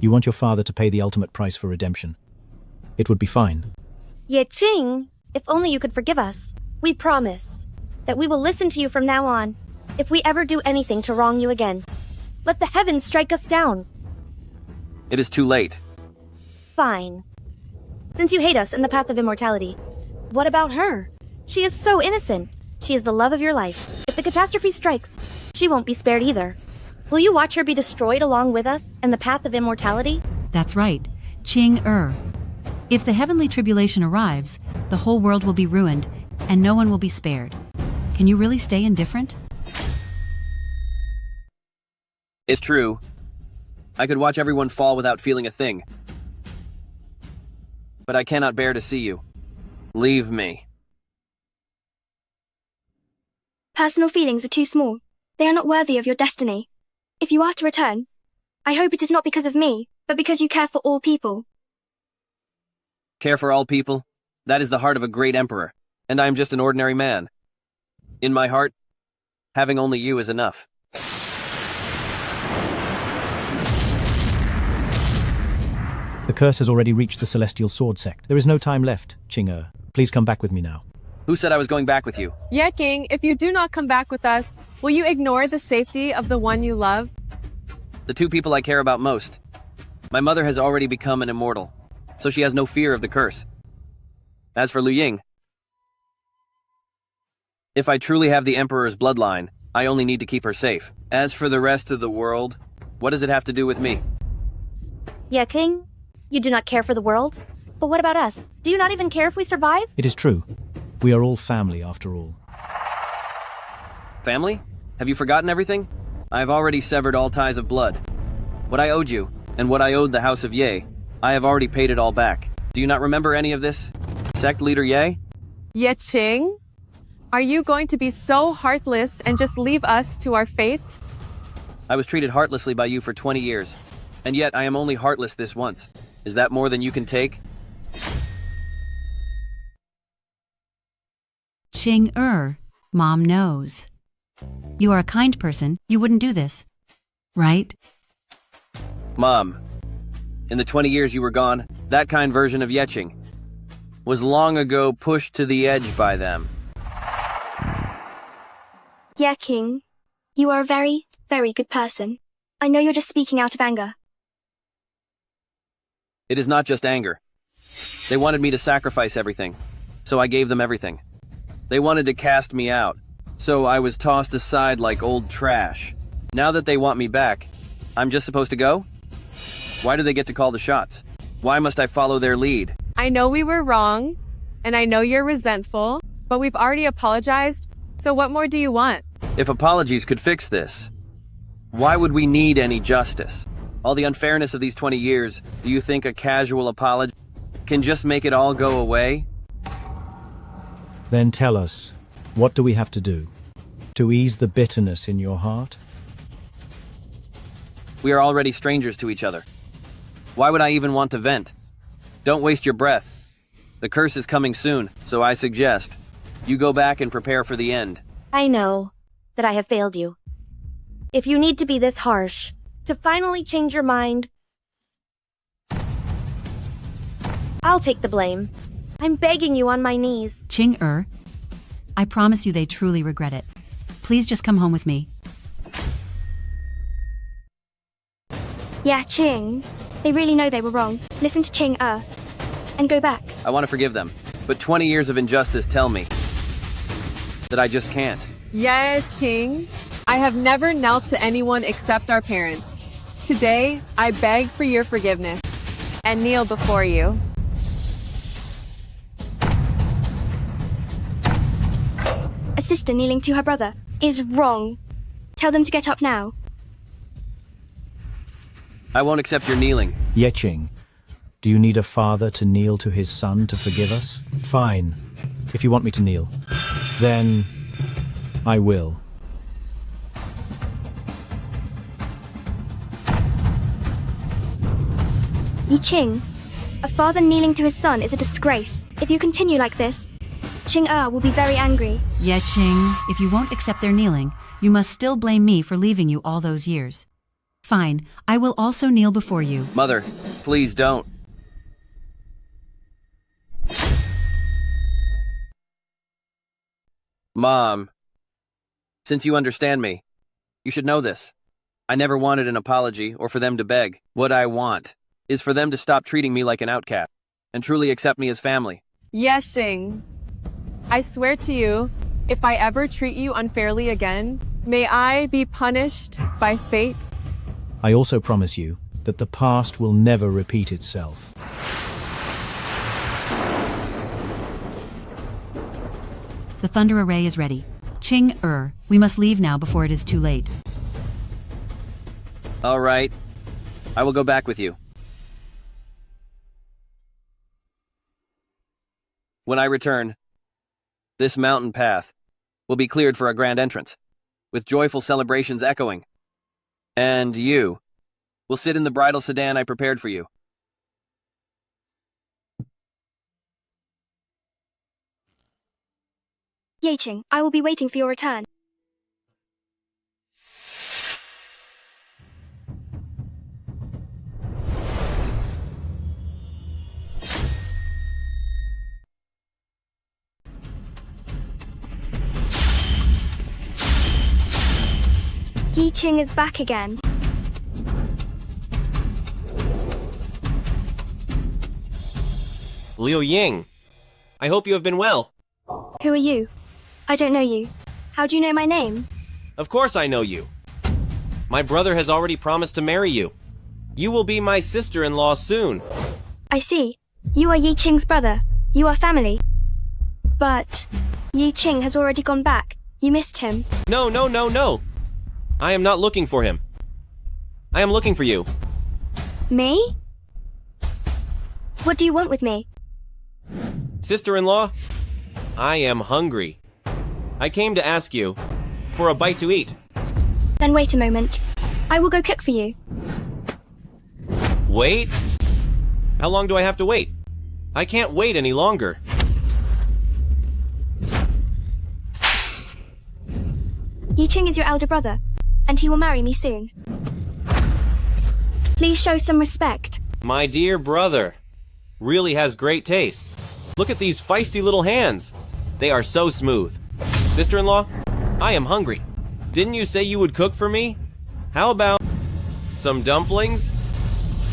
you want your father to pay the ultimate price for redemption. It would be fine. Yeching, if only you could forgive us. We promise that we will listen to you from now on. If we ever do anything to wrong you again, let the heavens strike us down. It is too late. Fine. Since you hate us in the path of immortality, what about her? She is so innocent. She is the love of your life. If the catastrophe strikes, she won't be spared either. Will you watch her be destroyed along with us in the path of immortality? That's right. Ching-er. If the heavenly tribulation arrives, the whole world will be ruined, and no one will be spared. Can you really stay indifferent? It's true. I could watch everyone fall without feeling a thing. But I cannot bear to see you. Leave me. Personal feelings are too small. They are not worthy of your destiny. If you are to return, I hope it is not because of me, but because you care for all people. Care for all people? That is the heart of a great emperor, and I am just an ordinary man. In my heart, having only you is enough. The curse has already reached the Celestial Sword Sect. There is no time left, Chinger. Please come back with me now. Who said I was going back with you? Yeking, if you do not come back with us, will you ignore the safety of the one you love? The two people I care about most. My mother has already become an immortal, so she has no fear of the curse. As for Lu Ying, if I truly have the Emperor's bloodline, I only need to keep her safe. As for the rest of the world, What does it have to do with me? Yeah, King? You do not care for the world? But what about us? Do you not even care if we survive? It is true. We are all family, after all. Family? Have you forgotten everything? I have already severed all ties of blood. What I owed you, and what I owed the House of Ye, I have already paid it all back. Do you not remember any of this? Sect leader Ye? Ye Qing? Are you going to be so heartless and just leave us to our fate? I was treated heartlessly by you for 20 years, and yet I am only heartless this once. Is that more than you can take? Qing Mom knows. You are a kind person. You wouldn't do this, right? Mom, in the 20 years you were gone, that kind version of Yeching was long ago pushed to the edge by them. Yeah, King. You are a very, very good person. I know you're just speaking out of anger. It is not just anger. They wanted me to sacrifice everything, so I gave them everything. They wanted to cast me out, so I was tossed aside like old trash. Now that they want me back, I'm just supposed to go? Why do they get to call the shots? Why must I follow their lead? I know we were wrong, and I know you're resentful, but we've already apologized, so what more do you want? If apologies could fix this, why would we need any justice? All the unfairness of these 20 years, do you think a casual apology can just make it all go away? Then tell us, what do we have to do to ease the bitterness in your heart? We are already strangers to each other. Why would I even want to vent? Don't waste your breath. The curse is coming soon, so I suggest you go back and prepare for the end. I know that I have failed you. If you need to be this harsh to finally change your mind, I'll take the blame. I'm begging you on my knees. Qing I promise you they truly regret it. Please just come home with me. Yeah, Qing. They really know they were wrong. Listen to Qing and go back. I want to forgive them, but 20 years of injustice tell me that I just can't. Yeah, Qing. I have never knelt to anyone except our parents. Today, I beg for your forgiveness and kneel before you. A sister kneeling to her brother is wrong. Tell them to get up now. I won't accept your kneeling. Yeching, do you need a father to kneel to his son to forgive us? Fine, if you want me to kneel. Then I will. Yi Qing, a father kneeling to his son is a disgrace. If you continue like this, Qing will be very angry. Yeah, Qing, if you won't accept their kneeling, you must still blame me for leaving you all those years. Fine, I will also kneel before you. Mother, please don't. Mom, since you understand me, you should know this. I never wanted an apology or for them to beg. What I want is for them to stop treating me like an outcast and truly accept me as family. Yes, Qing. I swear to you, if I ever treat you unfairly again, may I be punished by fate. I also promise you that the past will never repeat itself. The thunder array is ready. Qing we must leave now before it is too late. All right, I will go back with you. When I return, this mountain path will be cleared for a grand entrance, with joyful celebrations echoing. And you will sit in the bridal sedan I prepared for you. Yeching, I will be waiting for your return. Yi Qing is back again. Liu Ying, I hope you have been well. Who are you? I don't know you. How do you know my name? Of course I know you. My brother has already promised to marry you. You will be my sister-in-law soon. I see. You are Yi Qing's brother. You are family. But Yi Qing has already gone back. You missed him. No, no, no, no. I am not looking for him. I am looking for you. Me? What do you want with me? Sister-in-law, I am hungry. I came to ask you for a bite to eat. Then wait a moment. I will go cook for you. Wait? How long do I have to wait? I can't wait any longer. Yi Qing is your elder brother, and he will marry me soon. Please show some respect. My dear brother really has great taste. Look at these feisty little hands. They are so smooth. Sister-in-law, I am hungry. Didn't you say you would cook for me? How about some dumplings?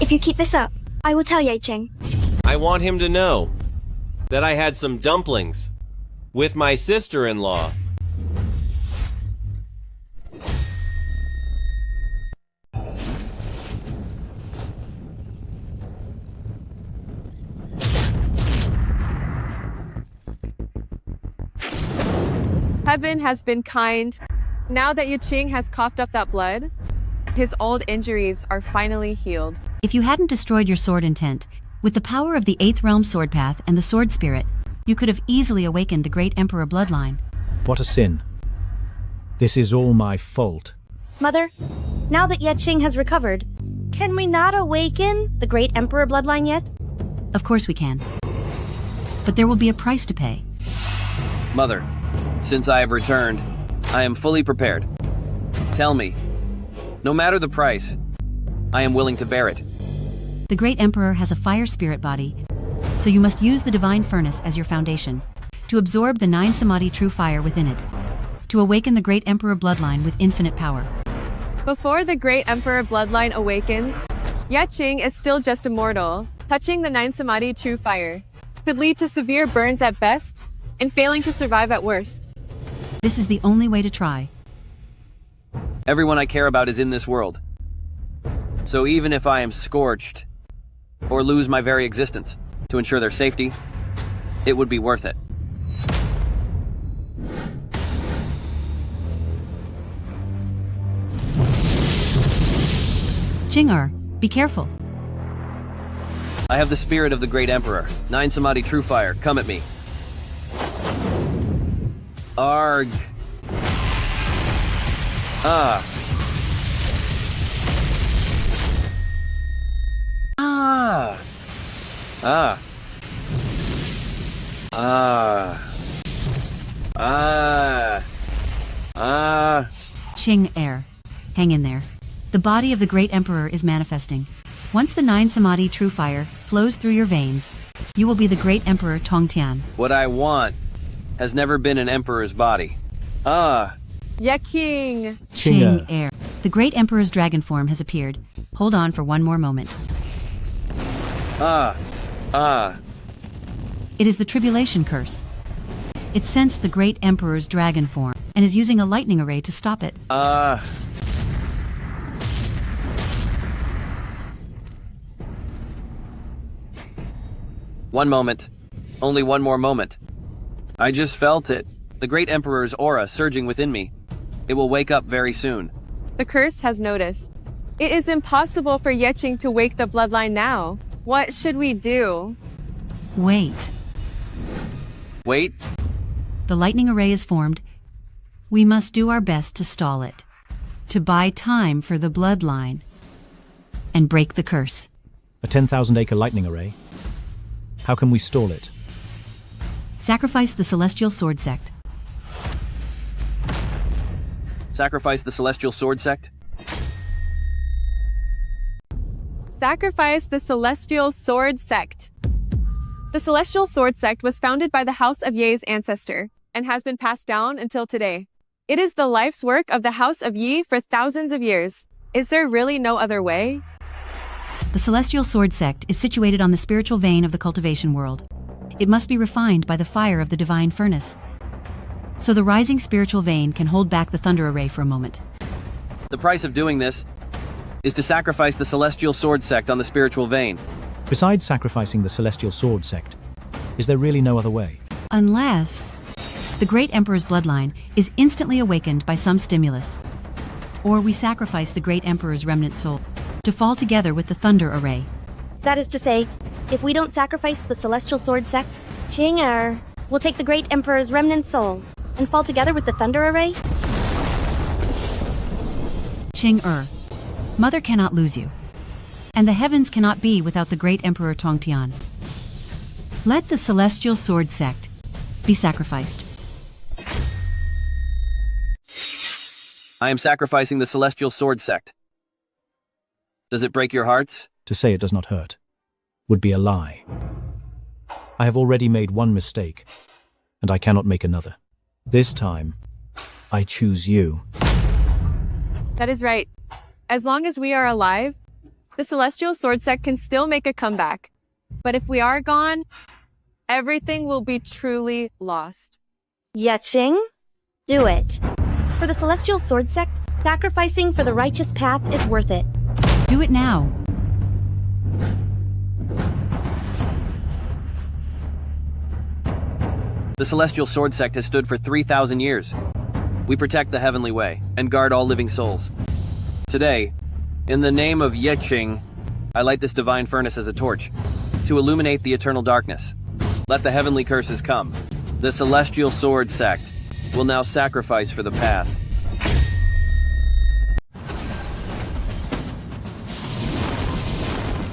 If you keep this up, I will tell Yi Qing. I want him to know that I had some dumplings with my sister-in-law. Heaven has been kind. Now that Yi Qing has coughed up that blood, his old injuries are finally healed. If you hadn't destroyed your sword intent, with the power of the 8th realm sword path and the sword spirit, you could have easily awakened the great emperor bloodline. What a sin. This is all my fault. Mother, now that Yi Qing has recovered, can we not awaken the great emperor bloodline yet? Of course we can. But there will be a price to pay. Mother, since I have returned, I am fully prepared. Tell me, no matter the price, I am willing to bear it. The great emperor has a fire spirit body, so you must use the divine furnace as your foundation, to absorb the 9 samadhi true fire within it, to awaken the great emperor bloodline with infinite power. Before the great emperor bloodline awakens, Yi Qing is still just a mortal. Touching the 9 samadhi true fire could lead to severe burns at best, and failing to survive at worst. This is the only way to try. Everyone I care about is in this world. So even if I am scorched, or lose my very existence, to ensure their safety, it would be worth it. Qing'er, be careful. I have the spirit of the great emperor. 9 samadhi true fire, come at me. Arg. Ah. Ah. Ah. Ah. Ah. Ah. Qing'er, hang in there. The body of the great emperor is manifesting. Once the 9 samadhi true fire flows through your veins, you will be the great emperor Tongtian. What I want has never been an emperor's body. Ah. Yi Qing! Qing'er. The great emperor's dragon form has appeared. Hold on for one more moment. Ah. Ah. It is the tribulation curse. It sensed the great emperor's dragon form and is using a lightning array to stop it. One moment. Only one more moment. I just felt it. The great emperor's aura surging within me. It will wake up very soon. The curse has noticed. It is impossible for Yi Qing to wake the bloodline now. What should we do? Wait. Wait. The lightning array is formed. We must do our best to stall it, to buy time for the bloodline, and break the curse. A 10,000-acre lightning array? How can we stall it? Sacrifice the celestial sword sect. Sacrifice the celestial sword sect? Sacrifice the Celestial Sword Sect. The Celestial Sword Sect was founded by the House of Ye's ancestor and has been passed down until today. It is the life's work of the House of Yi for thousands of years. Is there really no other way? The Celestial Sword Sect is situated on the spiritual vein of the cultivation world. It must be refined by the fire of the divine furnace, so the rising spiritual vein can hold back the thunder array for a moment. The price of doing this is to sacrifice the celestial sword sect on the spiritual vein. Besides sacrificing the celestial sword sect, is there really no other way? Unless the great emperor's bloodline is instantly awakened by some stimulus. Or we sacrifice the great emperor's remnant soul to fall together with the thunder array. That is to say, if we don't sacrifice the celestial sword sect, Qing will take the great emperor's remnant soul and fall together with the thunder array? Qing Mother cannot lose you. And the heavens cannot be without the great Emperor Tongtian. Let the celestial sword sect be sacrificed. I am sacrificing the celestial sword sect. Does it break your hearts? To say it does not hurt would be a lie. I have already made one mistake, and I cannot make another. This time, I choose you. That is right. As long as we are alive, the celestial sword sect can still make a comeback. But if we are gone, everything will be truly lost. Yeah, Qing? Do it. For the celestial sword sect, sacrificing for the righteous path is worth it. Do it now. The celestial sword sect has stood for 3,000 years. We protect the heavenly way and guard all living souls. Today, in the name of Yeqing, I light this divine furnace as a torch to illuminate the eternal darkness. Let the heavenly curses come. The celestial sword sect will now sacrifice for the path.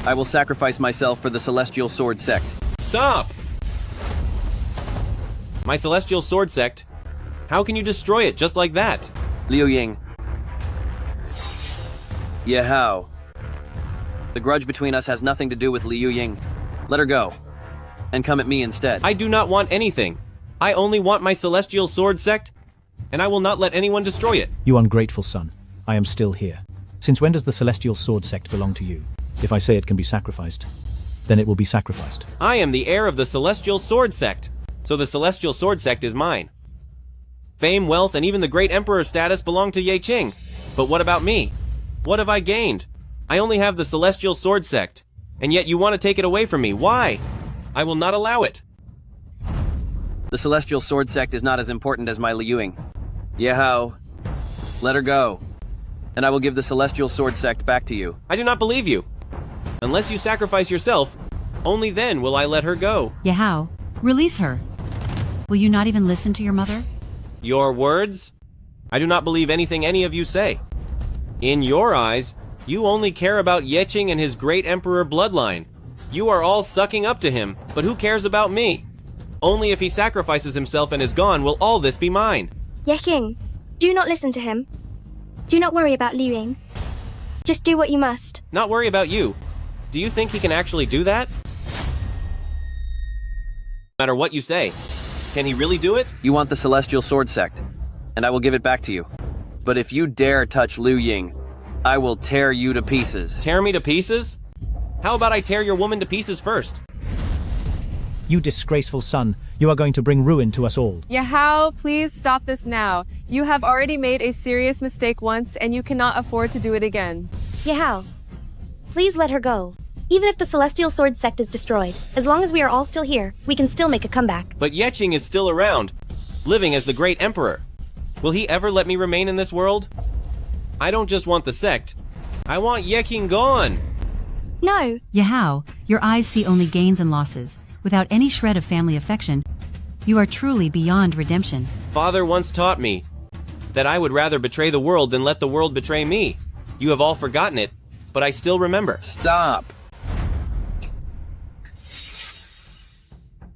I will sacrifice myself for the celestial sword sect. Stop! My celestial sword sect? How can you destroy it just like that? Liu Ying. Yeah, how? The grudge between us has nothing to do with Liu Ying. Let her go, and come at me instead. I do not want anything. I only want my celestial sword sect, and I will not let anyone destroy it. You ungrateful son, I am still here. Since when does the celestial sword sect belong to you? If I say it can be sacrificed, then it will be sacrificed. I am the heir of the celestial sword sect, so the celestial sword sect is mine. Fame, wealth, and even the great emperor status belong to Yeqing. But what about me? What have I gained? I only have the celestial sword sect, and yet you want to take it away from me. Why? I will not allow it. The celestial sword sect is not as important as my Liu Ying. Yeah, how? Let her go, and I will give the celestial sword sect back to you. I do not believe you. Unless you sacrifice yourself, only then will I let her go. Yahao, release her. Will you not even listen to your mother? Your words? I do not believe anything any of you say. In your eyes, you only care about Yeqing and his great emperor bloodline. You are all sucking up to him, but who cares about me? Only if he sacrifices himself and is gone will all this be mine. Yeqing, do not listen to him. Do not worry about Liu Ying. Just do what you must. Not worry about you. Do you think he can actually do that? No matter what you say, can he really do it? You want the celestial sword sect, and I will give it back to you. But if you dare touch Liu Ying, I will tear you to pieces. Tear me to pieces? How about I tear your woman to pieces first? You disgraceful son, you are going to bring ruin to us all. Yahao, please stop this now. You have already made a serious mistake once, and you cannot afford to do it again. Yahao, please let her go. Even if the celestial sword sect is destroyed, as long as we are all still here, we can still make a comeback. But Yeqing is still around, living as the great emperor. Will he ever let me remain in this world? I don't just want the sect. I want Yeqing gone. No. Yahao, your eyes see only gains and losses. Without any shred of family affection, you are truly beyond redemption. Father once taught me that I would rather betray the world than let the world betray me. You have all forgotten it, but I still remember. Stop.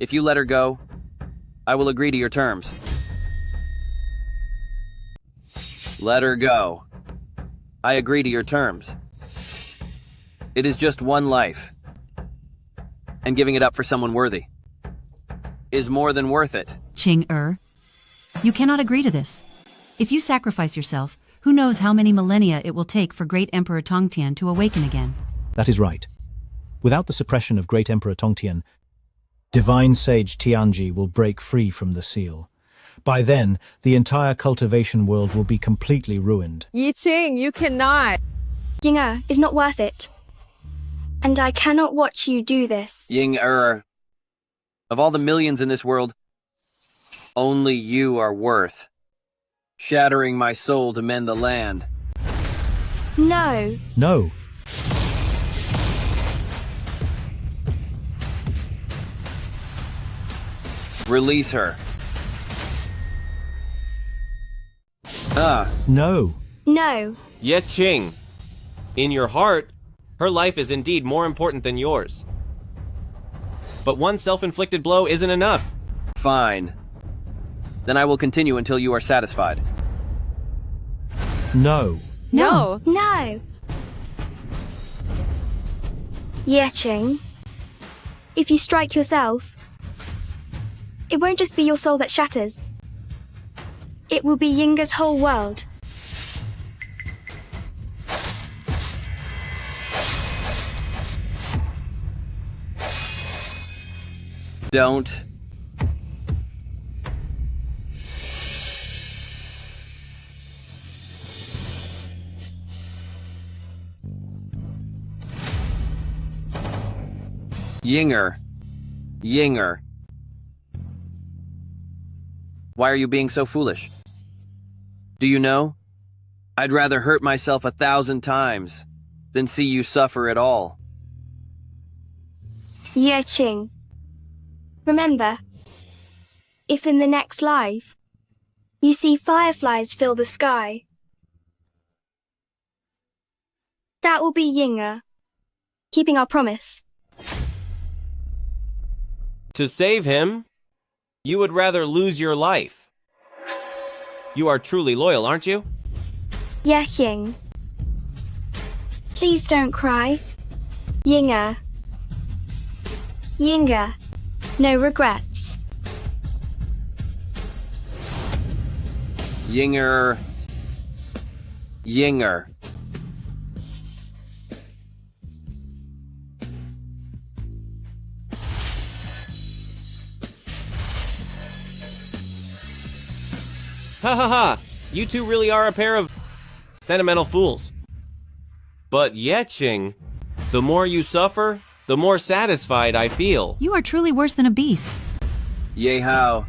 If you let her go, I will agree to your terms. Let her go. I agree to your terms. It is just one life, and giving it up for someone worthy is more than worth it. Qing you cannot agree to this. If you sacrifice yourself, who knows how many millennia it will take for great Emperor Tongtian to awaken again. That is right. Without the suppression of great Emperor Tongtian, divine sage Tianji will break free from the seal. By then, the entire cultivation world will be completely ruined. Yi Ching, you cannot. Ying is not worth it. And I cannot watch you do this. Ying-er, of all the millions in this world, only you are worth shattering my soul to mend the land. No. No. Release her. No. No. Ye Qing. In your heart, her life is indeed more important than yours. But one self-inflicted blow isn't enough. Fine. Then I will continue until you are satisfied. No. No. No. Yeching, if you strike yourself, it won't just be your soul that shatters. It will be Yinga's whole world. Don't. Yinger. Yinger. Why are you being so foolish? Do you know? I'd rather hurt myself 1,000 times than see you suffer at all. Yeching, remember, if in the next life you see fireflies fill the sky, that will be Yinga, keeping our promise. To save him, you would rather lose your life. You are truly loyal, aren't you? Yeching, please don't cry. Yinga. Yinga, no regrets. Yinger. Yinger. Ha ha ha! You two really are a pair of sentimental fools. But Yeching, the more you suffer, the more satisfied I feel. You are truly worse than a beast. Ye Hao.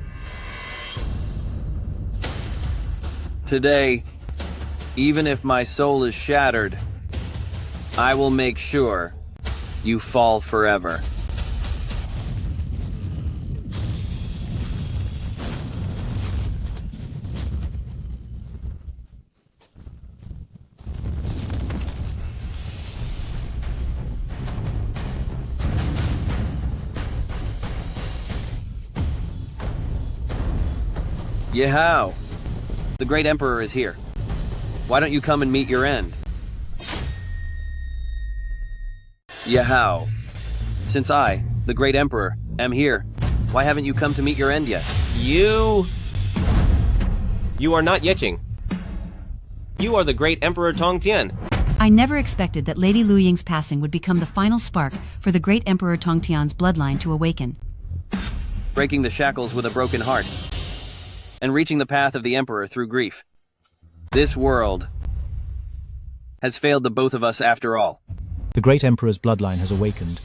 Today, even if my soul is shattered, I will make sure you fall forever. Ye Hao. The great emperor is here. Why don't you come and meet your end? Ye Hao. Since I, the great emperor, am here, why haven't you come to meet your end yet? You are not Yeching. You are the great Emperor Tongtian. I never expected that Lady Lu Ying's passing would become the final spark for the great Emperor Tongtian's bloodline to awaken. Breaking the shackles with a broken heart, and reaching the path of the Emperor through grief. This world has failed the both of us after all. The great Emperor's bloodline has awakened,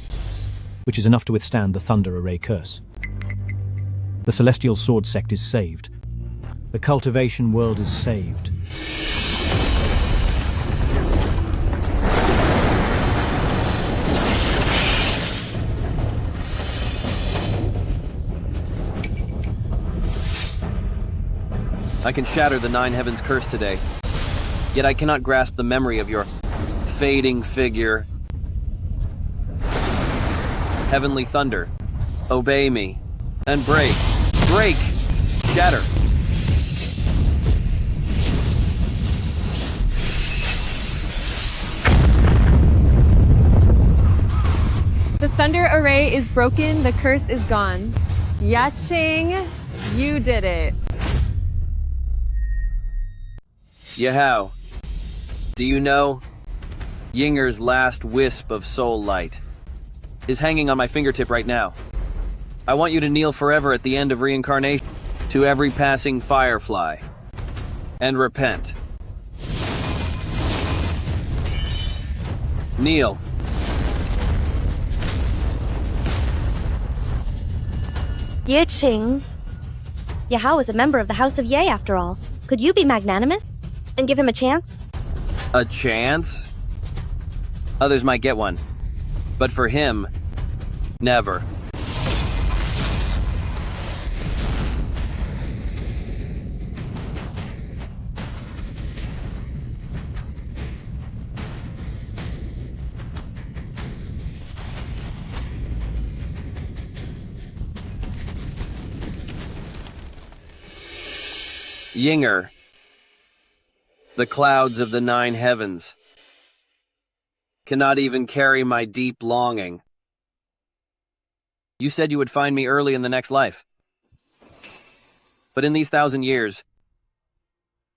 which is enough to withstand the Thunder Array curse. The Celestial Sword sect is saved. The cultivation world is saved. I can shatter the Nine Heavens curse today, yet I cannot grasp the memory of your fading figure. Heavenly thunder, obey me, and break, break, shatter. The thunder array is broken, the curse is gone. Yaching, you did it. Ye Hao, do you know? Yinger's last wisp of soul light is hanging on my fingertip right now. I want you to kneel forever at the end of reincarnation to every passing firefly, and repent. Kneel. Ye Qing. Yahao is a member of the House of Ye after all. Could you be magnanimous and give him a chance? A chance? Others might get one. But for him, never. Yinger, the clouds of the 9 heavens, cannot even carry my deep longing. You said you would find me early in the next life. But in these 1,000 years,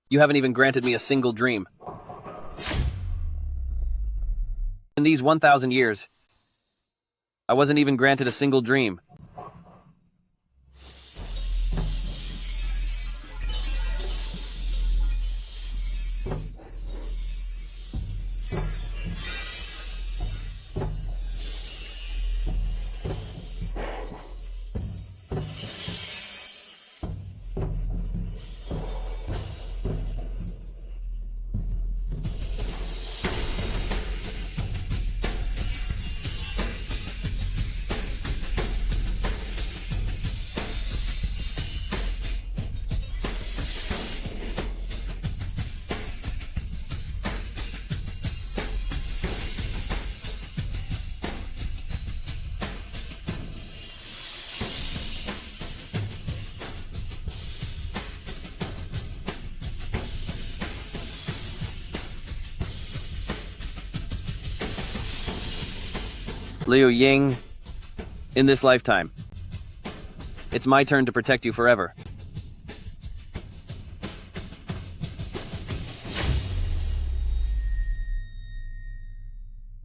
you haven't even granted me a single dream. In these 1,000 years, I wasn't even granted a single dream. Liu Ying, in this lifetime, it's my turn to protect you forever.